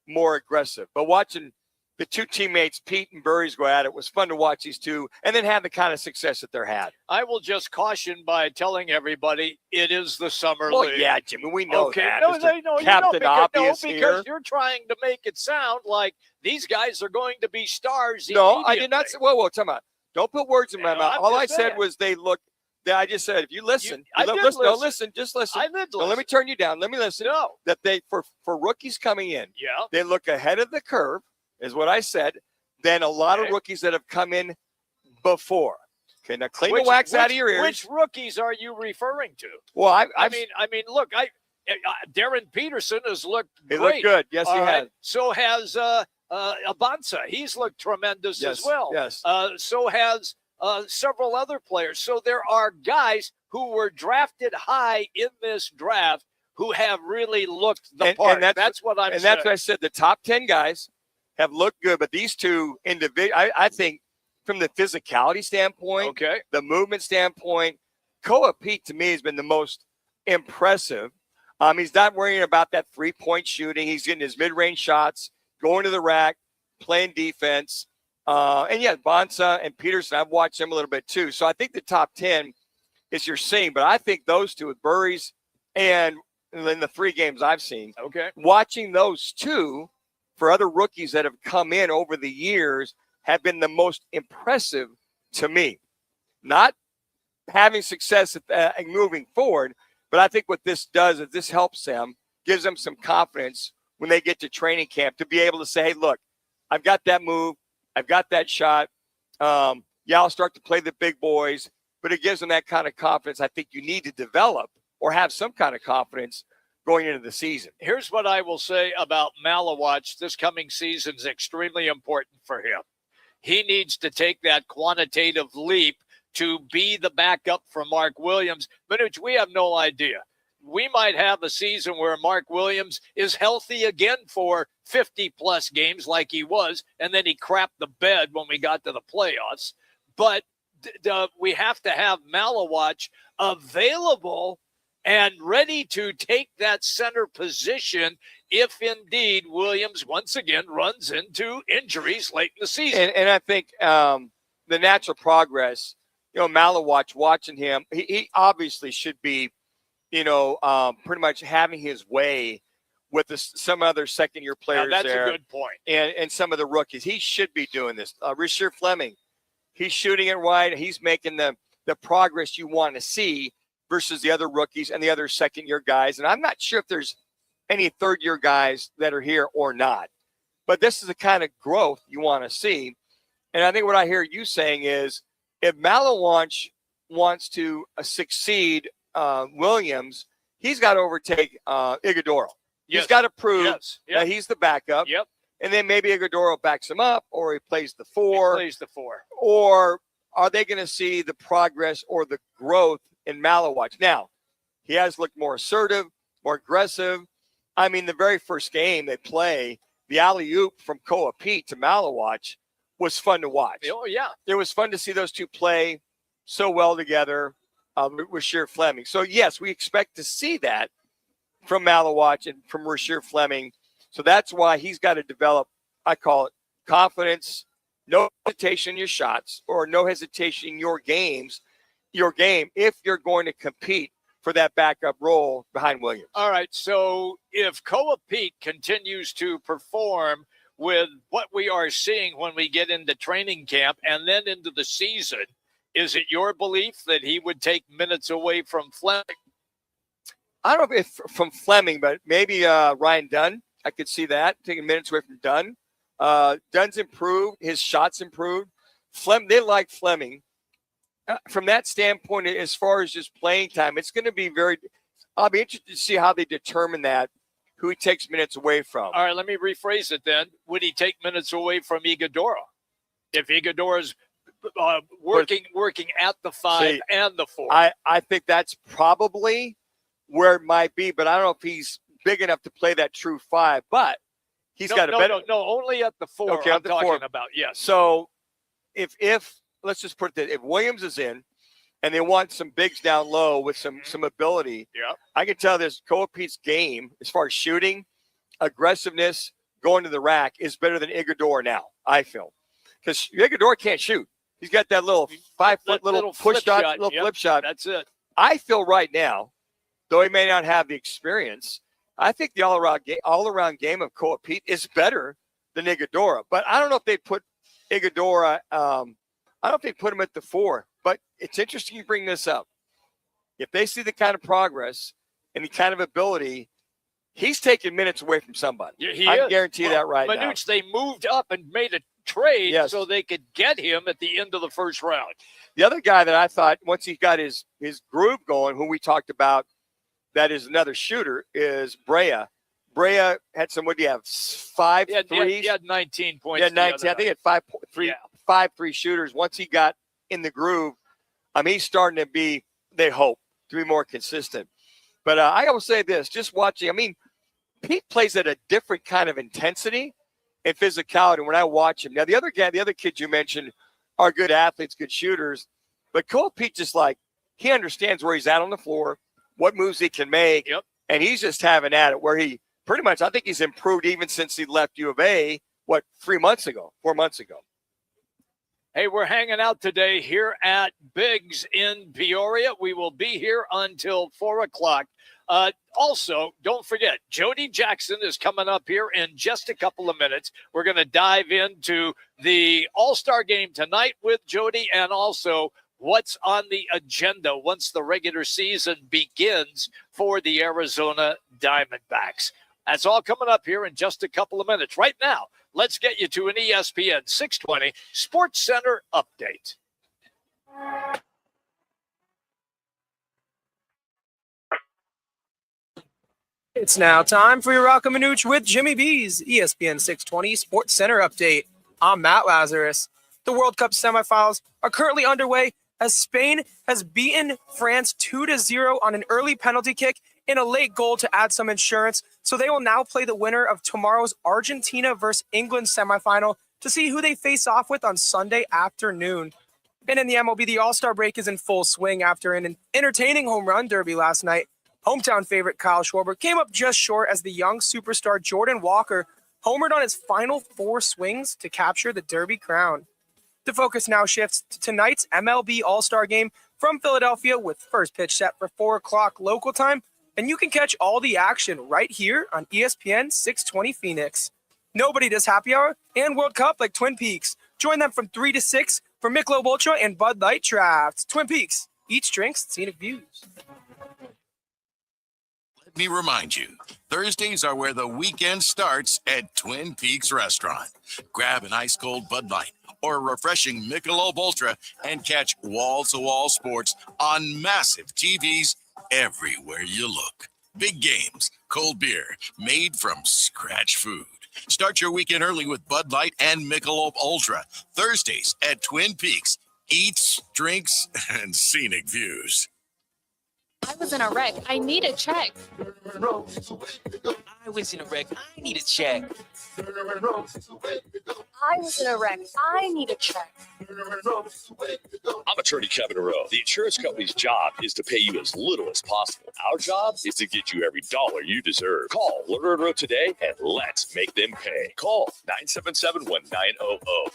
S4: more aggressive. But watching the two teammates, Pete and Burries, go at it was fun to watch these two and then have the kind of success that they're had.
S3: I will just caution by telling everybody it is the summer
S4: Well,
S3: league.
S4: yeah, Jimmy, we know that.
S3: No,
S4: Mr. Captain Obvious
S3: because
S4: here.
S3: you're trying to make it sound like these guys are going to be stars.
S4: No, I did not say. Whoa, time out. Don't put words in my mouth.
S3: I'm
S4: All I
S3: just
S4: said
S3: saying.
S4: was they look. I just said, if you listen,
S3: I did
S4: listen. No,
S3: listen.
S4: listen. Just listen.
S3: I did
S4: No,
S3: listen.
S4: let me turn you down. Let me listen.
S3: No.
S4: That they for rookies coming in,
S3: Yeah.
S4: they look ahead of the curve, is what I said, than a lot of rookies that have come in before. Okay, now clean the wax out of your ears.
S3: Which rookies are you referring to?
S4: Well,
S3: I mean, look, Darren Peterson has looked
S4: He
S3: great.
S4: looked good. Yes, he
S3: All
S4: has.
S3: So has Abanza. He's looked tremendous as well.
S4: Yes.
S3: So has several other players. So there are guys who were drafted high in this draft who have really looked the part. That's what I'm saying.
S4: And that's what I said. The top 10 guys have looked good, but these two individuals, I think from the physicality standpoint, the movement standpoint, Koa Pete to me has been the most impressive. He's not worrying about that 3-point shooting. He's getting his mid-range shots, going to the rack, playing defense. And yeah, Bonsa and Peterson, I've watched them a little bit too. So I think the top 10 is you're seeing, but I think those two with Burries and in the 3 games I've seen, watching those two for other rookies that have come in over the years have been the most impressive to me. Not having success at moving forward, but I think what this does is this helps them, gives them some confidence when they get to training camp to be able to say, hey, look, I've got that move. I've got that shot. I'll start to play the big boys, but it gives them that kind of confidence I think you need to develop or have some kind of confidence going into the season.
S3: Here's what I will say about Maluch. This coming season is extremely important for him. He needs to take that quantitative leap to be the backup for Mark Williams. Manuch, we have no idea. We might have a season where Mark Williams is healthy again for 50-plus games like he was, and then he crapped the bed when we got to the playoffs. But we have to have Maluch available and ready to take that center position if indeed Williams once again runs into injuries late in the season.
S4: And I think the natural progress, Maluch, watching him, he obviously should be, pretty much having his way with some other second-year players
S3: that's
S4: there.
S3: a good point.
S4: And some of the rookies. He should be doing this. Rasheer Fleming, he's shooting it right. He's making the progress you want to see versus the other rookies and the other second-year guys. And I'm not sure if there's any third-year guys that are here or not. But this is the kind of growth you want to see. And I think what I hear you saying is if Maluch wants to succeed Williams, he's got to overtake Iguodala. He's got to prove that he's the backup.
S3: Yep.
S4: And then maybe Iguodala backs him up or he plays the 4.
S3: He plays the 4.
S4: Or are they going to see the progress or the growth in Maluch? Now, he has looked more assertive, more aggressive. I mean, the very first game they play, the alley-oop from Koa Pete to Maluch was fun to watch.
S3: Oh, yeah.
S4: It was fun to see those two play so well together with Rasheer Fleming. So, yes, we expect to see that from Maluch and from Rasheer Fleming. So that's why he's got to develop, I call it, confidence, no hesitation in your shots or no hesitation in your game if you're going to compete for that backup role behind Williams.
S3: All right, so if Koa Pete continues to perform with what we are seeing when we get into training camp and then into the season, is it your belief that he would take minutes away from Fleming?
S4: I don't know if from Fleming, but maybe Ryan Dunn. I could see that, taking minutes away from Dunn. Dunn's improved. His shots improved. They like Fleming. From that standpoint, as far as just playing time, it's going to be I'll be interested to see how they determine that, who he takes minutes away from.
S3: All right, let me rephrase it then. Would he take minutes away from Iguodala? If Iguodala's working at the 5 and the 4.
S4: I think that's probably where it might be, but I don't know if he's big enough to play that true 5. But he's got a better.
S3: No, only at the 4.
S4: Okay,
S3: I'm talking about. Yes.
S4: So if let's just put it, if Williams is in, and they want some bigs down low with some ability, I can tell this Coapete's game as far as shooting, aggressiveness, going to the rack is better than Iguodala now. I feel because Iguodala can't shoot. He's got that little 5-foot little push shot, little flip shot.
S3: That's it.
S4: I feel right now, though he may not have the experience, I think the all-around game of Coapete is better than Iguodala. But I don't know if they'd put Iguodala. I don't know if they'd put him at the 4. But it's interesting you bring this up. If they see the kind of progress and the kind of ability, he's taking minutes away from somebody. I guarantee that right now.
S3: Manuch, they moved up and made a trade so they could get him at the end of the first round.
S4: The other guy that I thought, once he got his groove going, who we talked about, that is another shooter, is Brea. Brea had some, what do you have, 5 threes?
S3: He had 19 points.
S4: He had 19. I think he had 5 3 shooters. Once he got in the groove, he's starting to be, they hope, to be more consistent. But I will say this, just watching, Pete plays at a different kind of intensity and physicality when I watch him. Now, the other kids you mentioned are good athletes, good shooters, but Cole Pete just he understands where he's at on the floor, what moves he can make, and he's just having at it where he pretty much, I think he's improved even since he left U of A, 4 months ago.
S3: Hey, we're hanging out today here at Biggs in Peoria. We will be here until 4 o'clock. Also, don't forget, Jody Jackson is coming up here in just a couple of minutes. We're going to dive into the All-Star game tonight with Jody and also what's on the agenda once the regular season begins for the Arizona Diamondbacks. That's all coming up here in just a couple of minutes. Right now, let's get you to an ESPN 620 Sports Center update.
S5: It's now time for your Roc and Manuch with Jimmy B's ESPN 620 Sports Center update. I'm Matt Lazarus. The World Cup semifinals are currently underway as Spain has beaten France 2-0 on an early penalty kick and a late goal to add some insurance. So they will now play the winner of tomorrow's Argentina versus England semifinal to see who they face off with on Sunday afternoon. And in the MLB, the All-Star break is in full swing after an entertaining home run derby last night. Hometown favorite Kyle Schwarber came up just short as the young superstar Jordan Walker homered on his final 4 swings to capture the Derby crown. The focus now shifts to tonight's MLB All-Star game from Philadelphia with first pitch set for 4 o'clock local time, and you can catch all the action right here on ESPN 620 Phoenix. Nobody does happy hour and World Cup like Twin Peaks. Join them from 3 to 6 for Michelob Ultra and Bud Light drafts. Twin Peaks, each drinks, scenic views.
S19: Let me remind you, Thursdays are where the weekend starts at Twin Peaks Restaurant. Grab an ice-cold Bud Light or a refreshing Michelob Ultra and catch wall-to-wall sports on massive TVs everywhere you look. Big games, cold beer, made from scratch food. Start your weekend early with Bud Light and Michelob Ultra. Thursdays at Twin Peaks. Eats, drinks, and scenic views.
S21: I was in a wreck. I need a check.
S22: I was in a wreck. I need a check.
S21: I was in a wreck. I need a check.
S23: I'm attorney Kevin Rowe. The insurance company's job is to pay you as little as possible. Our job is to get you every dollar you deserve. Call Lerner and Rowe today and let's make them pay. Call 977-1900.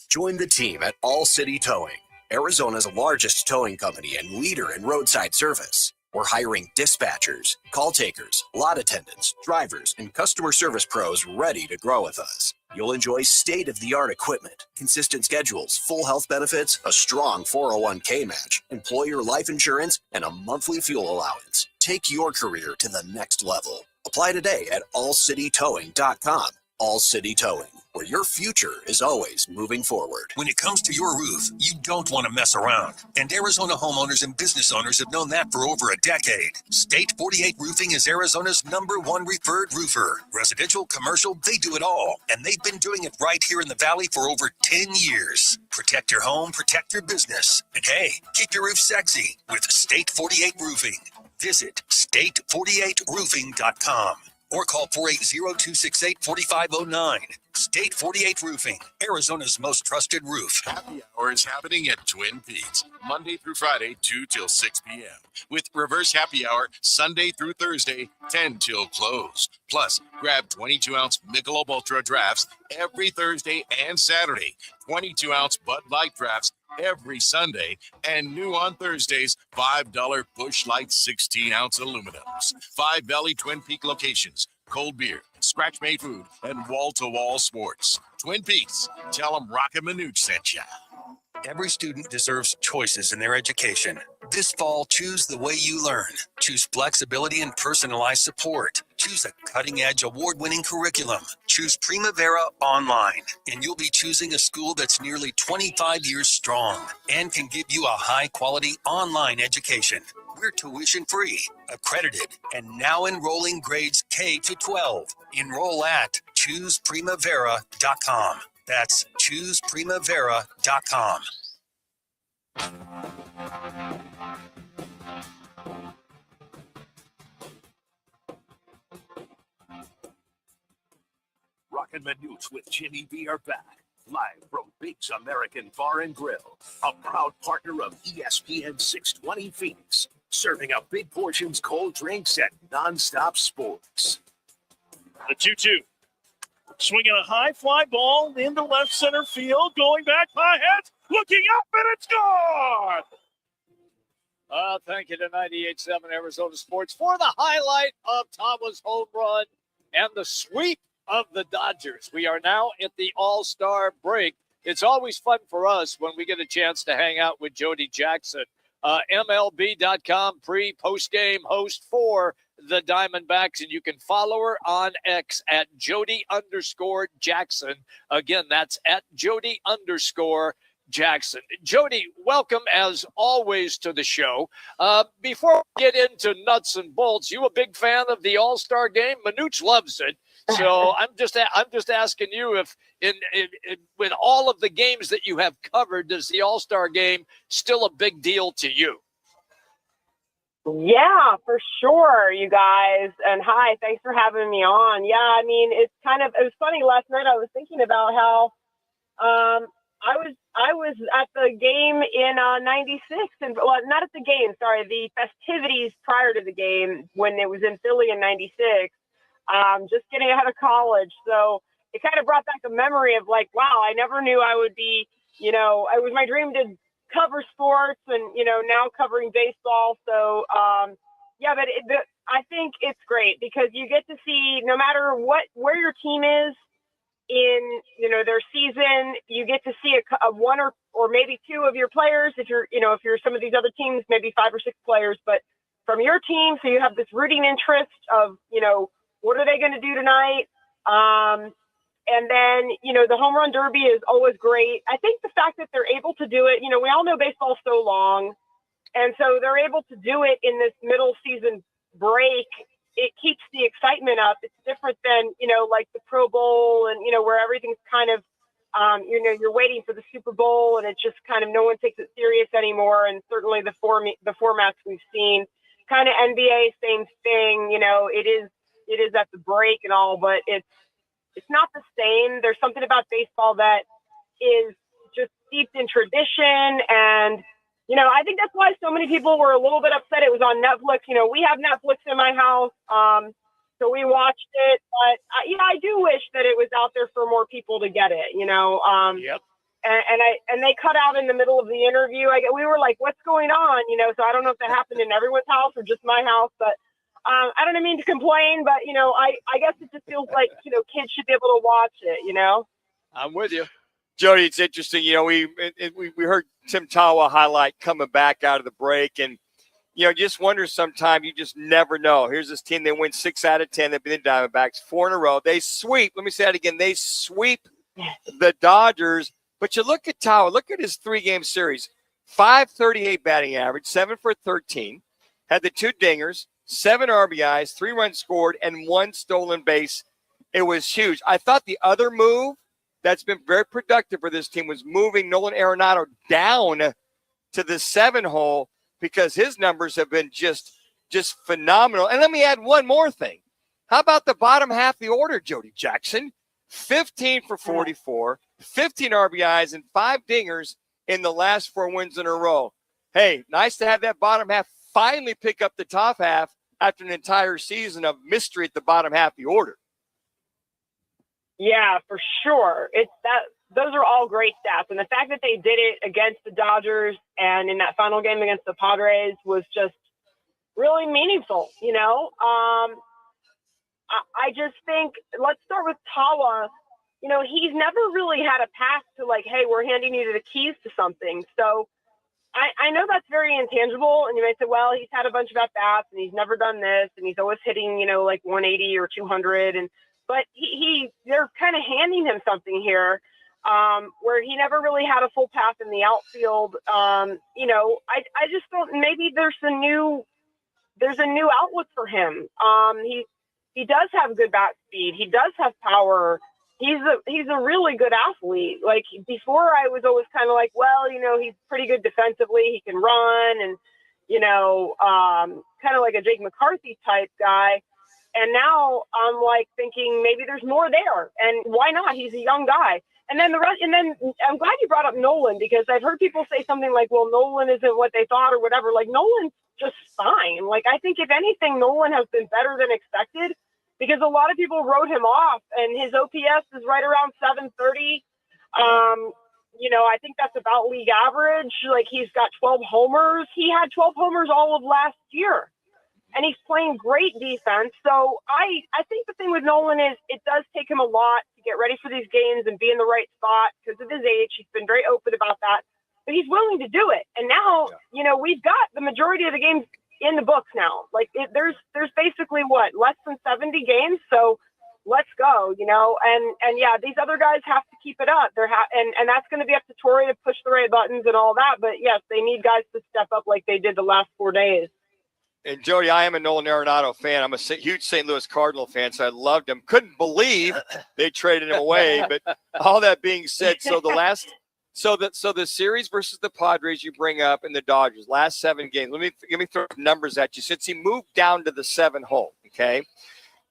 S15: Join the team at All City Towing, Arizona's largest towing company and leader in roadside service. We're hiring dispatchers, call takers, lot attendants, drivers, and customer service pros ready to grow with us. You'll enjoy state-of-the-art equipment, consistent schedules, full health benefits, a strong 401k match, employer life insurance, and a monthly fuel allowance. Take your career to the next level. Apply today at allcitytowing.com. All City Towing, where your future is always moving forward.
S13: When it comes to your roof, you don't want to mess around. And Arizona homeowners and business owners have known that for over a decade. State 48 Roofing is Arizona's #1 referred roofer. Residential, commercial, they do it all. And they've been doing it right here in the Valley for over 10 years. Protect your home, protect your business. And hey, keep your roof sexy with State 48 Roofing. Visit state48roofing.com or call 480-268-4509. State 48 Roofing, Arizona's most trusted roof.
S19: Happy hour is happening at Twin Peaks, Monday through Friday, 2 till 6 p.m. With reverse happy hour, Sunday through Thursday, 10 till close. Plus, grab 22-ounce Michelob Ultra drafts every Thursday and Saturday, 22-ounce Bud Light drafts every Sunday, and new on Thursdays, $5 Busch Light 16-ounce aluminums. 5 Valley Twin Peak locations, cold beer, scratch-made food, and wall-to-wall sports. Twin Peaks, tell them Roc and Manuch sent ya.
S13: Every student deserves choices in their education. This fall, choose the way you learn. Choose flexibility and personalized support. Choose a cutting-edge, award-winning curriculum. Choose Primavera Online, and you'll be choosing a school that's nearly 25 years strong and can give you a high-quality online education. We're tuition-free, accredited, and now enrolling grades K to 12. Enroll at ChoosePrimavera.com. That's ChoosePrimavera.com.
S2: Roc and Manuch with Jimmy B are back. Live from Big's American Bar and Grill, a proud partner of ESPN 620 Phoenix, serving up big portions, cold drinks, and nonstop sports.
S12: The 2-2. Swinging a high fly ball into left center field, going back by head, looking up, and it's gone!
S3: Thank you to 98.7 Arizona Sports for the highlight of Tawa's home run and the sweep of the Dodgers. We are now at the All-Star break. It's always fun for us when we get a chance to hang out with Jody Jackson, MLB.com post-game host for the Diamondbacks, and you can follow her on X at Jody_Jackson. Again, that's at Jody_Jackson. Jody, welcome as always to the show. Before we get into nuts and bolts, you a big fan of the All-Star game? Manuch loves it. So I'm just asking you if in with all of the games that you have covered, is the All-Star game still a big deal to you?
S16: Yeah, for sure, you guys. And hi, thanks for having me on. Yeah, I mean, it was funny last night. I was thinking about how I was at the game in '96, and well, not at the game. Sorry, the festivities prior to the game when it was in Philly in '96. Just getting out of college, so it kind of brought back a memory of like, wow, I never knew I would be. It was my dream to cover sports, and now covering baseball. So yeah, but I think it's great because you get to see no matter where your team is in their season, you get to see a one or maybe two of your players. If you're some of these other teams, maybe 5 or 6 players, but from your team, so you have this rooting interest of what are they going to do tonight. And then, the home run derby is always great. I think the fact that they're able to do it, we all know baseball's so long. And so they're able to do it in this middle season break. It keeps the excitement up. It's different than, like the Pro Bowl and, where everything's kind of, you're waiting for the Super Bowl and it's just kind of no one takes it serious anymore. And certainly the formats we've seen, kind of NBA, same thing, it is at the break and all, but it's not the same. There's something about baseball that is just steeped in tradition. And, I think that's why so many people were a little bit upset it was on Netflix. We have Netflix in my house. So we watched it. But, I do wish that it was out there for more people to get it,
S3: Yep.
S16: And they cut out in the middle of the interview. We were like, what's going on? So I don't know if that happened in everyone's house or just my house, but I don't mean to complain, but, I guess it just feels like, kids should be able to watch it,
S3: I'm with you.
S4: Jody, it's interesting. We heard Tim Tawa highlight coming back out of the break, and just wonder sometimes you just never know. Here's this team, they win 6 out of 10. They've been the Diamondbacks 4 in a row. They sweep. Let me say that again. They sweep the Dodgers. But you look at Tawa, look at his 3-game series. 538 batting average, 7 for 13. Had the 2 dingers, 7 RBIs, 3 runs scored, and 1 stolen base. It was huge. I thought the other move that's been very productive for this team was moving Nolan Arenado down to the 7-hole because his numbers have been just phenomenal. And let me add one more thing. How about the bottom half of the order, Jody Jackson? 15 for 44, 15 RBIs, and 5 dingers in the last 4 wins in a row. Hey, nice to have that bottom half finally pick up the top half after an entire season of mystery at the bottom half of the order.
S16: Yeah, for sure. Those are all great stats. And the fact that they did it against the Dodgers and in that final game against the Padres was just really meaningful, you know? I just think, let's start with Tawa. You know, he's never really had a path to like, hey, we're handing you the keys to something. So I know that's very intangible. And you might say, well, he's had a bunch of at-bats and he's never done this. And he's always hitting, you know, like 180 or 200. But they're kind of handing him something here where he never really had a full path in the outfield. You know, I just don't, maybe there's a new outlook for him. He does have good bat speed. He does have power. He's a really good athlete. Like before I was always kind of like, well, you know, he's pretty good defensively. He can run and, you know, kind of like a Jake McCarthy type guy. And now I'm like thinking maybe there's more there, and why not? He's a young guy. And then I'm glad you brought up Nolan, because I've heard people say something like, well, Nolan isn't what they thought or whatever. Like Nolan's just fine. Like I think if anything, Nolan has been better than expected, because a lot of people wrote him off, and his OPS is right around 730. You know, I think that's about league average. Like he's got 12 homers. He had 12 homers all of last year. And he's playing great defense. So I think the thing with Nolan is it does take him a lot to get ready for these games and be in the right spot because of his age. He's been very open about that. But he's willing to do it. And now, you know, we've got the majority of the games in the books now. Like there's basically less than 70 games. So let's go, you know. And yeah, these other guys have to keep it up. And that's going to be up to Torrey to push the right buttons and all that. But yes, they need guys to step up like they did the last 4 days.
S4: And Jody, I am a Nolan Arenado fan. I'm a huge St. Louis Cardinal fan, so I loved him. Couldn't believe they traded him away. But all that being said, so the series versus the Padres you bring up and the Dodgers, last 7 games. Let me throw numbers at you. Since he moved down to the 7-hole, okay,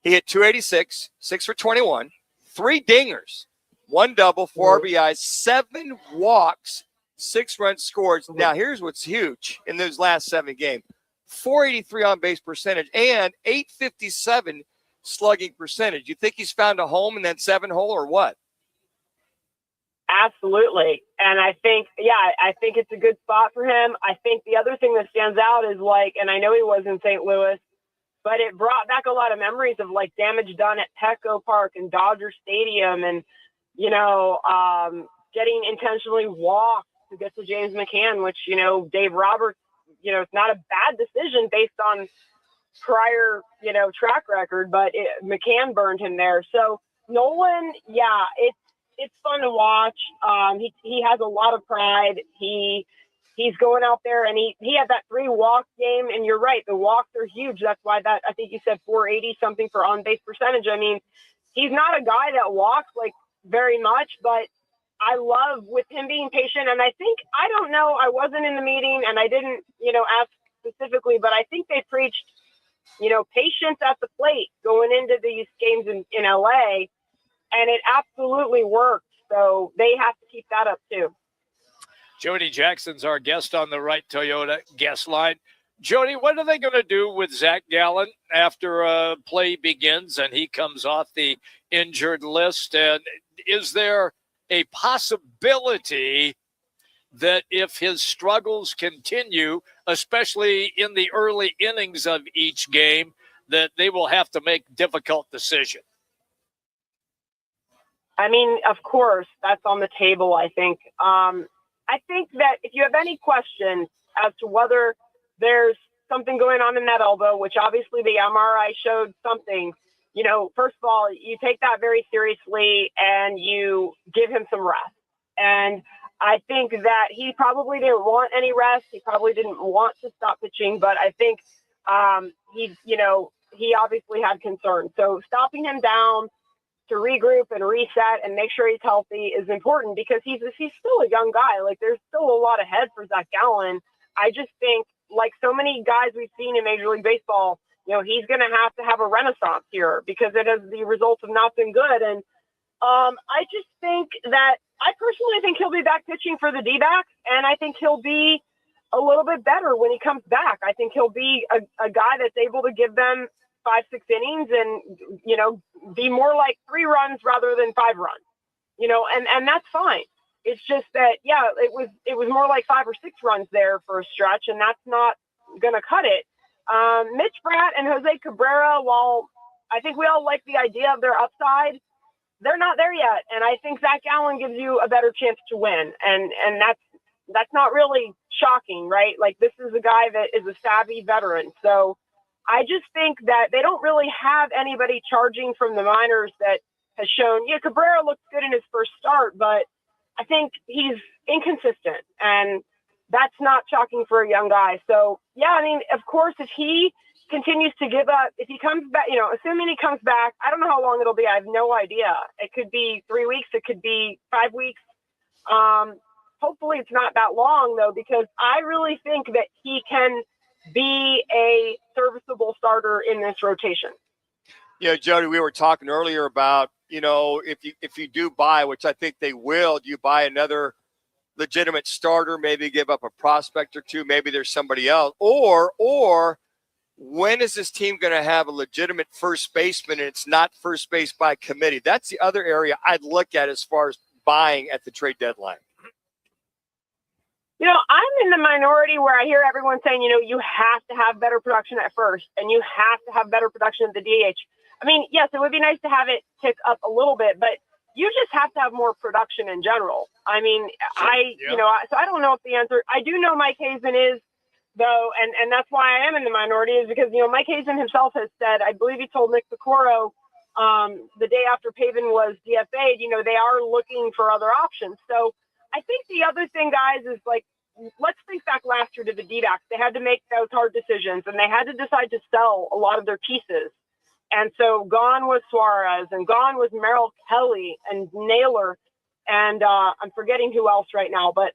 S4: he hit 286, 6 for 21, 3 dingers, 1 double, 4 RBIs, 7 walks, 6 runs scored. Now here's what's huge in those last 7 games. 483 on base percentage and 857 slugging percentage. You think he's found a home in that 7-hole or what?
S16: Absolutely. And I think it's a good spot for him. I think the other thing that stands out is and I know he was in St. Louis, but it brought back a lot of memories of damage done at Petco Park and Dodger Stadium and, you know, getting intentionally walked to get to James McCann, which, you know, Dave Roberts, you know, it's not a bad decision based on prior, you know, track record, but McCann burned him there. So Nolan, yeah, it's fun to watch. He has a lot of pride. He's going out there and he had that 3 walk game, and you're right, the walks are huge. That's why I think you said 480 something for on base percentage. I mean, he's not a guy that walks very much, but I love with him being patient. And I think, I don't know, I wasn't in the meeting and I didn't, you know, ask specifically, but I think they preached, you know, patience at the plate going into these games in LA, and it absolutely worked. So they have to keep that up too.
S3: Jody Jackson's our guest on the Right Toyota guest line. Jody, what are they going to do with Zach Gallen after play begins and he comes off the injured list? And is there a possibility that if his struggles continue, especially in the early innings of each game, that they will have to make difficult decisions?
S16: I mean, of course, that's on the table, I think. I think that if you have any questions as to whether there's something going on in that elbow, which obviously the MRI showed something, first of all, you take that very seriously and you give him some rest. And I think that he probably didn't want any rest. He probably didn't want to stop pitching, but I think he obviously had concerns. So stopping him down to regroup and reset and make sure he's healthy is important because he's still a young guy. Like, there's still a lot ahead for Zach Gallen. I just think, like so many guys we've seen in Major League Baseball, he's going to have a renaissance here because the results have not been good. And I just think that I personally think he'll be back pitching for the D-backs, and I think he'll be a little bit better when he comes back. I think he'll be a guy that's able to give them 5-6 innings and, be more like 3 runs rather than 5 runs, and that's fine. It's just that, it was more like 5 or 6 runs there for a stretch, and that's not going to cut it. Mitch Bratt and Jose Cabrera, while I think we all like the idea of their upside, they're not there yet. And I think Zach Gallen gives you a better chance to win. And that's not really shocking, right? Like, this is a guy that is a savvy veteran. So I just think that they don't really have anybody charging from the minors that has shown, Cabrera looked good in his first start, but I think he's inconsistent, and that's not shocking for a young guy. So, of course, if he continues to give up, if he comes back, assuming he comes back, I don't know how long it'll be. I have no idea. It could be 3 weeks. It could be 5 weeks. Hopefully it's not that long, though, because I really think that he can be a serviceable starter in this rotation.
S4: Jody, we were talking earlier about, if you do buy, which I think they will, do you buy another legitimate starter, maybe give up a prospect or two, maybe there's somebody else, or when is this team going to have a legitimate first baseman and it's not first base by committee? That's the other area I'd look at as far as buying at the trade deadline.
S16: I'm in the minority where I hear everyone saying, you have to have better production at first and you have to have better production at the DH. I mean, yes, it would be nice to have it tick up a little bit, but you just have to have more production in general. I mean, sure. So I don't know if the answer, I do know Mike Hazen is, though, and that's why I am in the minority, is because, Mike Hazen himself has said, I believe he told Nick Picoro the day after Pavin was DFA'd, they are looking for other options. So I think the other thing, guys, is like, let's think back last year to the D-backs. They had to make those hard decisions, and they had to decide to sell a lot of their pieces. And so gone was Suarez, and gone was Merrill Kelly and Naylor, and I'm forgetting who else right now. But,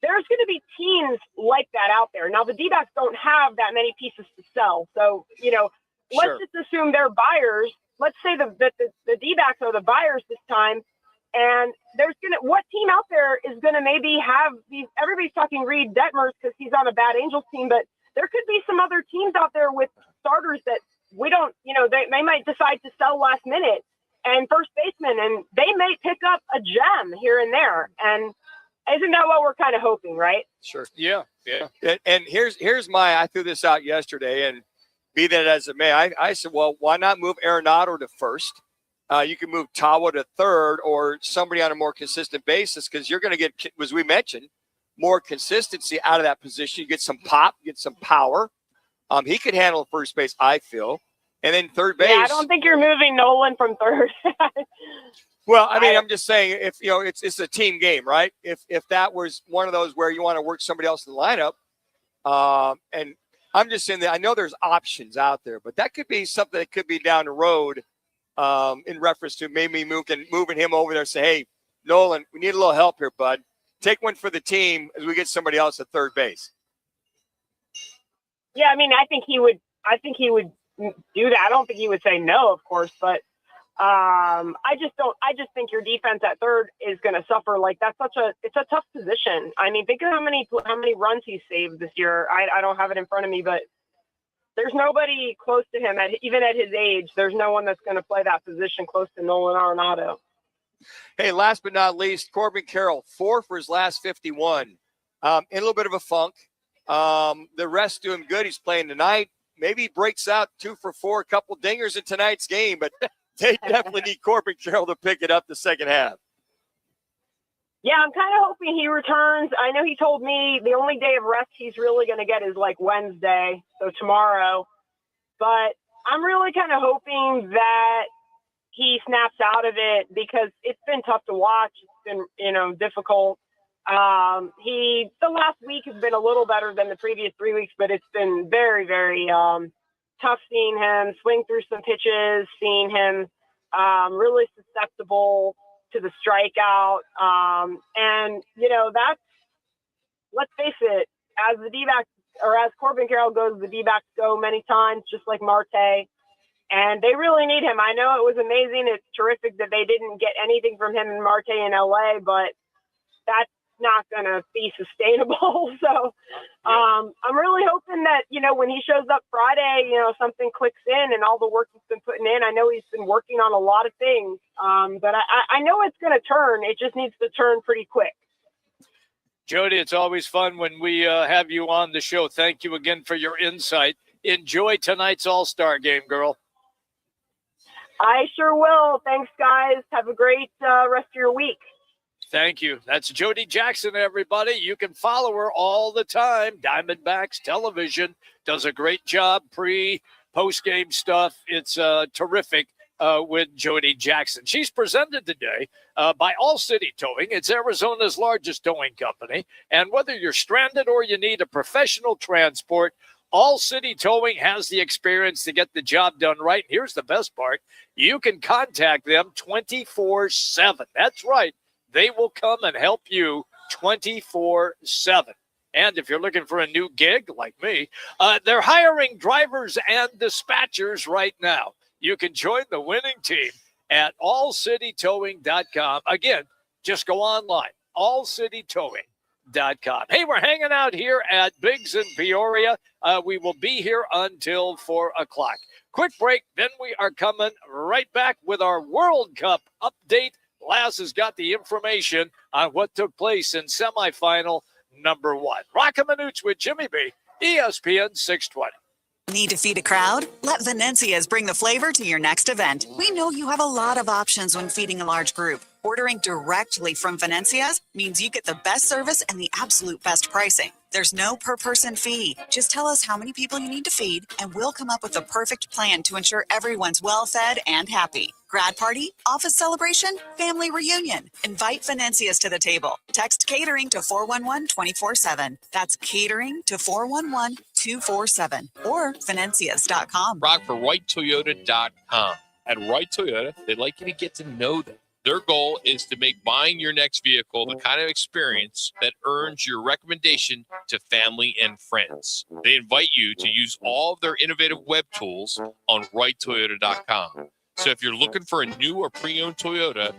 S16: there's going to be teams like that out there. Now, the D-backs don't have that many pieces to sell. So, let's just assume they're buyers. Let's say that the D-backs are the buyers this time. And what team out there is going to maybe have these, everybody's talking Reed Detmers because he's on a bad Angels team, but there could be some other teams out there with starters that we don't, they might decide to sell last minute and first baseman, and they may pick up a gem here and there. And isn't that what we're kind of hoping, right?
S4: Sure. Yeah. And here's I threw this out yesterday, and be that as it may, I said, well, why not move Arenado to first? You can move Tawa to third, or somebody on a more consistent basis, because you're going to get, as we mentioned, more consistency out of that position. You get some pop, you get some power. He could handle first base, I feel. And then third base.
S16: Yeah, I don't think you're moving Nolan from third.
S4: Well, I mean, I'm just saying, if it's a team game, right? If that was one of those where you want to work somebody else in the lineup, and I'm just saying that I know there's options out there, but that could be something that could be down the road. In reference to maybe moving him over there and say, hey, Nolan, we need a little help here, bud. Take one for the team as we get somebody else at third base.
S16: Yeah, I mean, I think he would do that. I don't think he would say no, of course, but I just think your defense at third is going to suffer. Like, it's a tough position. I mean, think of how many runs he saved this year. I don't have it in front of me, but there's nobody close to him, even at his age. There's no one that's going to play that position close to Nolan Arenado.
S4: Hey, last but not least, Corbin Carroll, 4 for his last 51. In a little bit of a funk. The rest do him good. He's playing tonight. Maybe he breaks out 2 for 4, a couple dingers in tonight's game, but they definitely need Corbin Carroll to pick it up the second half.
S16: Yeah, I'm kind of hoping he returns. I know he told me the only day of rest he's really going to get is like Wednesday, so tomorrow. But I'm really kind of hoping that he snaps out of it because it's been tough to watch. It's been, difficult. The last week has been a little better than the previous 3 weeks, but it's been very, very tough seeing him swing through some pitches, seeing him really susceptible to the strikeout. And, that's, let's face it, as the D-backs, or as Corbin Carroll goes, the D-backs go many times, just like Marte. And they really need him. I know it was amazing. It's terrific that they didn't get anything from him and Marte in LA, but that's not going to be sustainable. So I'm really hoping that, when he shows up Friday, something clicks in and all the work he's been putting in. I know he's been working on a lot of things, but I know it's going to turn. It just needs to turn pretty quick.
S3: Jody, it's always fun when we have you on the show. Thank you again for your insight. Enjoy tonight's All-Star game, girl.
S16: I sure will. Thanks, guys. Have a great rest of your week.
S3: Thank you. That's Jody Jackson, everybody. You can follow her all the time. Diamondbacks Television does a great job post-game stuff. It's terrific with Jody Jackson. She's presented today by All City Towing. It's Arizona's largest towing company. And whether you're stranded or you need a professional transport, All City Towing has the experience to get the job done right. Here's the best part. You can contact them 24/7. That's right. They will come and help you 24/7. And if you're looking for a new gig like me, they're hiring drivers and dispatchers right now. You can join the winning team at allcitytowing.com. Again, just go online, allcitytowing.com. Hey, we're hanging out here at Biggs in Peoria. We will be here until 4 o'clock. Quick break, then we are coming right back with our World Cup update. Laz has got the information on what took place in semifinal number 1. Roc and Manuch with Jimmy B, ESPN 620.
S17: Need to feed a crowd? Let Venencia's bring the flavor to your next event. We know you have a lot of options when feeding a large group. Ordering directly from Venencia's means you get the best service and the absolute best pricing. There's no per-person fee. Just tell us how many people you need to feed, and we'll come up with the perfect plan to ensure everyone's well-fed and happy. Grad party, office celebration, family reunion. Invite Venencia's to the table. Text catering to 411-24/7. That's catering to 411-247 or Venencias.com.
S6: Rock for WrightToyota.com. At Wright Toyota, they'd like you to get to know them. Their goal is to make buying your next vehicle the kind of experience that earns your recommendation to family and friends. They invite you to use all of their innovative web tools on WrightToyota.com. So if you're looking for a new or pre-owned Toyota,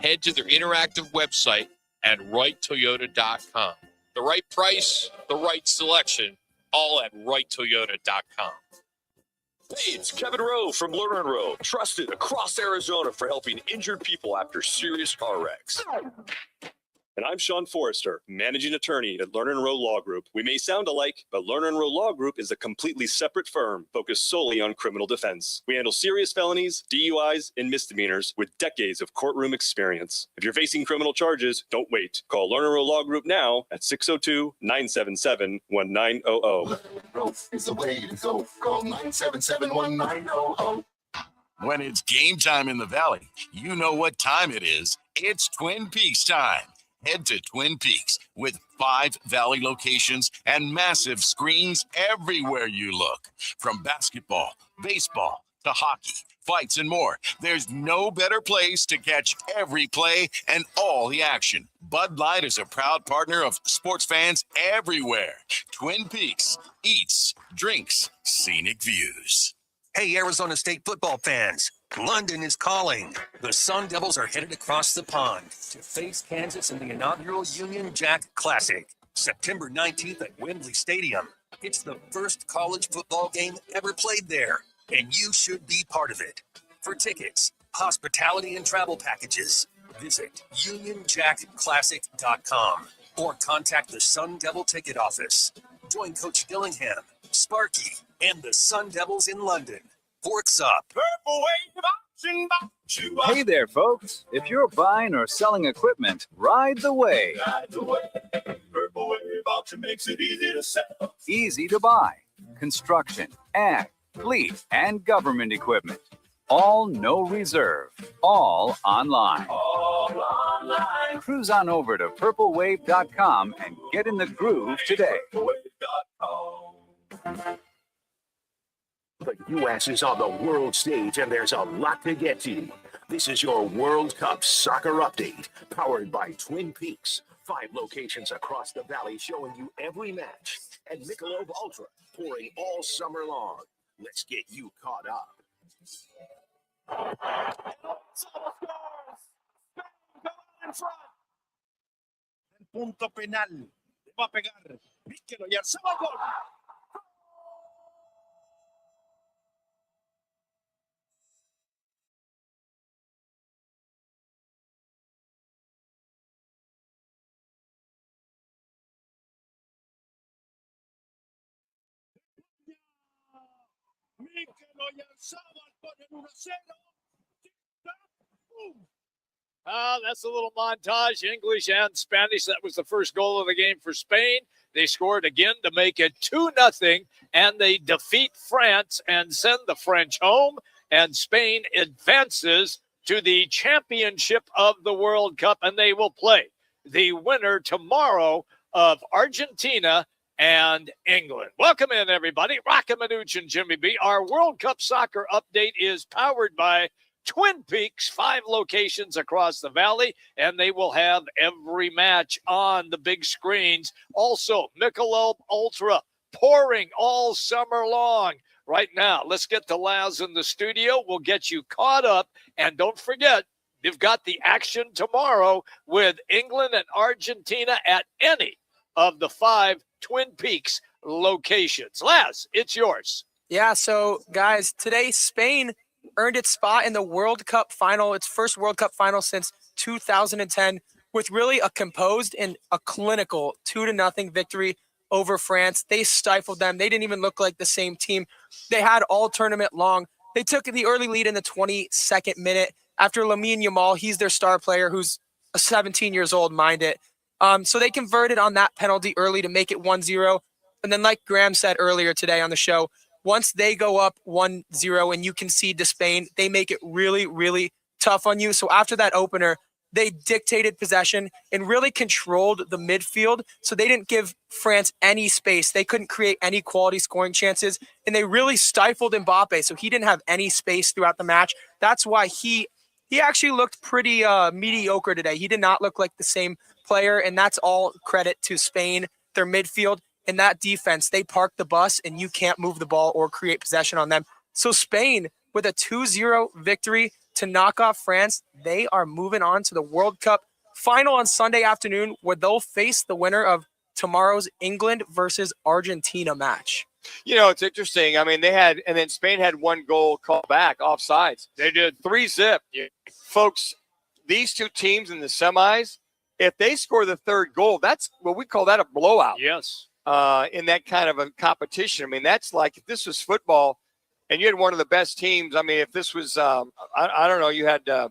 S6: head to their interactive website at WrightToyota.com. The right price, the right selection, all at WrightToyota.com.
S23: Hey, it's Kevin Rowe from Lerner & Rowe, trusted across Arizona for helping injured people after serious car wrecks. And I'm Sean Forrester, managing attorney at Lerner & Rowe Law Group. We may sound alike, but Lerner & Rowe Law Group is a completely separate firm focused solely on criminal defense. We handle serious felonies, DUIs, and misdemeanors with decades of courtroom experience. If you're facing criminal charges, don't wait. Call Lerner & Rowe Law Group now at 602-977-1900.
S19: Growth is the way to go. Call 977-1900. When it's game time in the Valley, you know what time it is. It's Twin Peaks time. Head to Twin Peaks with 5 Valley locations and massive screens everywhere you look. From basketball, baseball, to hockey, fights, and more, there's no better place to catch every play and all the action. Bud Light is a proud partner of sports fans everywhere. Twin Peaks, eats, drinks, scenic views.
S13: Hey, Arizona State football fans, London is calling. The Sun Devils are headed across the pond to face Kansas in the inaugural Union Jack Classic, September 19th at Wembley Stadium. It's the first college football game ever played there, and you should be part of it. For tickets, hospitality, and travel packages, visit UnionJackClassic.com or contact the Sun Devil ticket office. Join Coach Dillingham, Sparky, and the Sun Devils in London. Forks up.
S18: Hey there, folks. If you're buying or selling equipment, ride the wave.
S19: Purple Wave Auction makes it easy to sell.
S18: Easy to buy. Construction, ag, fleet, and government equipment. All no reserve, all online. Cruise on over to purplewave.com and get in the groove today.
S2: The U.S. is on the world stage, and there's a lot to get to. This is your World Cup Soccer Update, powered by Twin Peaks. 5 locations across the valley showing you every match. And Michelob Ultra, pouring all summer long. Let's get you caught up.
S1: Punto penal. Va a pegar. Víquelo y alzaba el gol. Víquelo y alzaba el gol en 1-0.
S3: That's a little montage, English and Spanish. That was the first goal of the game for Spain. They scored again to make it 2-0, and they defeat France and send the French home, and Spain advances to the championship of the World Cup, and they will play the winner tomorrow of Argentina and England. Welcome in, everybody. Roc and Manuch and Jimmy B. Our World Cup soccer update is powered by Twin Peaks, 5 locations across the valley, and they will have every match on the big screens. Also, Michelob Ultra, pouring all summer long. Right now, let's get to Laz in the studio. We'll get you caught up, and don't forget, you've got the action tomorrow with England and Argentina at any of the 5 Twin Peaks locations. Laz, it's yours.
S5: Yeah, so guys, today Spain earned its spot in the World Cup final, its first World Cup final since 2010, with really a composed and a clinical 2-0 victory over France. They stifled them. They didn't even look like the same team they had all tournament long. They took the early lead in the 22nd minute after Lamine Yamal. He's their star player, who's 17 years old, mind it. So they converted on that penalty early to make it 1-0. And then, like Graham said earlier today on the show, once they go up 1-0 and you concede to Spain, they make it really, really tough on you. So after that opener, they dictated possession and really controlled the midfield. So they didn't give France any space. They couldn't create any quality scoring chances. And they really stifled Mbappe. So he didn't have any space throughout the match. That's why he actually looked pretty mediocre today. He did not look like the same player. And that's all credit to Spain, their midfield. In that defense, they park the bus and you can't move the ball or create possession on them. So Spain, with a 2-0 victory to knock off France, they are moving on to the World Cup final on Sunday afternoon, where they'll face the winner of tomorrow's England versus Argentina match.
S4: You know, it's interesting. I mean, then Spain had 1 goal called back, offsides. They did 3-0. Folks, these 2 teams in the semis, if they score the 3rd goal, that's what we call that a blowout.
S3: Yes.
S4: In that kind of a competition. I mean, that's like if this was football and you had one of the best teams. I mean, if this was, I don't know, you had the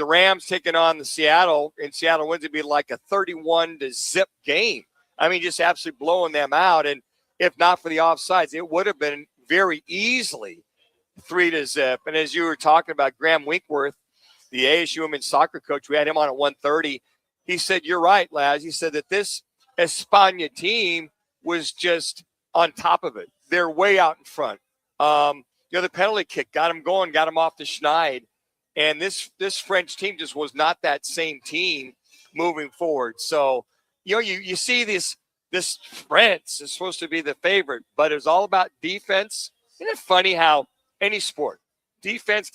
S4: Rams taking on the Seattle, and Seattle wins, it'd be like a 31-0 game. I mean, just absolutely blowing them out. And if not for the offsides, it would have been very easily 3-0. And as you were talking about Graham Winkworth, the ASU women's soccer coach, we had him on at 1:30. He said, "You're right, Laz." He said that this España team was just on top of it. They're way out in front. The penalty kick got them going, got them off the schneid. And this French team just was not that same team moving forward. So, you see this France is supposed to be the favorite, but it's all about defense. Isn't it funny how any sport, defense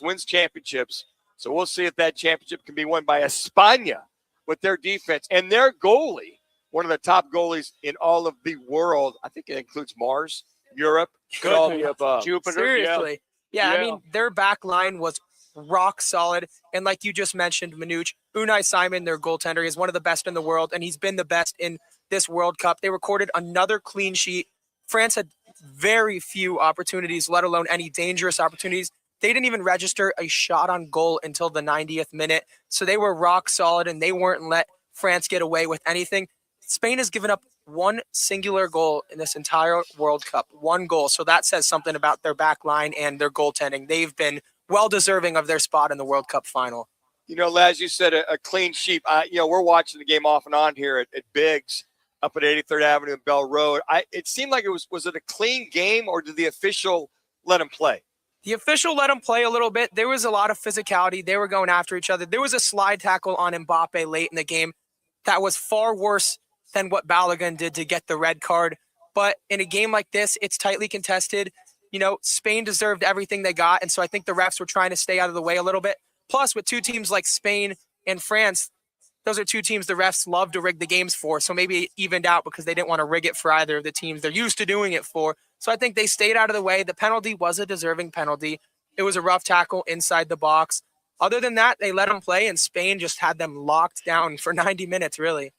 S4: wins championships. So we'll see if that championship can be won by España with their defense and their goalie, one of the top goalies in all of the world. I think it includes Mars, Europe, all the above.
S3: Jupiter.
S5: Seriously. Yeah, I mean, their back line was rock solid. And like you just mentioned, Manuch, Unai Simon, their goaltender, is one of the best in the world, and he's been the best in this World Cup. They recorded another clean sheet. France had very few opportunities, let alone any dangerous opportunities. They didn't even register a shot on goal until the 90th minute. So they were rock solid, and they weren't let France get away with anything. Spain has given up one singular goal in this entire World Cup. One goal. So that says something about their back line and their goaltending. They've been well deserving of their spot in the World Cup final.
S4: Laz, you said a clean sheet. We're watching the game off and on here at Biggs up at 83rd Avenue and Bell Road. It seemed like was it a clean game, or did the official let him play?
S5: The official let him play a little bit. There was a lot of physicality. They were going after each other. There was a slide tackle on Mbappe late in the game that was far worse than what Balogun did to get the red card. But in a game like this, it's tightly contested. Spain deserved everything they got, and so I think the refs were trying to stay out of the way a little bit. Plus, with two teams like Spain and France, those are two teams the refs love to rig the games for, so maybe it evened out because they didn't want to rig it for either of the teams they're used to doing it for. So I think they stayed out of the way. The penalty was a deserving penalty. It was a rough tackle inside the box. Other than that, they let them play, and Spain just had them locked down for 90 minutes, really.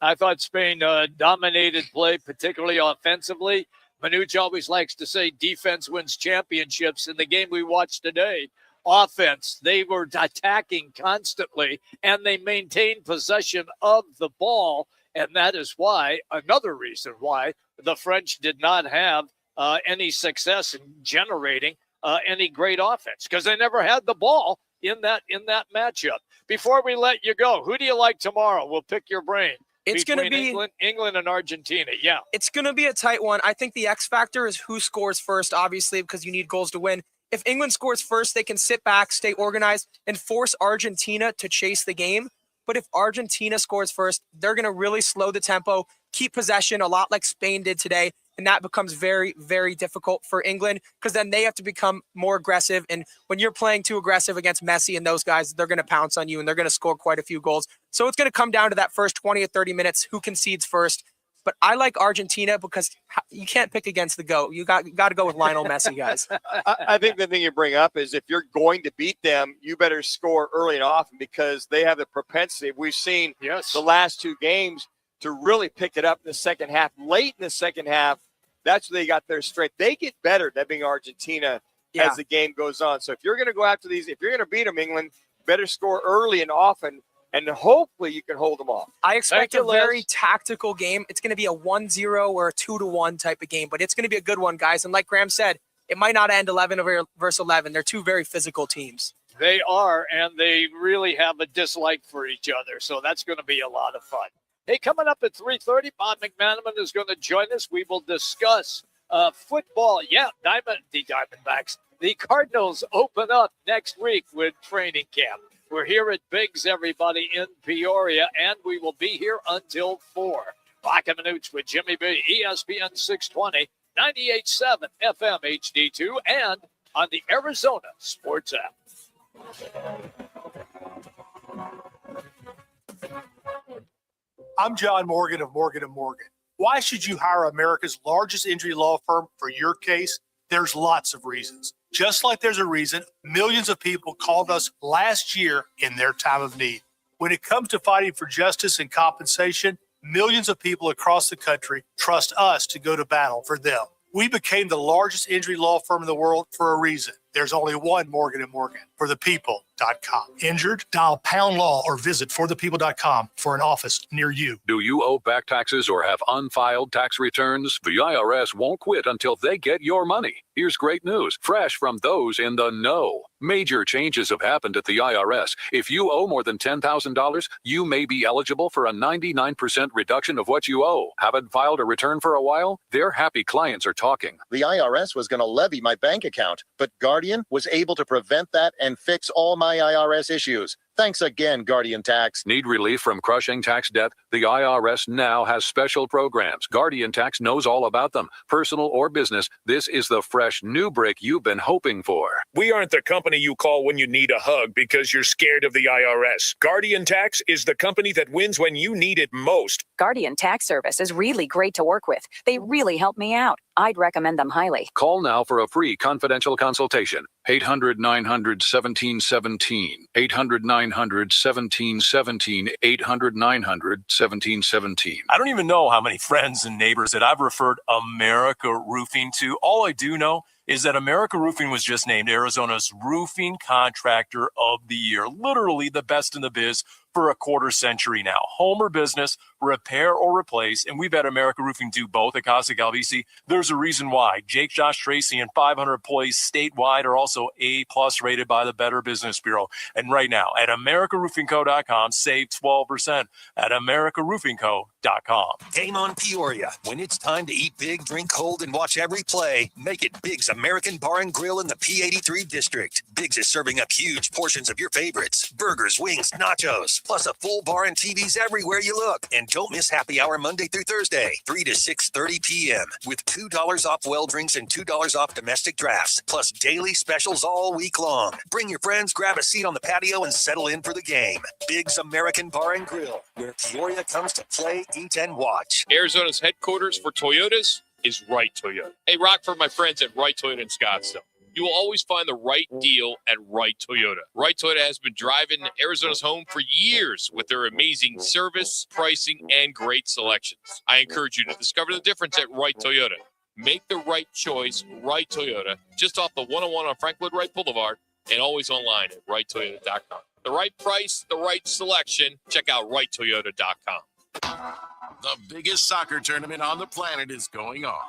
S3: I thought Spain dominated play, particularly offensively. Manuch always likes to say defense wins championships. In the game we watched today, offense, they were attacking constantly, and they maintained possession of the ball. And that is why, another reason why, the French did not have any success in generating any great offense, because they never had the ball in that matchup. Before we let you go, who do you like tomorrow? We'll pick your brain.
S5: It's going to be
S3: England and Argentina. Yeah,
S5: it's going to be a tight one. I think the X factor is who scores first, obviously, because you need goals to win. If England scores first, they can sit back, stay organized, and force Argentina to chase the game. But if Argentina scores first, they're going to really slow the tempo, keep possession a lot like Spain did today. And that becomes very, very difficult for England because then they have to become more aggressive. And when you're playing too aggressive against Messi and those guys, they're going to pounce on you and they're going to score quite a few goals. So it's going to come down to that first 20 or 30 minutes, who concedes first. But I like Argentina because you can't pick against the GOAT. You got to go with Lionel Messi, guys.
S4: I think the thing you bring up is if you're going to beat them, you better score early and often because they have the propensity. We've seen the last two games to really pick it up in the second half. Late in the second half, that's where they got their strength. They get better, that being Argentina, as the game goes on. So if you're going to go after these, if you're going to beat them, England, better score early and often, and hopefully you can hold them off.
S5: I expect a very tactical game. It's going to be a 1-0 or a 2-1 type of game, but it's going to be a good one, guys. And like Graham said, it might not end 11 versus 11. They're two very physical teams.
S3: They are, and they really have a dislike for each other. So that's going to be a lot of fun. Hey, coming up at 3:30, Bob McManaman is going to join us. We will discuss football. Yeah, the Diamondbacks. The Cardinals open up next week with training camp. We're here at Biggs, everybody, in Peoria, and we will be here until 4. Roc and Manuch with Jimmy B, ESPN 620, 98.7 FM HD2, and on the Arizona Sports app.
S7: I'm John Morgan of Morgan & Morgan. Why should you hire America's largest injury law firm for your case? There's lots of reasons. Just like there's a reason millions of people called us last year in their time of need. When it comes to fighting for justice and compensation, millions of people across the country trust us to go to battle for them. We became the largest injury law firm in the world for a reason. There's only one Morgan & Morgan, forthepeople.com. Injured? Dial pound law or visit forthepeople.com for an office near you.
S8: Do you owe back taxes or have unfiled tax returns? The IRS won't quit until they get your money. Here's great news, fresh from those in the know. Major changes have happened at the IRS. If you owe more than $10,000, you may be eligible for a 99% reduction of what you owe. Haven't filed a return for a while? Their happy clients are talking.
S20: The IRS was going to levy my bank account, but Guardian was able to prevent that and fix all my IRS issues. Thanks again, Guardian Tax.
S8: Need relief from crushing tax debt? The IRS now has special programs. Guardian Tax knows all about them. Personal or business, this is the fresh new break you've been hoping for.
S24: We aren't the company you call when you need a hug because you're scared of the IRS. Guardian Tax is the company that wins when you need it most.
S25: Guardian Tax Service is really great to work with. They really help me out. I'd recommend them highly.
S8: Call now for a free confidential consultation. 800-900-1717. 800-900-1717. 800-900-1717.
S26: I don't even know how many friends and neighbors that I've referred America Roofing to. All I do know is that America Roofing was just named Arizona's Roofing Contractor of the Year. Literally the best in the biz for a quarter century now. Home or business, repair or replace, and we've had America Roofing do both at Casa Galvisi. There's a reason why. Jake, Josh, Tracy, and 500 employees statewide are also A+ rated by the Better Business Bureau. And right now, at AmericaRoofingCo.com, save 12% at AmericaRoofingCo.com.
S13: Game on Peoria. When it's time to eat big, drink cold, and watch every play, make it Big's American Bar and Grill in the P83 district. Big's is serving up huge portions of your favorites. Burgers, wings, nachos, plus a full bar and TVs everywhere you look. And don't miss happy hour Monday through Thursday, 3 to 6:30 p.m. with $2 off well drinks and $2 off domestic drafts, plus daily specials all week long. Bring your friends, grab a seat on the patio, and settle in for the game. Big's American Bar and Grill, where Peoria comes to play, eat, and watch.
S6: Arizona's headquarters for Toyotas is Right Toyota. Hey, Rock, for my friends at Right Toyota in Scottsdale. You will always find the right deal at Right Toyota. Right Toyota has been driving Arizona's home for years with their amazing service, pricing, and great selections. I encourage you to discover the difference at Right Toyota. Make the right choice, Right Toyota, just off the 101 on Frank Lloyd Wright Boulevard, and always online at righttoyota.com. The right price, the right selection. Check out righttoyota.com.
S19: The biggest soccer tournament on the planet is going on.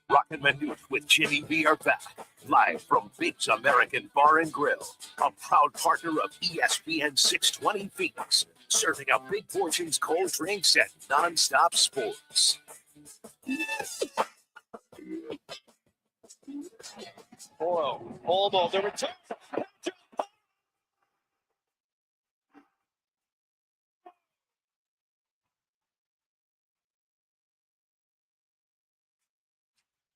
S2: Roc and Manuch with Jimmy B are back, live from Big's American Bar and Grill, a proud partner of ESPN 620 Phoenix, serving up big portions, cold drinks, and nonstop sports.
S3: Hold on. The return.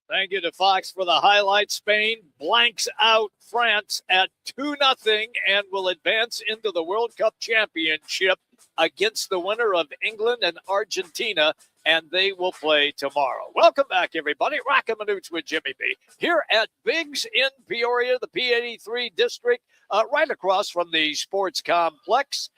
S3: Thank you to Fox for the highlight. Spain blanks out France at 2-0 and will advance into the World Cup Championship against the winner of England and Argentina, and they will play tomorrow. Welcome back, everybody. Roc and Manuch with Jimmy B. Here at Big's in Peoria, the P83 district, right across from the sports complex.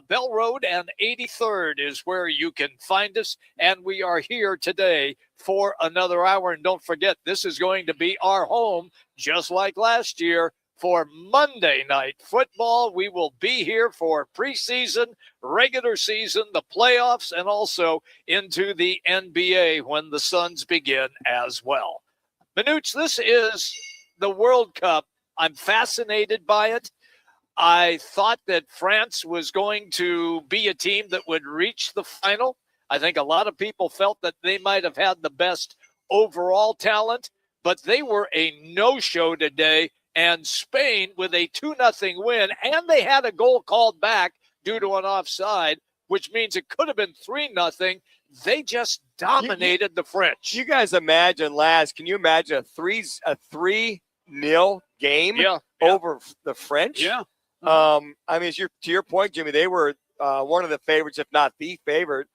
S3: Bell Road and 83rd is where you can find us, and we are here today for another hour. And don't forget, this is going to be our home, just like last year, for Monday Night Football. We will be here for preseason, regular season, the playoffs, and also into the NBA when the Suns begin as well. Manuch, this is the World Cup. I'm fascinated by it. I thought that France was going to be a team that would reach the final. I think a lot of people felt that they might have had the best overall talent, but they were a no-show today. And Spain with a 2-0 win, and they had a goal called back due to an offside, which means it could have been 3-0. They just dominated the French.
S4: You guys imagine, Laz, can you imagine a 3-0 game over the French?
S3: Yeah.
S4: I mean, to your point, Jimmy, they were one of the favorites, if not the favorite.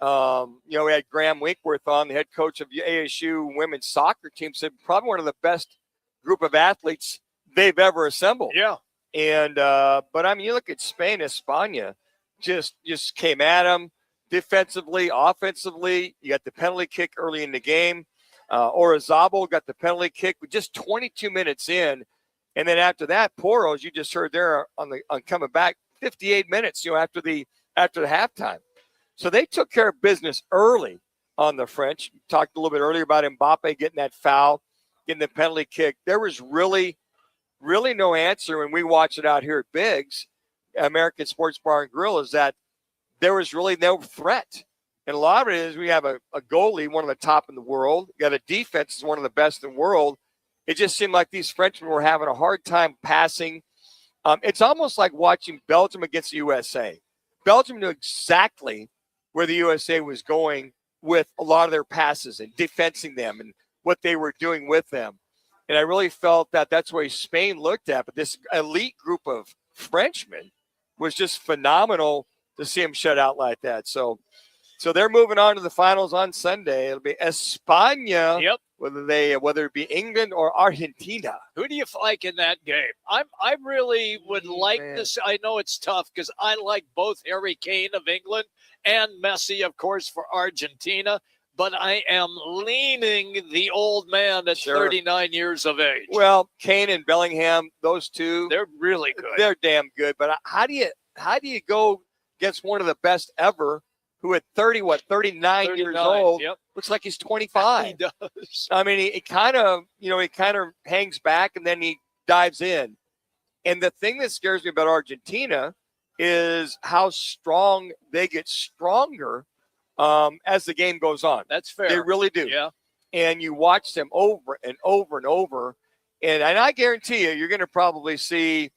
S4: We had Graham Winkworth on, the head coach of the ASU women's soccer team, said probably one of the best group of athletes they've ever assembled.
S3: Yeah.
S4: And but I mean, you look at Spain, España just came at them defensively, offensively. You got the penalty kick early in the game. Orizabal got the penalty kick with just 22 minutes in. And then after that, Poro, as you just heard there on coming back, 58 minutes, after the halftime. So they took care of business early on the French. We talked a little bit earlier about Mbappe getting that foul, getting the penalty kick. There was really no answer when we watched it out here at Biggs, American Sports Bar and Grill, is that there was really no threat. And a lot of it is we have a goalie, one of the top in the world. You got a defense is one of the best in the world. It just seemed like these Frenchmen were having a hard time passing. It's almost like watching Belgium against the USA. Belgium knew exactly where the USA was going with a lot of their passes and defensing them and what they were doing with them. And I really felt that that's where Spain looked at. But this elite group of Frenchmen was just phenomenal to see them shut out like that. So they're moving on to the finals on Sunday. It'll be España whether it be England or Argentina.
S3: Who do you like in that game? I really would like this. I know it's tough because I like both Harry Kane of England and Messi, of course, for Argentina. But I am leaning the old man at 39 years of age.
S4: Well, Kane and Bellingham, those two,
S3: they're really good.
S4: They're damn good. But how do you go against one of the best ever, who at 39 years old, looks like he's 25.
S3: He does.
S4: I mean, he kind of hangs back and then he dives in. And the thing that scares me about Argentina is how strong they get stronger as the game goes on.
S3: That's fair.
S4: They really do.
S3: Yeah.
S4: And you watch them over and over and over. And I guarantee you're going to probably see,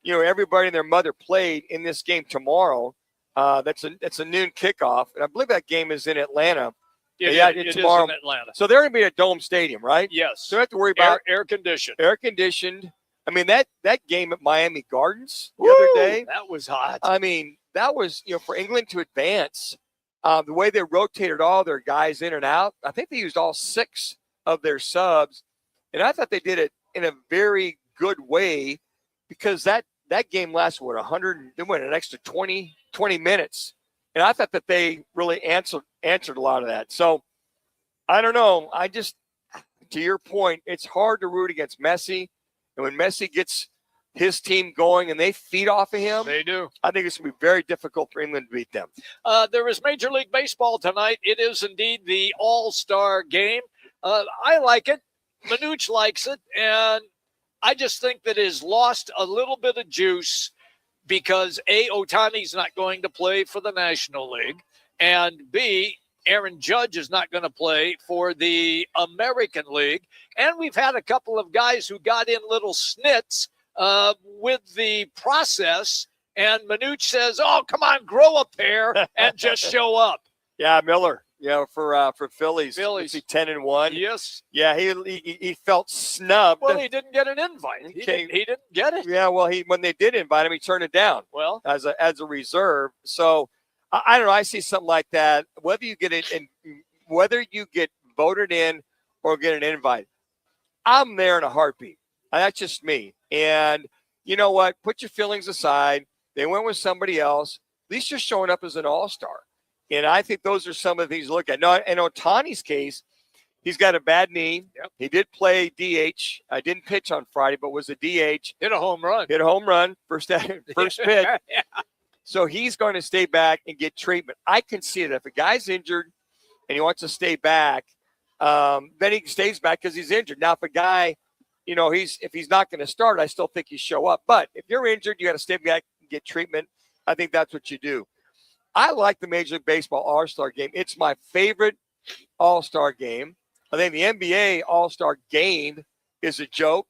S4: everybody and their mother played in this game tomorrow. That's a noon kickoff. And I believe that game is in Atlanta.
S3: It
S4: tomorrow.
S3: is in Atlanta.
S4: So they're going to be at a dome stadium, right?
S3: Yes.
S4: So you have to worry about
S3: air conditioned.
S4: Air conditioned. I mean, that game at Miami Gardens the other day.
S3: That was hot.
S4: I mean, that was, for England to advance. The way they rotated all their guys in and out, I think they used all 6 of their subs. And I thought they did it in a very good way because that game lasted, they went an extra 20 minutes. And I thought that they really answered a lot of that. So, I don't know. To your point, it's hard to root against Messi. And when Messi gets his team going and they feed off of him,
S3: they do.
S4: I think it's going to be very difficult for England to beat them.
S3: There is Major League Baseball tonight. It is indeed the All-Star game. I like it. Manuch likes it. And I just think that it has lost a little bit of juice because, A, Ohtani's not going to play for the National League, and B, Aaron Judge is not going to play for the American League. And we've had a couple of guys who got in little snits with the process, and Manuch says, "Oh, come on, grow a pair and just show up."
S4: Yeah, Miller. For Phillies, is he 10-1?
S3: Yes.
S4: Yeah, he felt snubbed.
S3: Well, he didn't get an invite. He didn't get it.
S4: Yeah, well, when they did invite him, he turned it down.
S3: Well,
S4: as a reserve. So I don't know. I see something like that. Whether you get it, and whether you get voted in or get an invite, I'm there in a heartbeat. That's just me. And you know what? Put your feelings aside. They went with somebody else. At least you're showing up as an all-star. And I think those are some of the things to look at. Now, in Ohtani's case, he's got a bad knee.
S3: Yep.
S4: He did play DH. I didn't pitch on Friday, but was a DH.
S3: Hit a home run.
S4: First pitch.
S3: Yeah.
S4: So he's going to stay back and get treatment. I can see it. If a guy's injured and he wants to stay back, then he stays back because he's injured. Now, if a guy, if he's not going to start, I still think you show up. But if you're injured, you got to stay back and get treatment. I think that's what you do. I like the Major League Baseball All-Star Game. It's my favorite All-Star Game. I think the NBA All-Star Game is a joke.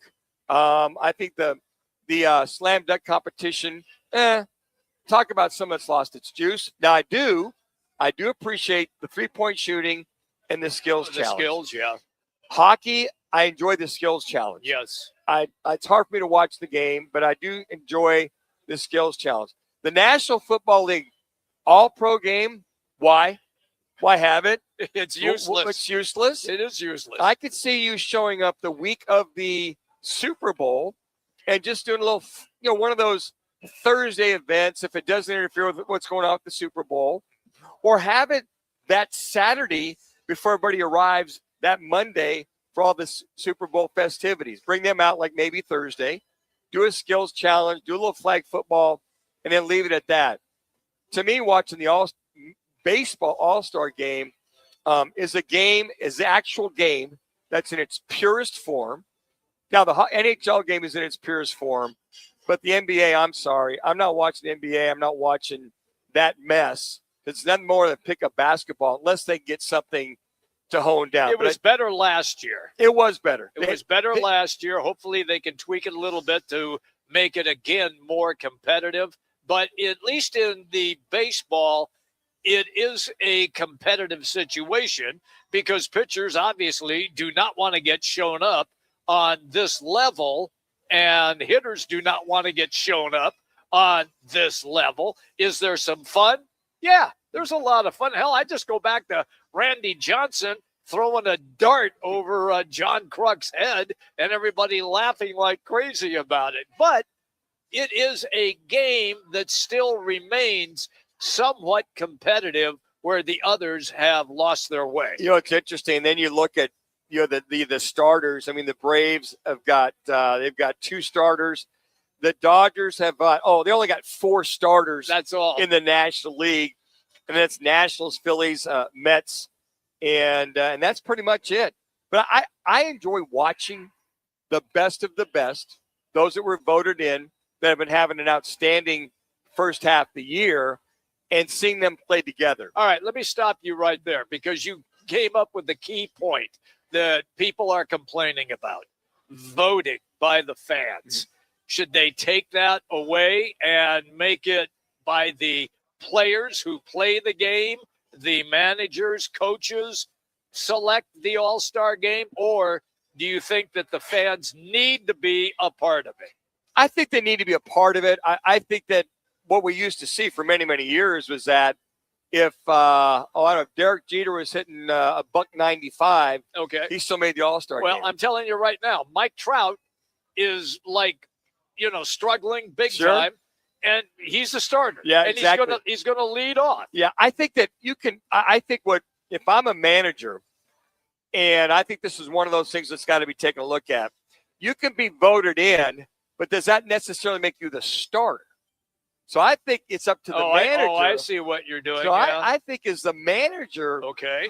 S4: I think the slam dunk competition, talk about someone that's lost its juice. Now, I do appreciate the three-point shooting and the skills challenge.
S3: The skills, yeah.
S4: Hockey, I enjoy the skills challenge.
S3: Yes.
S4: It's hard for me to watch the game, but I do enjoy the skills challenge. The National Football League All-Pro game, why? Why have it?
S3: It's useless.
S4: It's useless.
S3: It is useless.
S4: I could see you showing up the week of the Super Bowl and just doing a little, one of those Thursday events if it doesn't interfere with what's going on with the Super Bowl, or have it that Saturday before everybody arrives that Monday for all the Super Bowl festivities. Bring them out like maybe Thursday, do a skills challenge, do a little flag football, and then leave it at that. To me, watching the baseball All-Star game is the actual game that's in its purest form. Now, the NHL game is in its purest form, but the NBA, I'm sorry, I'm not watching the NBA. I'm not watching that mess. It's nothing more than pick up basketball unless they get something to hone down.
S3: It was better last year.
S4: It was better.
S3: It was better last year. Hopefully they can tweak it a little bit to make it, again, more competitive. But at least in the baseball, it is a competitive situation because pitchers obviously do not want to get shown up on this level, and hitters do not want to get shown up on this level. Is there some fun? Yeah, there's a lot of fun. Hell, I just go back to Randy Johnson throwing a dart over John Kruk's head and everybody laughing like crazy about it. But it is a game that still remains somewhat competitive where the others have lost their way.
S4: It's interesting. Then you look at the starters. I mean, the Braves have got they've got 2 starters. The Dodgers have they only got 4 starters.
S3: That's all
S4: in the National League, and that's Nationals, Phillies, Mets, and that's pretty much it. But I enjoy watching the best of the best, those that were voted in that have been having an outstanding first half of the year, and seeing them play together.
S3: All right, let me stop you right there because you came up with the key point that people are complaining about: voting by the fans. Should they take that away and make it by the players who play the game, the managers, coaches select the All-Star game, or do you think that the fans need to be a part of it?
S4: I think they need to be a part of it. I think that what we used to see for many, many years was that if I don't know, if Derek Jeter was hitting a $195,
S3: okay,
S4: he still made the All-Star game.
S3: Well, I'm telling you right now, Mike Trout is struggling big time, and he's a starter.
S4: Yeah,
S3: and
S4: exactly.
S3: He's gonna lead off.
S4: Yeah, I think that you can. I think if I'm a manager, and I think this is one of those things that's got to be taken a look at. You can be voted in, but does that necessarily make you the starter? So I think it's up to the manager.
S3: I see what you're doing.
S4: So I think as the manager,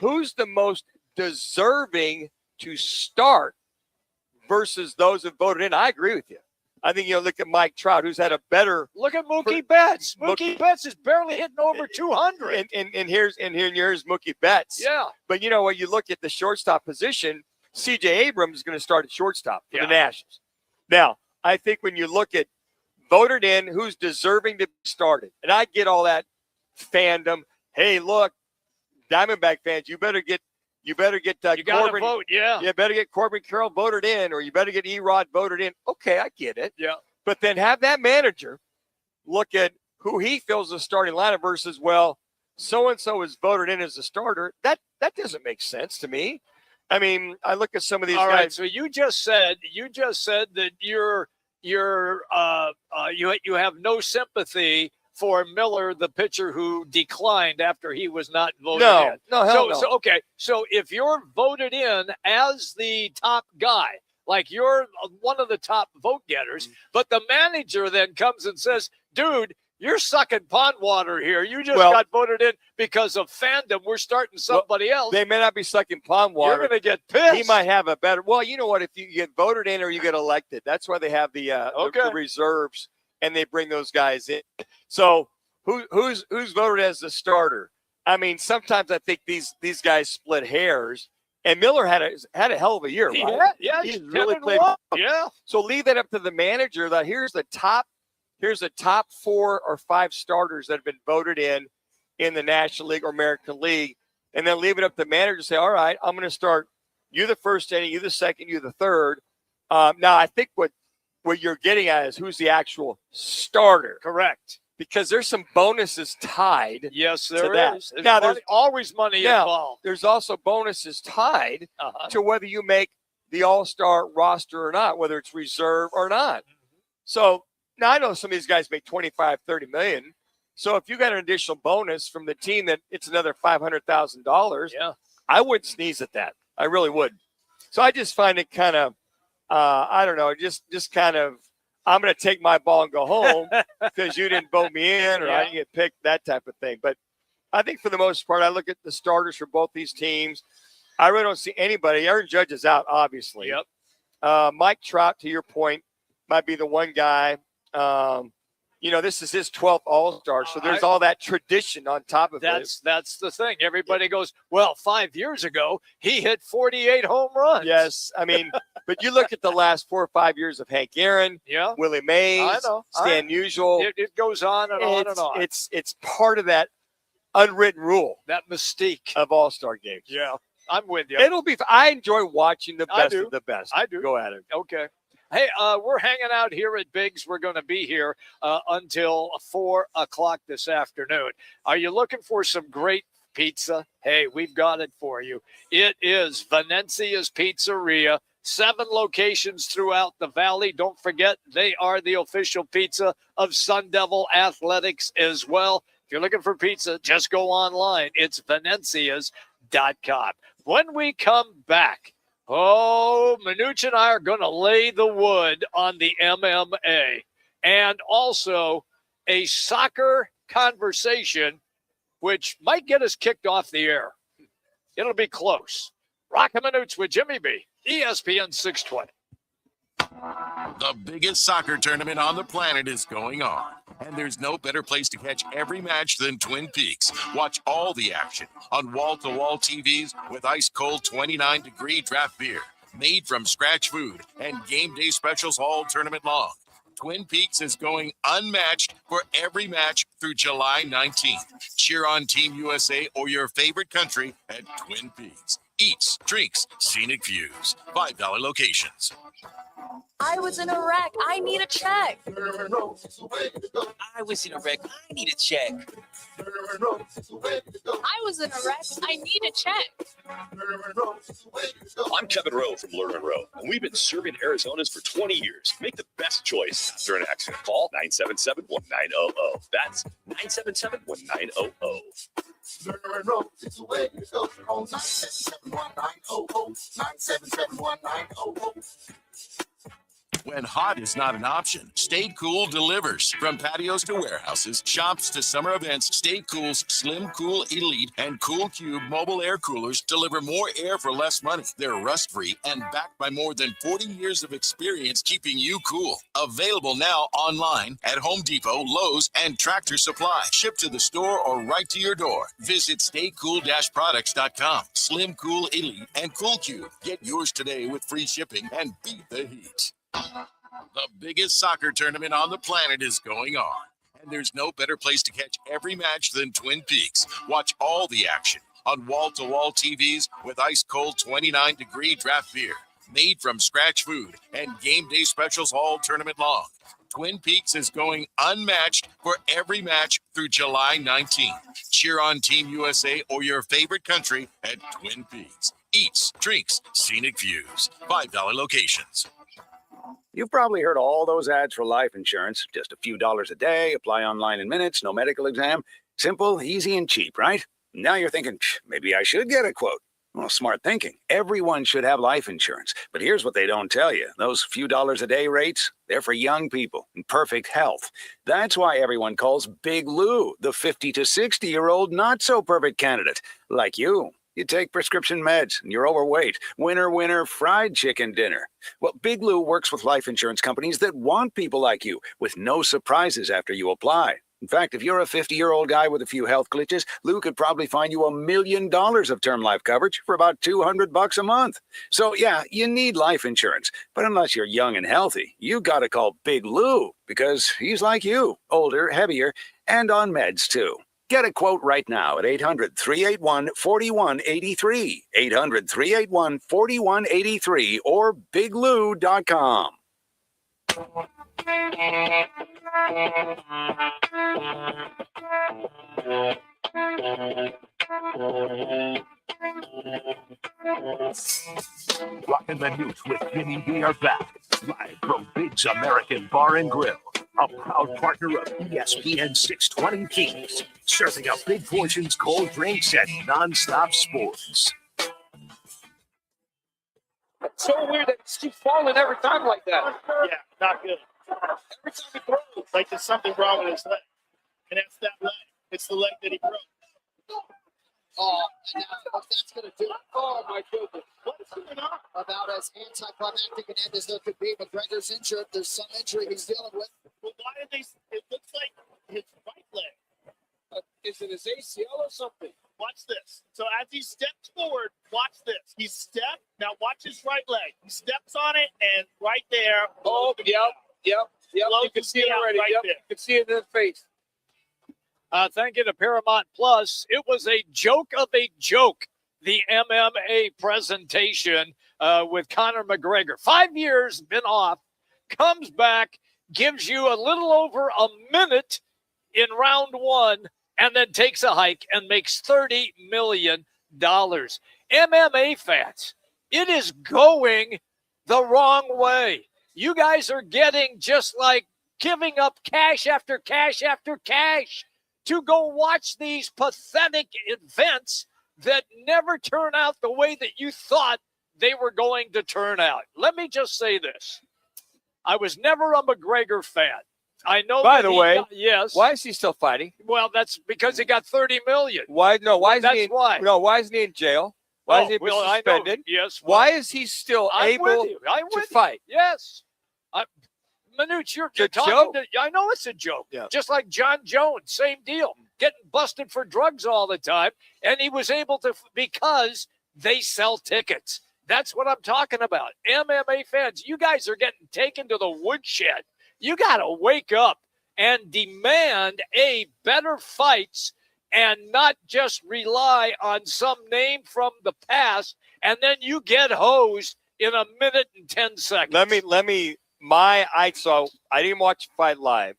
S4: who's the most deserving to start versus those who voted in. I agree with you. I think, look at Mike Trout, who's had a better.
S3: Look at Mookie Betts. Mookie Betts is barely hitting over 200.
S4: And here's Mookie Betts.
S3: Yeah.
S4: But when you look at the shortstop position, C.J. Abrams is going to start at shortstop for the Nationals. Now, I think when you look at voted in, who's deserving to be started, and I get all that fandom. Hey, look, Diamondback fans, you better get
S3: you gotta
S4: Corbin.
S3: vote, yeah.
S4: You better get Corbin Carroll voted in, or you better get Erod voted in. Okay, I get it.
S3: Yeah.
S4: But then have that manager look at who he feels the starting lineup versus, well, so-and-so is voted in as a starter. That doesn't make sense to me. I mean, I look at some of these
S3: All
S4: guys.
S3: right, so you just said that you have no sympathy for Miller, the pitcher who declined after he was not voted in.
S4: No.
S3: So if you're voted in as the top guy, like you're one of the top vote getters, but the manager then comes and says, dude, you're sucking pond water here. You just got voted in because of fandom. We're starting somebody else.
S4: They may not be sucking pond water.
S3: You're going to get pissed.
S4: He might have a better. Well, you know what? If you get voted in or you get elected, that's why they have the reserves and they bring those guys in. So who's voted as the starter? I mean, sometimes I think these guys split hairs. And Miller had a hell of a year, right?
S3: Yeah,
S4: he's really played well.
S3: Yeah.
S4: So leave that up to the manager. That here's the top 4 or 5 starters that have been voted in the National League or American League, and then leave it up to the manager to say, all right, I'm going to start you the first inning, you the second, you the third. Now, I think what you're getting at is who's the actual starter.
S3: Correct.
S4: Because there's some bonuses tied.
S3: Yes,
S4: to
S3: there
S4: that.
S3: is.
S4: Now,
S3: there's always money involved.
S4: There's also bonuses tied to whether you make the All-Star roster or not, whether it's reserve or not. So now I know some of these guys make $25, $30 million. So if you got an additional bonus from the team, that it's another $500,000.
S3: Yeah,
S4: I wouldn't sneeze at that. I really would. So I just find it kind of, I don't know, just kind of, I'm going to take my ball and go home because you didn't vote me in or I didn't get picked, that type of thing. But I think for the most part, I look at the starters for both these teams. I really don't see anybody. Aaron Judge is out, obviously.
S3: Yep.
S4: Mike Trout, to your point, might be the one guy. This is his 12th All-Star, so there's all that tradition on top of it.
S3: That's the thing. Everybody goes, well, 5 years ago, he hit 48 home runs.
S4: Yes, I mean, but you look at the last 4 or 5 years of Hank Aaron, Willie Mays,
S3: I know.
S4: Stan Musial.
S3: It goes on and on and on.
S4: It's part of that unwritten rule,
S3: that mystique
S4: of All-Star games.
S3: Yeah, I'm with you.
S4: It'll be. I enjoy watching the best of the best.
S3: I do.
S4: Go at it.
S3: Okay. Hey, we're hanging out here at Biggs. We're going to be here until 4 o'clock this afternoon. Are you looking for some great pizza? Hey, we've got it for you. It is Venezia's Pizzeria. 7 locations throughout the valley. Don't forget, they are the official pizza of Sun Devil Athletics as well. If you're looking for pizza, just go online. It's Venezias.com. When we come back, Manuch and I are going to lay the wood on the MMA and also a soccer conversation, which might get us kicked off the air. It'll be close. Roc and Manuch with Jimmy B, ESPN 620.
S19: The biggest soccer tournament on the planet is going on, and there's no better place to catch every match than Twin Peaks. Watch all the action on wall-to-wall TVs with ice-cold 29-degree draft beer, made from scratch food, and game day specials all tournament long. Twin Peaks is going unmatched for every match through July 19th. Cheer on Team USA or your favorite country at Twin Peaks. Eats, drinks, scenic views. $5 locations.
S9: I was in a wreck. I need a check.
S10: I was in a wreck. I need a check.
S9: I was in a wreck. I need a check.
S23: I'm Kevin Rowe from Learn and Rowe, and we've been serving Arizona's for 20 years. Make the best choice after an accident. Call 977-1900. That's 977-1900.
S11: Learn and Rowe, it's the way you go. Call 977-1900. 977-1900.
S19: When hot is not an option, Stay Cool delivers. From patios to warehouses, shops to summer events, Stay Cool's Slim Cool Elite and Cool Cube mobile air coolers deliver more air for less money. They're rust-free and backed by more than 40 years of experience keeping you cool. Available now online at Home Depot, Lowe's, and Tractor Supply. Shipped to the store or right to your door. Visit staycool-products.com. Slim Cool Elite and Cool Cube. Get yours today with free shipping and beat the heat. The biggest soccer tournament on the planet is going on, and there's no better place to catch every match than Twin Peaks. Watch all the action on wall-to-wall TVs with ice-cold 29-degree draft beer, made from scratch food, and game day specials all tournament long. Twin Peaks is going unmatched for every match through July 19th. Cheer on Team USA or your favorite country at Twin Peaks. Eats, drinks, scenic views. $5 locations.
S18: You've probably heard all those ads for life insurance. Just a few dollars a day, apply online in minutes, no medical exam. Simple, easy, and cheap, right? Now you're thinking, maybe I should get a quote. Well, smart thinking. Everyone should have life insurance. But here's what they don't tell you. Those few dollars a day rates, they're for young people in perfect health. That's why everyone calls Big Lou the 50 to 60-year-old not-so-perfect candidate, like you. You take prescription meds and you're overweight. Winner, winner, fried chicken dinner. Well, Big Lou works with life insurance companies that want people like you with no surprises after you apply. In fact, if you're a 50-year-old guy with a few health glitches, Lou could probably find you $1 million of term life coverage for about $200 a month. So, yeah, you need life insurance. But unless you're young and healthy, you got to call Big Lou because he's like you, older, heavier, and on meds, too. Get a quote right now at 800-381-4183, 800-381-4183, or biglou.com.
S2: Roc and Manuch with Jimmy B are back, live from Big's American Bar and Grill, a proud partner of ESPN 620 Kings, serving up big portions, cold drinks, and nonstop sports.
S3: It's so weird that it keeps falling every time like that.
S1: Yeah, not good. Every time he throws, like there's something wrong with his leg. And that's that leg. It's the leg that he broke.
S14: Oh, and now what that's going to do.
S3: Oh, my goodness.
S14: What is going on? About as anticlimactic an end as there could be. McGregor's injured. There's some injury he's dealing with.
S1: Well, why did they? It looks like his right leg.
S3: Is it his ACL or something?
S1: Watch this. So as he steps forward, watch this. He stepped. Now watch his right leg. He steps on it, and right there.
S3: Oh, yep. You can see it already.
S1: Right there.
S3: You can see it in his face. Thank you to Paramount Plus. It was a joke of a joke, the MMA presentation with Conor McGregor. 5 years, been off, comes back, gives you a little over a minute in round one, and then takes a hike and makes $30 million. MMA fans, it is going the wrong way. You guys are getting just like giving up cash after cash after cash to go watch these pathetic events that never turn out the way that you thought they were going to turn out. Let me just say this. I was never a McGregor fan. I know.
S4: By the way,
S3: yes.
S4: Why is he still fighting?
S3: Well, that's because he got $30 million.
S4: Why? No. Why is he?
S3: Why?
S4: No. Why isn't he in jail? Why is he suspended?
S3: Yes.
S4: Why is he still able to fight?
S3: Yes. Manuch, you're talking
S4: joke?
S3: I know it's a joke.
S4: Yeah.
S3: Just like John Jones, same deal. Getting busted for drugs all the time. And he was able to, because they sell tickets. That's what I'm talking about. MMA fans, you guys are getting taken to the woodshed. You got to wake up and demand better fights and not just rely on some name from the past, and then you get hosed in a minute and 10 seconds.
S4: So I didn't watch the fight live.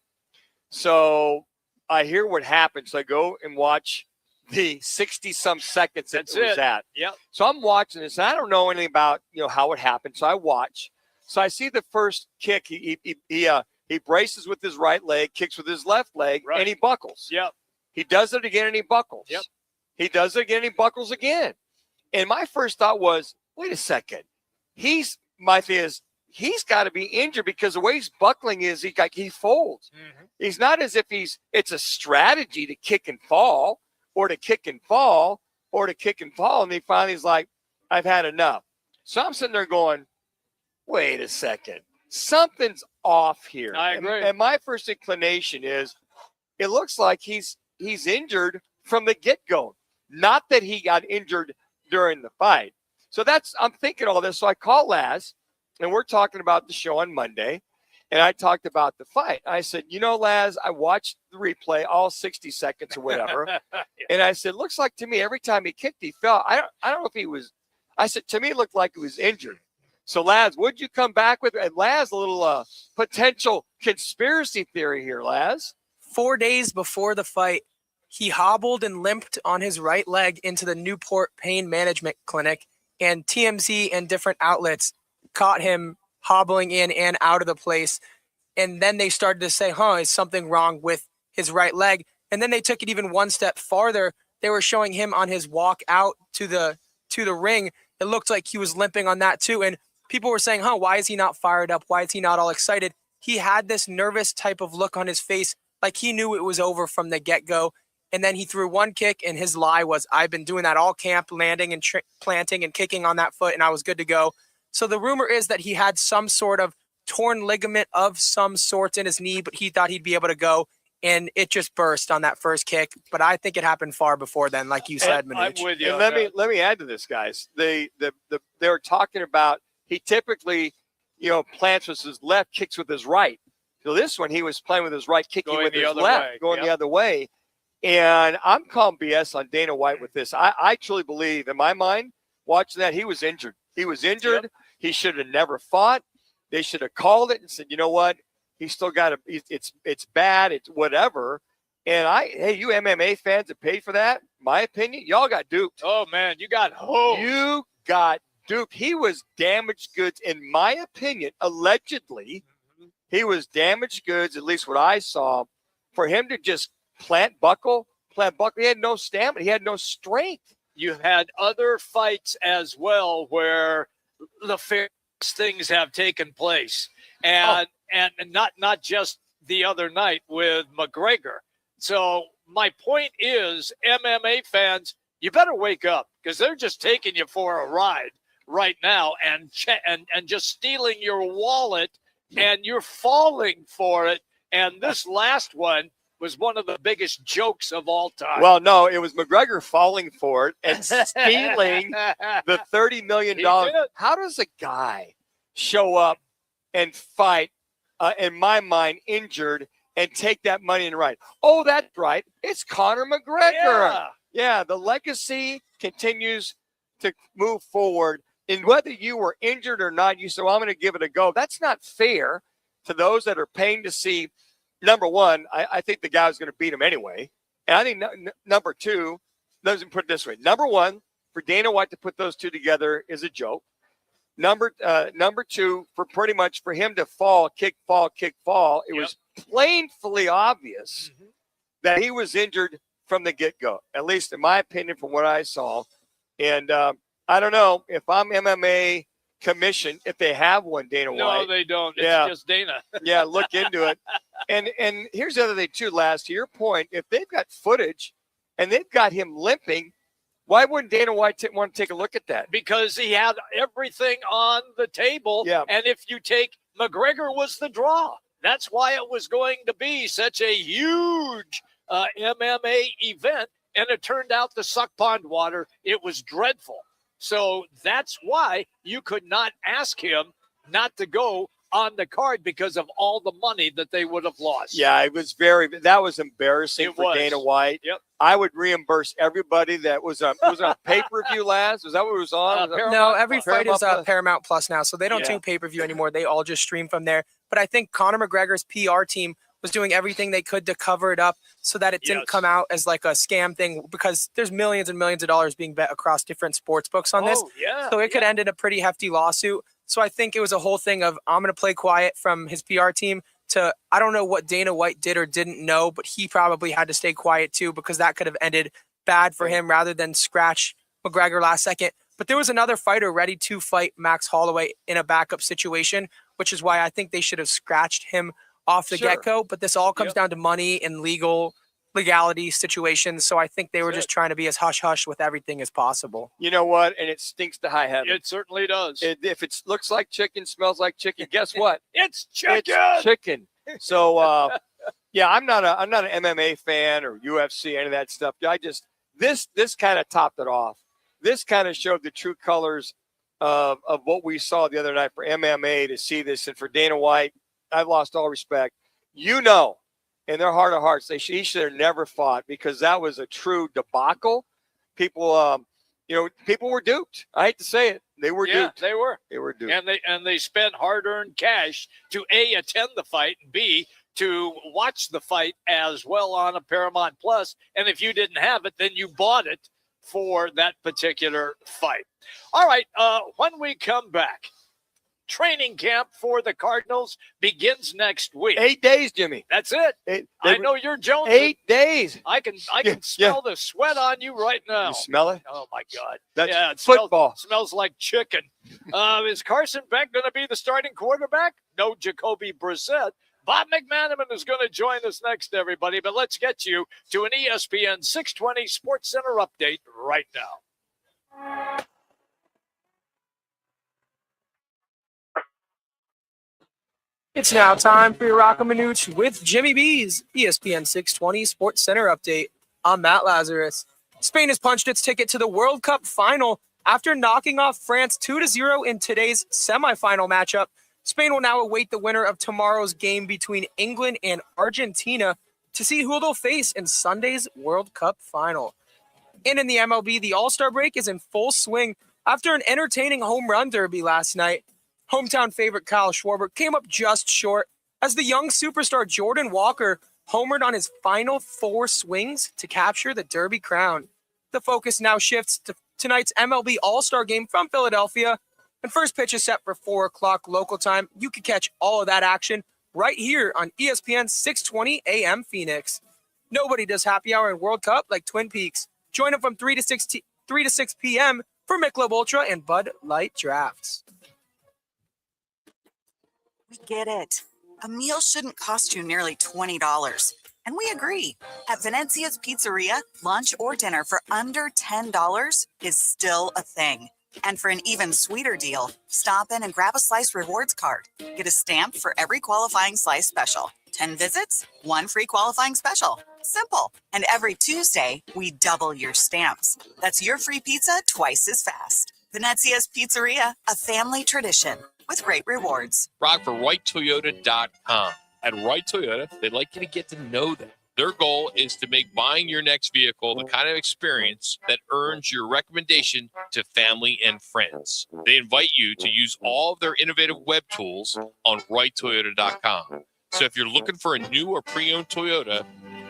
S4: So I hear what happened. So I go and watch the 60-some seconds that it was at.
S3: Yep.
S4: So I'm watching this, and I don't know anything about how it happened. So I watch. So I see the first kick. He braces with his right leg, kicks with his left leg, and he buckles.
S3: Yep.
S4: He does it again, and he buckles.
S3: Yep.
S4: He does it again, and he buckles again. And my first thought was, wait a second. My thing is, he's got to be injured because the way he's buckling is he folds.
S3: Mm-hmm.
S4: He's not as if it's a strategy to kick and fall or to kick and fall or to kick and fall. And he finally is like, I've had enough. So I'm sitting there going, wait a second. Something's off here.
S3: I agree.
S4: And my first inclination is it looks like he's injured from the get-go. Not that he got injured during the fight. So I'm thinking all this. So I call Laz, and we're talking about the show on Monday, and I talked about the fight. I said, Laz, I watched the replay, all 60 seconds or whatever, and I said, looks like to me every time he kicked, he fell. I don't know if he was. I said, to me, it looked like he was injured. So, Laz, what'd you come back with? And Laz, a little potential conspiracy theory here, Laz.
S5: 4 days before the fight, he hobbled and limped on his right leg into the Newport Pain Management Clinic, and TMZ and different outlets caught him hobbling in and out of the place. And then they started to say, is something wrong with his right leg? And then they took it even one step farther. They were showing him on his walk out to the ring. It looked like he was limping on that too. And people were saying, why is he not fired up? Why is he not all excited? He had this nervous type of look on his face, like he knew it was over from the get-go. And then he threw one kick, and his lie was, I've been doing that all camp, landing and planting and kicking on that foot, and I was good to go. So the rumor is that he had some sort of torn ligament of some sort in his knee, but he thought he'd be able to go, and it just burst on that first kick. But I think it happened far before then, like you said, Manuch.
S3: I'm with you.
S4: And let me add to this, guys. They were talking about he typically, plants with his left, kicks with his right. So this one, he was playing with his right, kicking with his left, going the other way. And I'm calling BS on Dana White with this. I truly believe, in my mind, watching that, he was injured. He was injured. Yep. He should have never fought. They should have called it and said, you know what? He's still got to. It's bad. It's whatever. And you MMA fans that paid for that, my opinion, y'all got duped.
S3: Oh man, you got hosed.
S4: You got duped. He was damaged goods, in my opinion. Allegedly, he was damaged goods. At least what I saw. For him to just plant buckle. He had no stamina. He had no strength.
S3: You had other fights as well where the fair things have taken place, and not just the other night with McGregor. So my point is, MMA fans, you better wake up, because they're just taking you for a ride right now and just stealing your wallet, and you're falling for it. And this last one was one of the biggest jokes of all time.
S4: Well, no, it was McGregor falling for it and stealing the $30 million. How does a guy show up and fight, in my mind, injured, and take that money and ride? Oh, that's right. It's Conor McGregor. Yeah, the legacy continues to move forward. And whether you were injured or not, you said, well, I'm going to give it a go. That's not fair to those that are paying to see. Number one, I think the guy was going to beat him anyway. And I think number two, let's put it this way. Number one, for Dana White to put those two together is a joke. Number two, for pretty much for him to kick fall, it was plainly obvious that he was injured from the get-go, at least in my opinion from what I saw. And I don't know if I'm MMA commission, if they have one, Dana White.
S3: No, they don't. It's just Dana.
S4: Yeah, look into it. And here's the other thing, too, to your point, if they've got footage and they've got him limping, why wouldn't Dana White want to take a look at that?
S3: Because he had everything on the table.
S4: Yeah.
S3: And if you take McGregor was the draw. That's why it was going to be such a huge MMA event. And it turned out the suck pond water, it was dreadful. So that's why you could not ask him not to go on the card because of all the money that they would have lost.
S4: Yeah, that was embarrassing for Dana White.
S3: Yep.
S4: I would reimburse everybody that was on pay-per-view last. Was that what it was on?
S5: No, every fight is Paramount Plus now, so they don't do pay-per-view anymore. They all just stream from there. But I think Conor McGregor's PR team was doing everything they could to cover it up so that it didn't come out as like a scam thing, because there's millions and millions of dollars being bet across different sports books on this. So it could end in a pretty hefty lawsuit. So I think it was a whole thing of I'm going to play quiet from his PR team to I don't know what Dana White did or didn't know, but he probably had to stay quiet too, because that could have ended bad for him rather than scratch McGregor last second. But there was another fighter ready to fight Max Holloway in a backup situation, which is why I think they should have scratched him off the get-go. But this all comes down to money and legality situations. So I think they were just trying to be as hush-hush with everything as possible.
S4: You know what? And it stinks to high heaven.
S3: It certainly does.
S4: If it looks like chicken, smells like chicken, guess what?
S3: It's chicken.
S4: It's chicken. So, yeah, I'm not an MMA fan or UFC, any of that stuff. This kind of topped it off. This kind of showed the true colors of what we saw the other night for MMA to see this. And for Dana White, I've lost all respect. In their heart of hearts, he should have never fought, because that was a true debacle. People were duped. I hate to say it. They were duped.
S3: They were.
S4: They were duped.
S3: And they spent hard-earned cash to A, attend the fight, and B, to watch the fight as well on a Paramount Plus. And if you didn't have it, then you bought it for that particular fight. All right, when we come back, training camp for the Cardinals begins next week.
S4: 8 days, Jimmy.
S3: That's it. I know you're jonesing.
S4: 8 days.
S3: I can smell the sweat on you right now.
S4: You smell it?
S3: Oh my God.
S4: That's
S3: it
S4: football.
S3: Smells like chicken. Is Carson Beck going to be the starting quarterback? No, Jacoby Brissett. Bob McManaman is going to join us next, everybody. But let's get you to an ESPN 620 Sports Center update right now.
S5: It's now time for your Roc and Manuch with Jimmy B's ESPN 620 Sports Center update. I'm Matt Lazarus. Spain has punched its ticket to the World Cup final after knocking off France 2-0 in today's semifinal matchup. Spain will now await the winner of tomorrow's game between England and Argentina to see who they'll face in Sunday's World Cup final. And in the MLB, the All-Star break is in full swing after an entertaining home run derby last night. Hometown favorite Kyle Schwarber came up just short as the young superstar Jordan Walker homered on his final 4 swings to capture the Derby crown. The focus now shifts to tonight's MLB All-Star game from Philadelphia, and first pitch is set for 4 o'clock local time. You can catch all of that action right here on ESPN 620 AM Phoenix. Nobody does happy hour in World Cup like Twin Peaks. Join them from 3 to 6 p.m. for Michelob Ultra and Bud Light drafts.
S12: We get it. A meal shouldn't cost you nearly $20. And we agree. At Venezia's Pizzeria, lunch or dinner for under $10 is still a thing. And for an even sweeter deal, stop in and grab a Slice Rewards card. Get a stamp for every qualifying Slice special. 10 visits, 1 free qualifying special. Simple. And every Tuesday, we double your stamps. That's your free pizza twice as fast. Venezia's Pizzeria, a family tradition with great rewards.
S6: Rock for WrightToyota.com. At Wright Toyota, they'd like you to get to know them. Their goal is to make buying your next vehicle the kind of experience that earns your recommendation to family and friends. They invite you to use all of their innovative web tools on WrightToyota.com. So if you're looking for a new or pre-owned Toyota,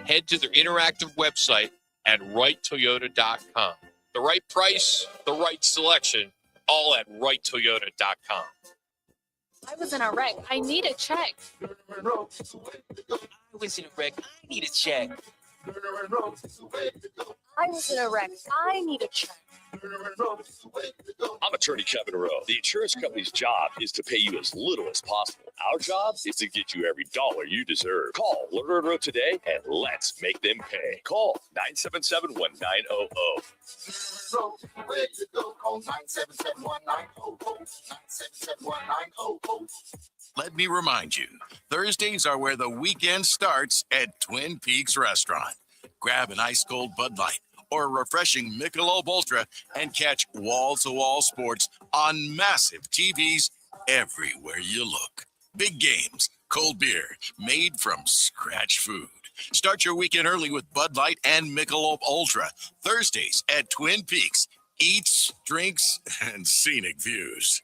S6: head to their interactive website at righttoyota.com. The right price, the right selection, all at righttoyota.com.
S9: I was in a wreck. I need a check.
S10: I was in a wreck. I need a check.
S9: I was in a wreck. I need a check.
S23: I'm attorney Kevin Rowe. The insurance company's job is to pay you as little as possible. Our job is to get you every dollar you deserve. Call Lerner and Rowe today and let's make them pay. Call 977-1900.
S11: Call 977-1900.
S19: Let me remind you, Thursdays are where the weekend starts at Twin Peaks Restaurant. Grab an ice-cold Bud Light or a refreshing Michelob Ultra and catch wall-to-wall sports on massive TVs everywhere you look. Big games, cold beer, made from scratch food. Start your weekend early with Bud Light and Michelob Ultra. Thursdays at Twin Peaks. Eats, drinks, and scenic views.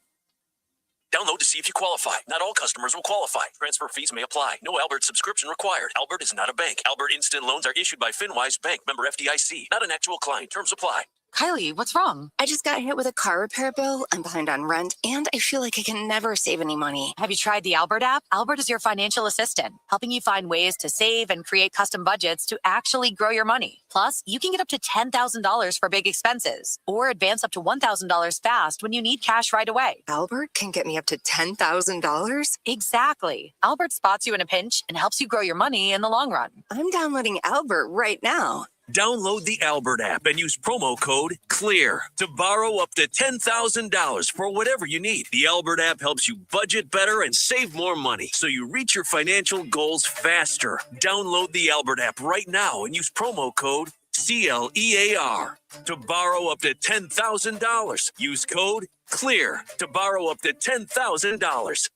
S13: Download to see if you qualify. Not all customers will qualify. Transfer fees may apply. No Albert subscription required. Albert is not a bank. Albert Instant Loans are issued by FinWise Bank, member FDIC. Not an actual client. Terms apply.
S7: Kylie, what's wrong? I just got hit with a car repair bill. I'm behind on rent, and I feel like I can never save any money.
S25: Have you tried the Albert app? Albert is your financial assistant, helping you find ways to save and create custom budgets to actually grow your money. Plus, you can get up to $10,000 for big expenses or advance up to $1,000 fast when you need cash right away.
S7: Albert can get me up to $10,000?
S25: Exactly. Albert spots you in a pinch and helps you grow your money in the long run.
S7: I'm downloading Albert right now.
S13: Download the Albert app and use promo code CLEAR to borrow up to $10,000 for whatever you need. The Albert app helps you budget better and save more money so you reach your financial goals faster. Download the Albert app right now and use promo code CLEAR to borrow up to $10,000. Use code CLEAR to borrow up to $10,000.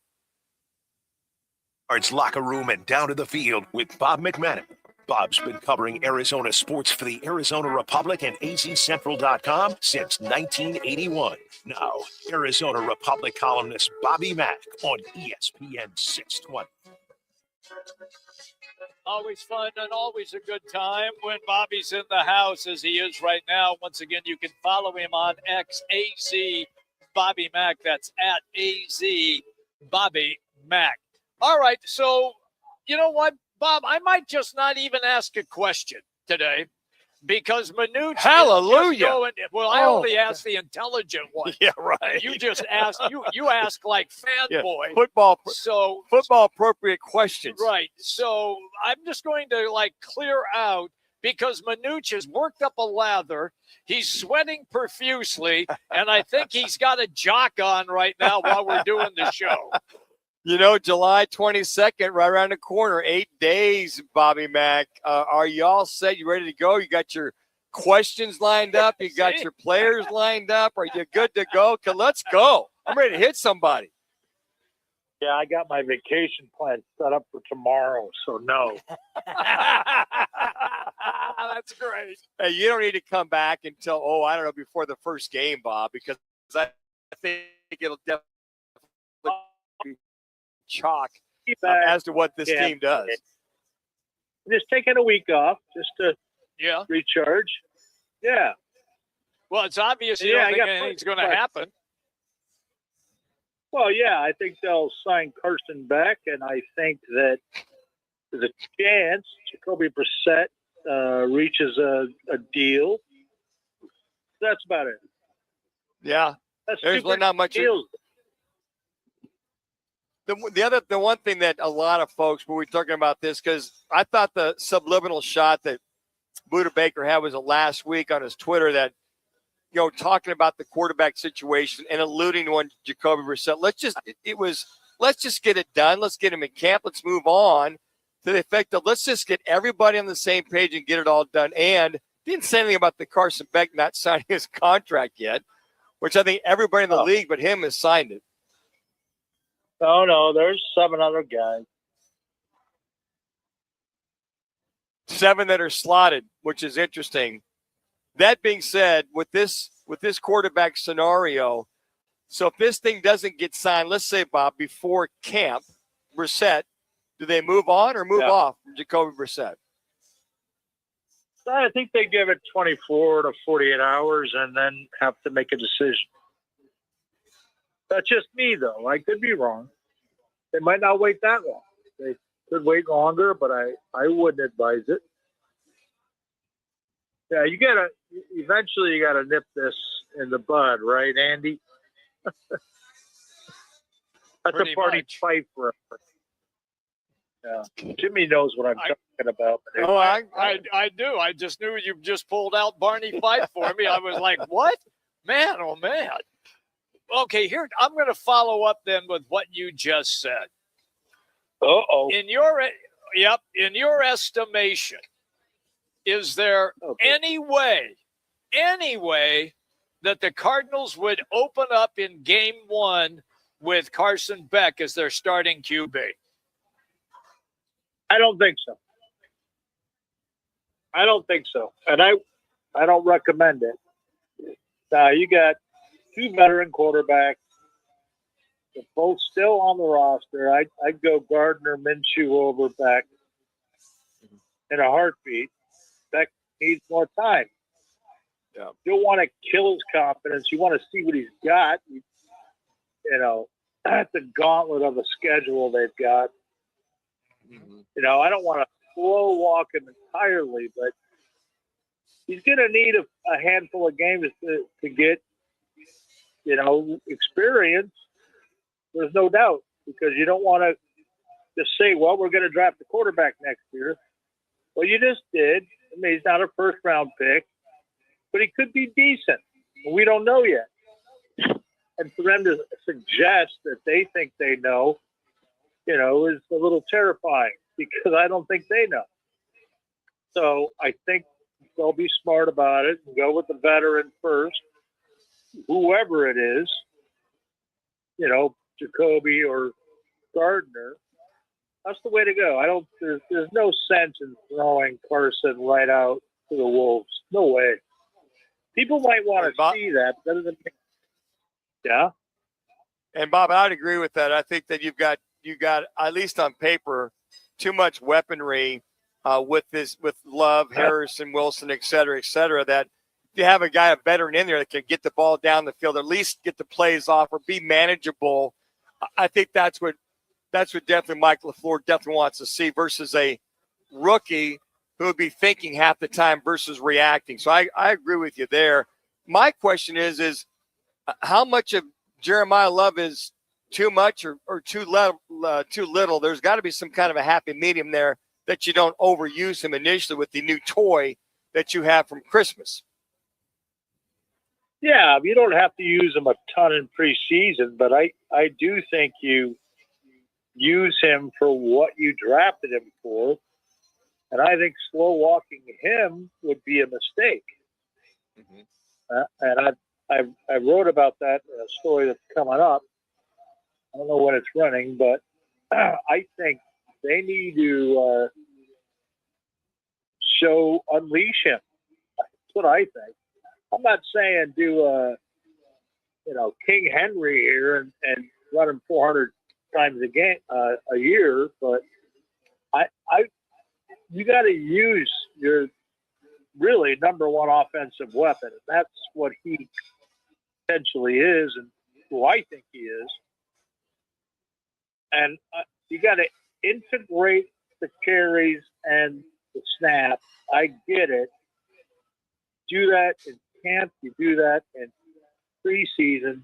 S2: It's Locker Room and Down to the Field with Bob McManaman. Bob's been covering Arizona sports for the Arizona Republic and azcentral.com since 1981. Now, Arizona Republic columnist Bobby Mack on ESPN 620.
S3: Always fun and always a good time when Bobby's in the house as he is right now. Once again, you can follow him on X, AZ Bobby Mack. That's at AZ Bobby Mack. All right, so you know what, Bob? I might just not even ask a question today because Manuch.
S4: Hallelujah.
S3: I only asked the intelligent one.
S4: Yeah, right.
S3: You just asked. You ask like fanboy.
S4: Yeah, football appropriate questions.
S3: Right. So I'm just going to clear out because Manuch has worked up a lather. He's sweating profusely, and I think he's got a jock on right now while we're doing the show.
S4: You know, July 22nd, right around the corner, 8 days, Bobby Mack. Are you all set? You ready to go? You got your questions lined up? You got your players lined up? Are you good to go? Okay, let's go. I'm ready to hit somebody.
S15: Yeah, I got my vacation plan set up for tomorrow, so no.
S3: That's great.
S4: Hey, you don't need to come back until, before the first game, Bob, because I think it'll definitely be chalk as to what this team does.
S15: Just taking a week off just to recharge. Yeah.
S3: Well, it's obvious you don't think anything's going to happen.
S15: Well, yeah, I think they'll sign Carson Beck, and I think that there's a chance Jacoby Brissett reaches a deal. That's about it.
S4: Yeah. There's really not much. The one thing that a lot of folks, when we're talking about this, because I thought the subliminal shot that Buda Baker had was last week on his Twitter that, talking about the quarterback situation and alluding to one Jacoby Brissett. Let's just get it done. Let's get him in camp. Let's move on to the effect of let's just get everybody on the same page and get it all done. And didn't say anything about the Carson Beck not signing his contract yet, which I think everybody in the league but him has signed it.
S15: Oh, no, there's 7 other guys.
S4: 7 that are slotted, which is interesting. That being said, with this quarterback scenario, so if this thing doesn't get signed, let's say, Bob, before camp, Brissett, do they move on or move off from Jacoby Brissett?
S15: I think they give it 24 to 48 hours and then have to make a decision. That's just me, though. I could be wrong. They might not wait that long. They could wait longer, but I wouldn't advise it. Yeah, eventually you gotta nip this in the bud, right, Andy? That's
S3: Pretty
S15: a Barney
S3: much.
S15: Fife reference. Yeah. Jimmy knows what I'm talking about.
S3: Oh, I do. I just knew you just pulled out Barney Fife for me. I was like, what? Man, oh, man. Okay, here, I'm going to follow up then with what you just said.
S15: Uh-oh.
S3: In your estimation, is there any way that the Cardinals would open up in game 1 with Carson Beck as their starting QB?
S15: I don't think so. And I don't recommend it. Now, you got 2 veteran quarterbacks. They're both still on the roster. I'd go Gardner Minshew over Beck in a heartbeat. Beck needs more time.
S4: Yeah.
S15: You don't want to kill his confidence. You want to see what he's got. That's the gauntlet of the schedule they've got. I don't want to slow walk him entirely, but he's going to need a handful of games to get, experience. There's no doubt, because you don't want to just say, well, we're going to draft the quarterback next year. Well, you just did. I mean, he's not a first-round pick, but he could be decent. We don't know yet. And for them to suggest that they think they know, is a little terrifying, because I don't think they know. So I think they'll be smart about it and go with the veteran first, whoever it is, Jacoby or Gardner. That's the way to go. There's no sense in throwing Carson right out to the Wolves. No way. People might want to see that. That doesn't mean, yeah.
S4: And Bob, I'd agree with that. I think that you've got at least on paper too much weaponry with Love, Harrison, Wilson, et cetera, that you have a guy, a veteran in there that can get the ball down the field, at least get the plays off or be manageable. I think that's what definitely Mike LaFleur definitely wants to see, versus a rookie who would be thinking half the time versus reacting. So I agree with you there. My question is how much of Jeremiah Love is too much or too little? There's got to be some kind of a happy medium there, that you don't overuse him initially with the new toy that you have from Christmas.
S15: Yeah, you don't have to use him a ton in preseason, but I do think you use him for what you drafted him for, and I think slow walking him would be a mistake. And I wrote about that in a story that's coming up. I don't know when it's running, but I think they need to unleash him. That's what I think. I'm not saying do King Henry here and run him 400 times a year, but you got to use your really number one offensive weapon, and that's what he potentially is, and who I think he is. And you got to integrate the carries and the snap. I get it. Do that in camp. You do that in preseason.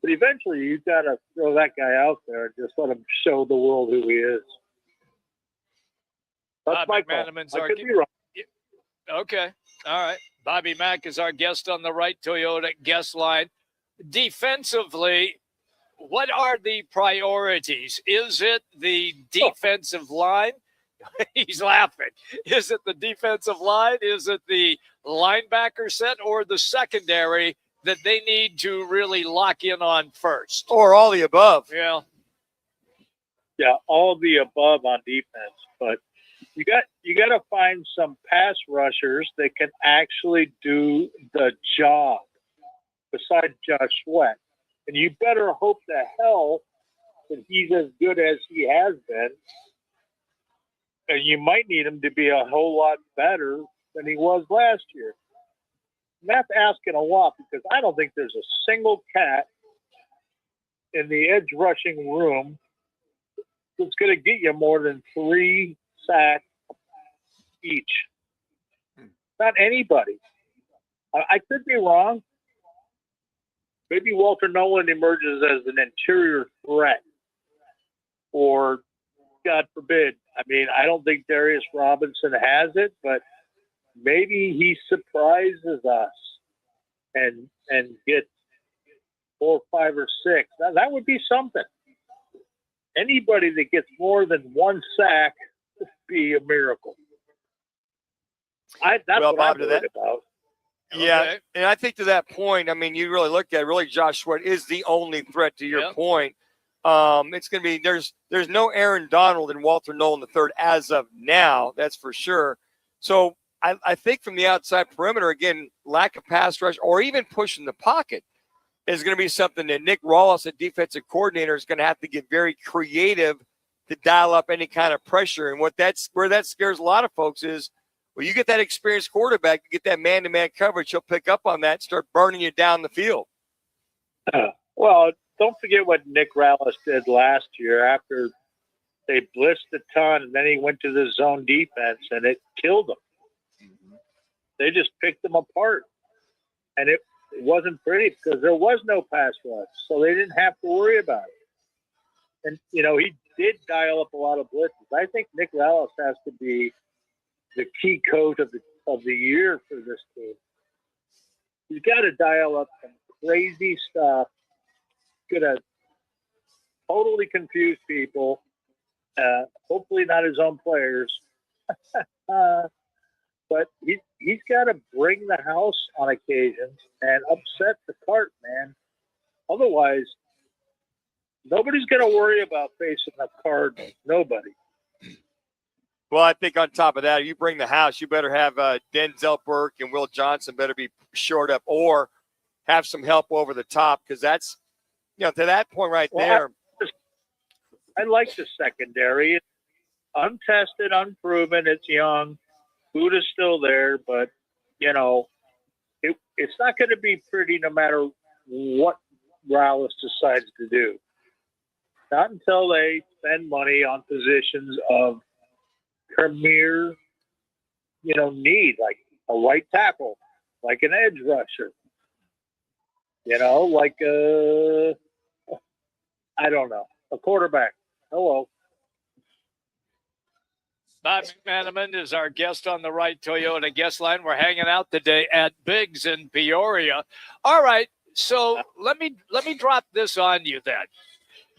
S15: But eventually, you've got to throw that guy out there and just let him show the world who he is. That's my call. I could be wrong.
S3: Okay. All right. Bobby Mack is our guest on the Right Toyota guest line. Defensively, what are the priorities? Is it the defensive line? He's laughing. Is it the defensive line? Is it the linebacker set, or the secondary that they need to really lock in on first?
S4: Or all the above?
S3: Yeah.
S15: Yeah, all of the above on defense. But you got to find some pass rushers that can actually do the job besides Josh Sweat. And you better hope to hell that he's as good as he has been. And you might need him to be a whole lot better than he was last year. And that's asking a lot because I don't think there's a single cat in the edge rushing room that's going to get you more than 3 sacks each. Not anybody. I could be wrong. Maybe Walter Nolan emerges as an interior threat, or God forbid. I mean, I don't think Darius Robinson has it, but maybe he surprises us and gets 4, 5, or 6. Now, that would be something. Anybody that gets more than 1 sack would be a miracle. That's what I'm worried about.
S4: Yeah,
S3: Okay.
S4: and I think to that point, I mean, you really look at really Josh Sweat is the only threat to your point. It's going to be there's no Aaron Donald and Walter Nolan III as of now, that's for sure. So I think from the outside perimeter, again, lack of pass rush or even pushing the pocket is going to be something that Nick Rawls, the defensive coordinator, is going to have to get very creative to dial up any kind of pressure. And where that scares a lot of folks is, well, you get that experienced quarterback, you get that man-to-man coverage, he'll pick up on that and start burning you down the field.
S15: Well, don't forget what Nick Rawls did last year after they blitzed a ton, and then he went to the zone defense, and it killed them. They just picked them apart. And it wasn't pretty because there was no pass rush, so they didn't have to worry about it. And, he did dial up a lot of blitzes. I think Nick Rawls has to be the key coach of the year for this team. He's got to dial up some crazy stuff. Gonna totally confuse people. Hopefully not his own players. But he's got to bring the house on occasions and upset the cart, man. Otherwise, nobody's going to worry about facing the Cardinals. Nobody.
S4: Well, I think on top of that, you bring the house, you better have Denzel Burke and Will Johnson better be shored up or have some help over the top because that's, to that point right there.
S15: I like the secondary. It's untested, unproven. It's young. Buda's still there, but, it's not going to be pretty no matter what Rallis decides to do. Not until they spend money on positions of premier, need, like a right tackle, like an edge rusher, like I don't know, a quarterback. Hello.
S3: Bob McManaman is our guest on the Right Toyota guest line. We're hanging out today at Biggs in Peoria. All right, so let me drop this on you then,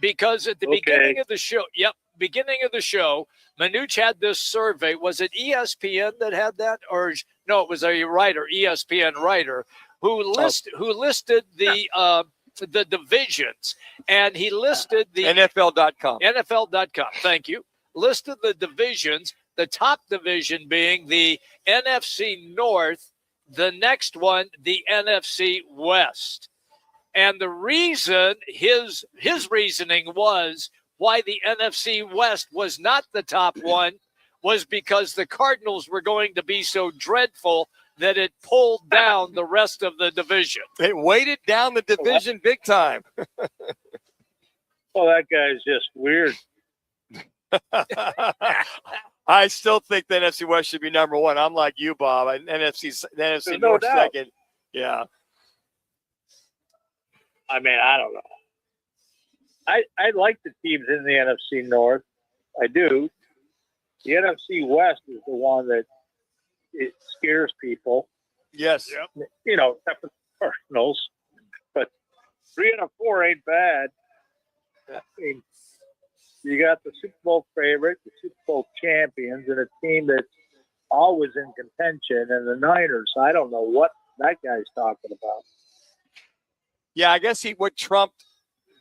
S3: because at the beginning of the show, Manuch had this survey. Was it ESPN that had that, or no? It was a writer, ESPN writer, who listed the divisions, and he listed the
S4: NFL.com.
S3: NFL.com. Thank you. Listed the divisions, the top division being the NFC North, the next one, the NFC West. And the reason, his reasoning was why the NFC West was not the top one was because the Cardinals were going to be so dreadful that it pulled down the rest of the division.
S4: It weighted down the division big time.
S15: Well, that guy's just weird.
S4: I still think the NFC West should be number one. I'm like you, Bob. The NFC North second. Yeah.
S15: I mean, I don't know. I like the teams in the NFC North. I do. The NFC West is the one that it scares people.
S4: Yes.
S15: Yep. Except for the Cardinals. But 3 out of 4 ain't bad. I mean, you got the Super Bowl favorite, the Super Bowl champions, and a team that's always in contention, and the Niners. I don't know what that guy's talking about.
S4: Yeah, I guess what trumped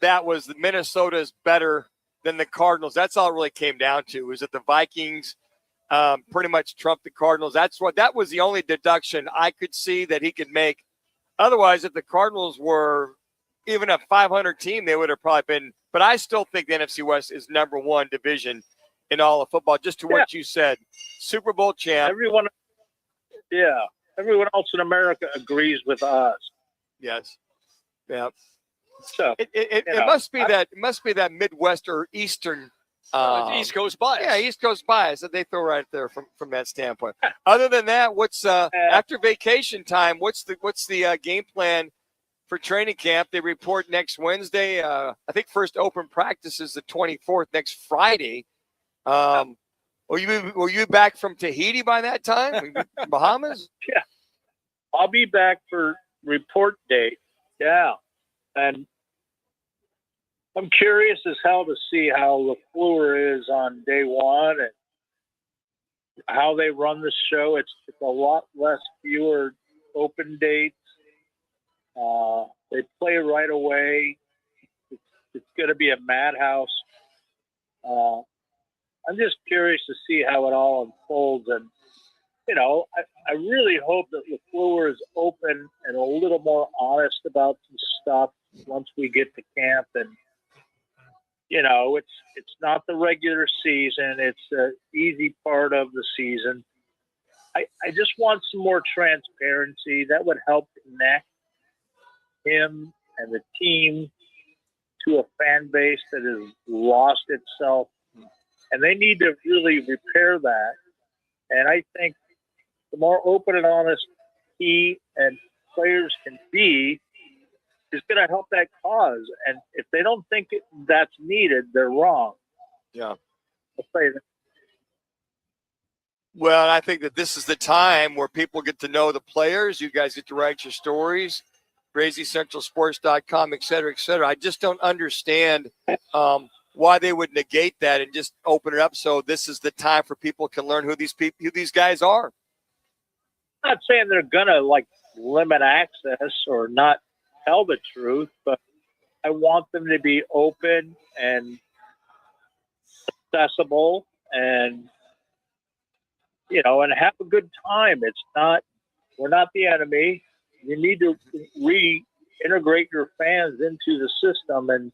S4: that was the Minnesota's better than the Cardinals. That's all it really came down to, is that the Vikings pretty much trumped the Cardinals. That was the only deduction I could see that he could make. Otherwise, if the Cardinals were even a 500 team, they would have probably been. But I still think the NFC West is number one division in all of football, just to what you said. Super Bowl champ.
S15: Yeah. Everyone else in America agrees with us.
S4: Yes. Yeah.
S15: So
S4: it must be that Midwest or Eastern
S3: East Coast bias.
S4: Yeah, East Coast bias that they throw right there from that standpoint. Other than that, what's after vacation time? What's the game plan for training camp? They report next Wednesday. I think first open practice is the 24th, next Friday. Will you be back from Tahiti by that time? Bahamas?
S15: Yeah, I'll be back for report date. Yeah, and I'm curious as hell to see how LaFleur is on day one and how they run the show. It's a lot fewer open dates. They play right away. It's going to be a madhouse. I'm just curious to see how it all unfolds. And, I really hope that LaFleur is open and a little more honest about some stuff once we get to camp. And, it's not the regular season. It's the easy part of the season. I just want some more transparency. That would help connect him and the team to a fan base that has lost itself. And they need to really repair that. And I think the more open and honest he and players can be is going to help that cause. And if they don't think that's needed, they're wrong.
S4: Yeah.
S15: I'll say that.
S4: Well, I think that this is the time where people get to know the players. You guys get to write your stories, crazycentralsports.com, et cetera, et cetera. I just don't understand why they would negate that and just open it up. So this is the time for people can learn who these guys are.
S15: I'm not saying they're going to limit access or not tell the truth, but I want them to be open and accessible and, and have a good time. We're not the enemy. You need to reintegrate your fans into the system. And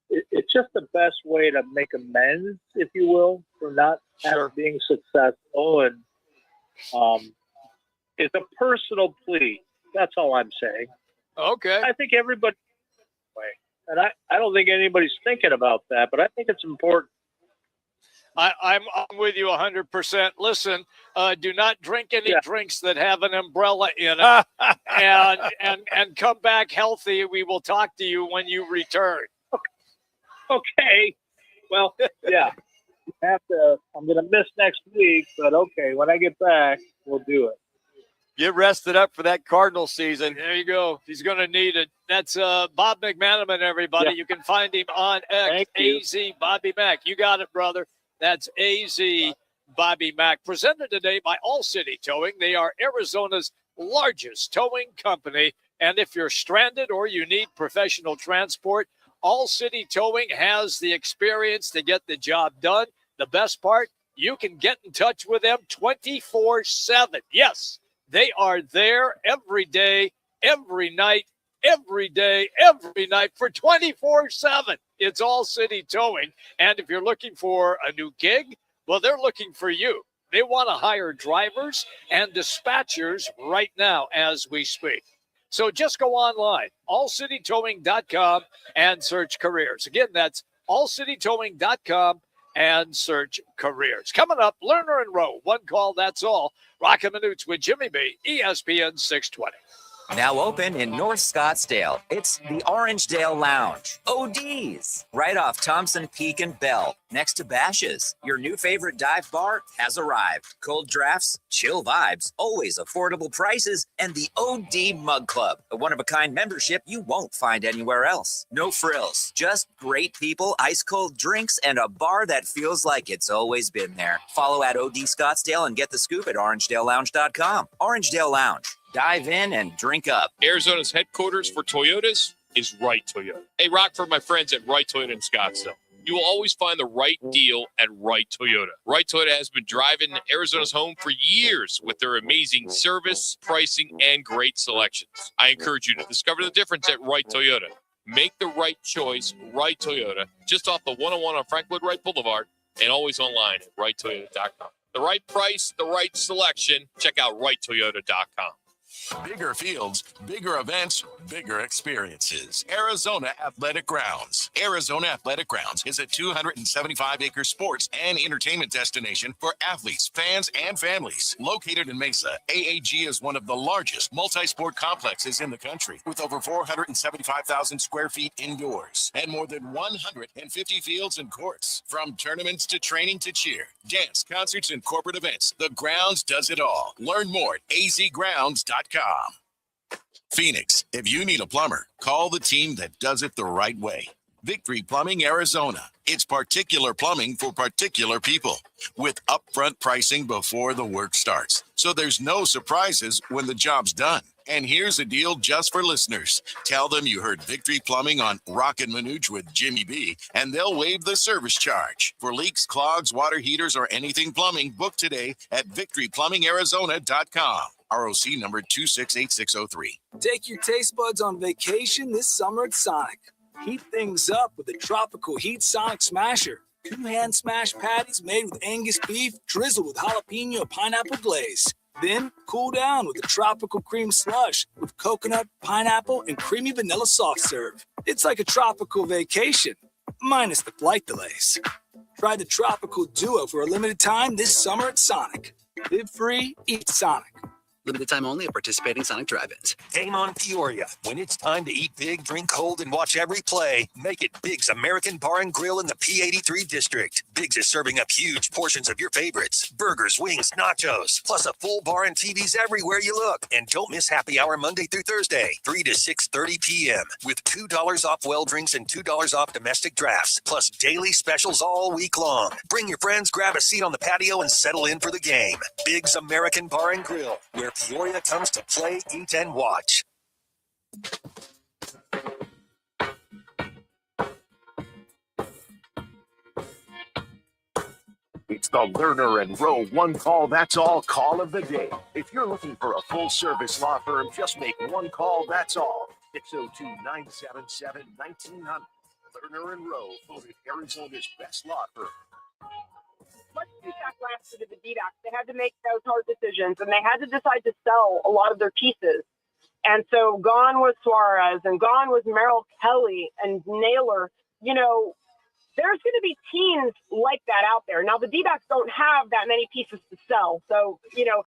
S15: it's just the best way to make amends, if you will, for not being successful. And it's a personal plea. That's all I'm saying.
S3: Okay.
S15: I think everybody, and I don't think anybody's thinking about that, but I think it's important.
S3: I'm with you 100%. Listen, do not drink any drinks that have an umbrella in it, and come back healthy. We will talk to you when you return.
S15: Okay. Well, yeah. I'm going to miss next week, but okay. When I get back, we'll do it.
S4: Get rested up for that Cardinal season.
S3: There you go. He's going to need it. That's Bob McManaman, everybody. Yeah. You can find him on X, AZ Bobby Mack. You got it, brother. That's AZ Bobby Mack. Presented today by All City Towing. They are Arizona's largest towing company. And if you're stranded or you need professional transport, All City Towing has the experience to get the job done. The best part, you can get in touch with them 24/7. Yes. They are there every day, every night, every day, every night for 24/7. It's All City Towing. And if you're looking for a new gig, well, they're looking for you. They want to hire drivers and dispatchers right now as we speak. So just go online, allcitytowing.com, and search careers. Again, that's allcitytowing.com and search careers. Coming up, Lerner and Rowe. One call, that's all. Roc and Manuch with Jimmy B, ESPN 620.
S10: Now open in North Scottsdale. It's the Orangedale Lounge. ODs. Right off Thompson Peak and Bell. Next to Bash's. Your new favorite dive bar has arrived. Cold drafts, chill vibes, always affordable prices, and the OD Mug Club. A one-of-a-kind membership you won't find anywhere else. No frills. Just great people, ice-cold drinks, and a bar that feels like it's always been there. Follow at OD Scottsdale and get the scoop at orangedalelounge.com. Orangedale Lounge. Dive in and drink up.
S6: Arizona's headquarters for Toyotas is Right Toyota. Hey, Rock, for my friends at Right Toyota in Scottsdale. You will always find the right deal at Right Toyota. Right Toyota has been driving Arizona's home for years with their amazing service, pricing, and great selections. I encourage you to discover the difference at Right Toyota. Make the right choice, Right Toyota, just off the 101 on Frank Lloyd Wright Boulevard, and always online at righttoyota.com. The right price, the right selection. Check out righttoyota.com.
S19: Bigger fields, bigger events, bigger experiences. Arizona Athletic Grounds. Arizona Athletic Grounds is a 275-acre sports and entertainment destination for athletes, fans, and families. Located in Mesa, AAG is one of the largest multi-sport complexes in the country, with over 475,000 square feet indoors and more than 150 fields and courts. From tournaments to training to cheer, dance, concerts, and corporate events, the Grounds does it all. Learn more at azgrounds.com. Phoenix, if you need a plumber, call the team that does it the right way. Victory Plumbing Arizona. It's particular plumbing for particular people with upfront pricing before the work starts. So there's no surprises when the job's done. And here's a deal just for listeners. Tell them you heard Victory Plumbing on Roc and Manuch with Jimmy B, and they'll waive the service charge. For leaks, clogs, water heaters, or anything plumbing, book today at victoryplumbingarizona.com. ROC number 268603.
S16: Take your taste buds on vacation this summer at Sonic. Heat things up with the Tropical Heat Sonic Smasher. 2 hand smash patties made with Angus beef, drizzled with jalapeno and pineapple glaze. Then cool down with the Tropical Cream Slush with coconut, pineapple, and creamy vanilla soft serve. It's like a tropical vacation, minus the flight delays. Try the Tropical Duo for a limited time this summer at Sonic. Live free, eat Sonic.
S17: Limited time only at participating Sonic drive-ins. Game on Peoria. When it's time to eat big, drink cold, and watch every play, make it Big's American Bar and Grill in the P83 district. Big's is serving up huge portions of your favorites. Burgers, wings, nachos, plus a full bar and TVs everywhere you look. And don't miss happy hour Monday through Thursday, 3 to 6:30 p.m. with $2 off well drinks and $2 off domestic drafts, plus daily specials all week long. Bring your friends, grab a seat on the patio, and settle in for the game. Big's American Bar and Grill, where Peoria comes to play, eat, and watch.
S2: It's the Lerner and Rowe one call, that's all call of the day. If you're looking for a full-service law firm, just make one call, that's all. 602-977-1900. Lerner and Rowe, voted Arizona's best law firm.
S20: Much feedback lasted to the D-backs. They had to make those hard decisions, and they had to decide to sell a lot of their pieces. And so gone was Suarez, and gone was Merrill Kelly and Naylor. You know, there's going to be teams like that out there. Now, the D-backs don't have that many pieces to sell. So, you know,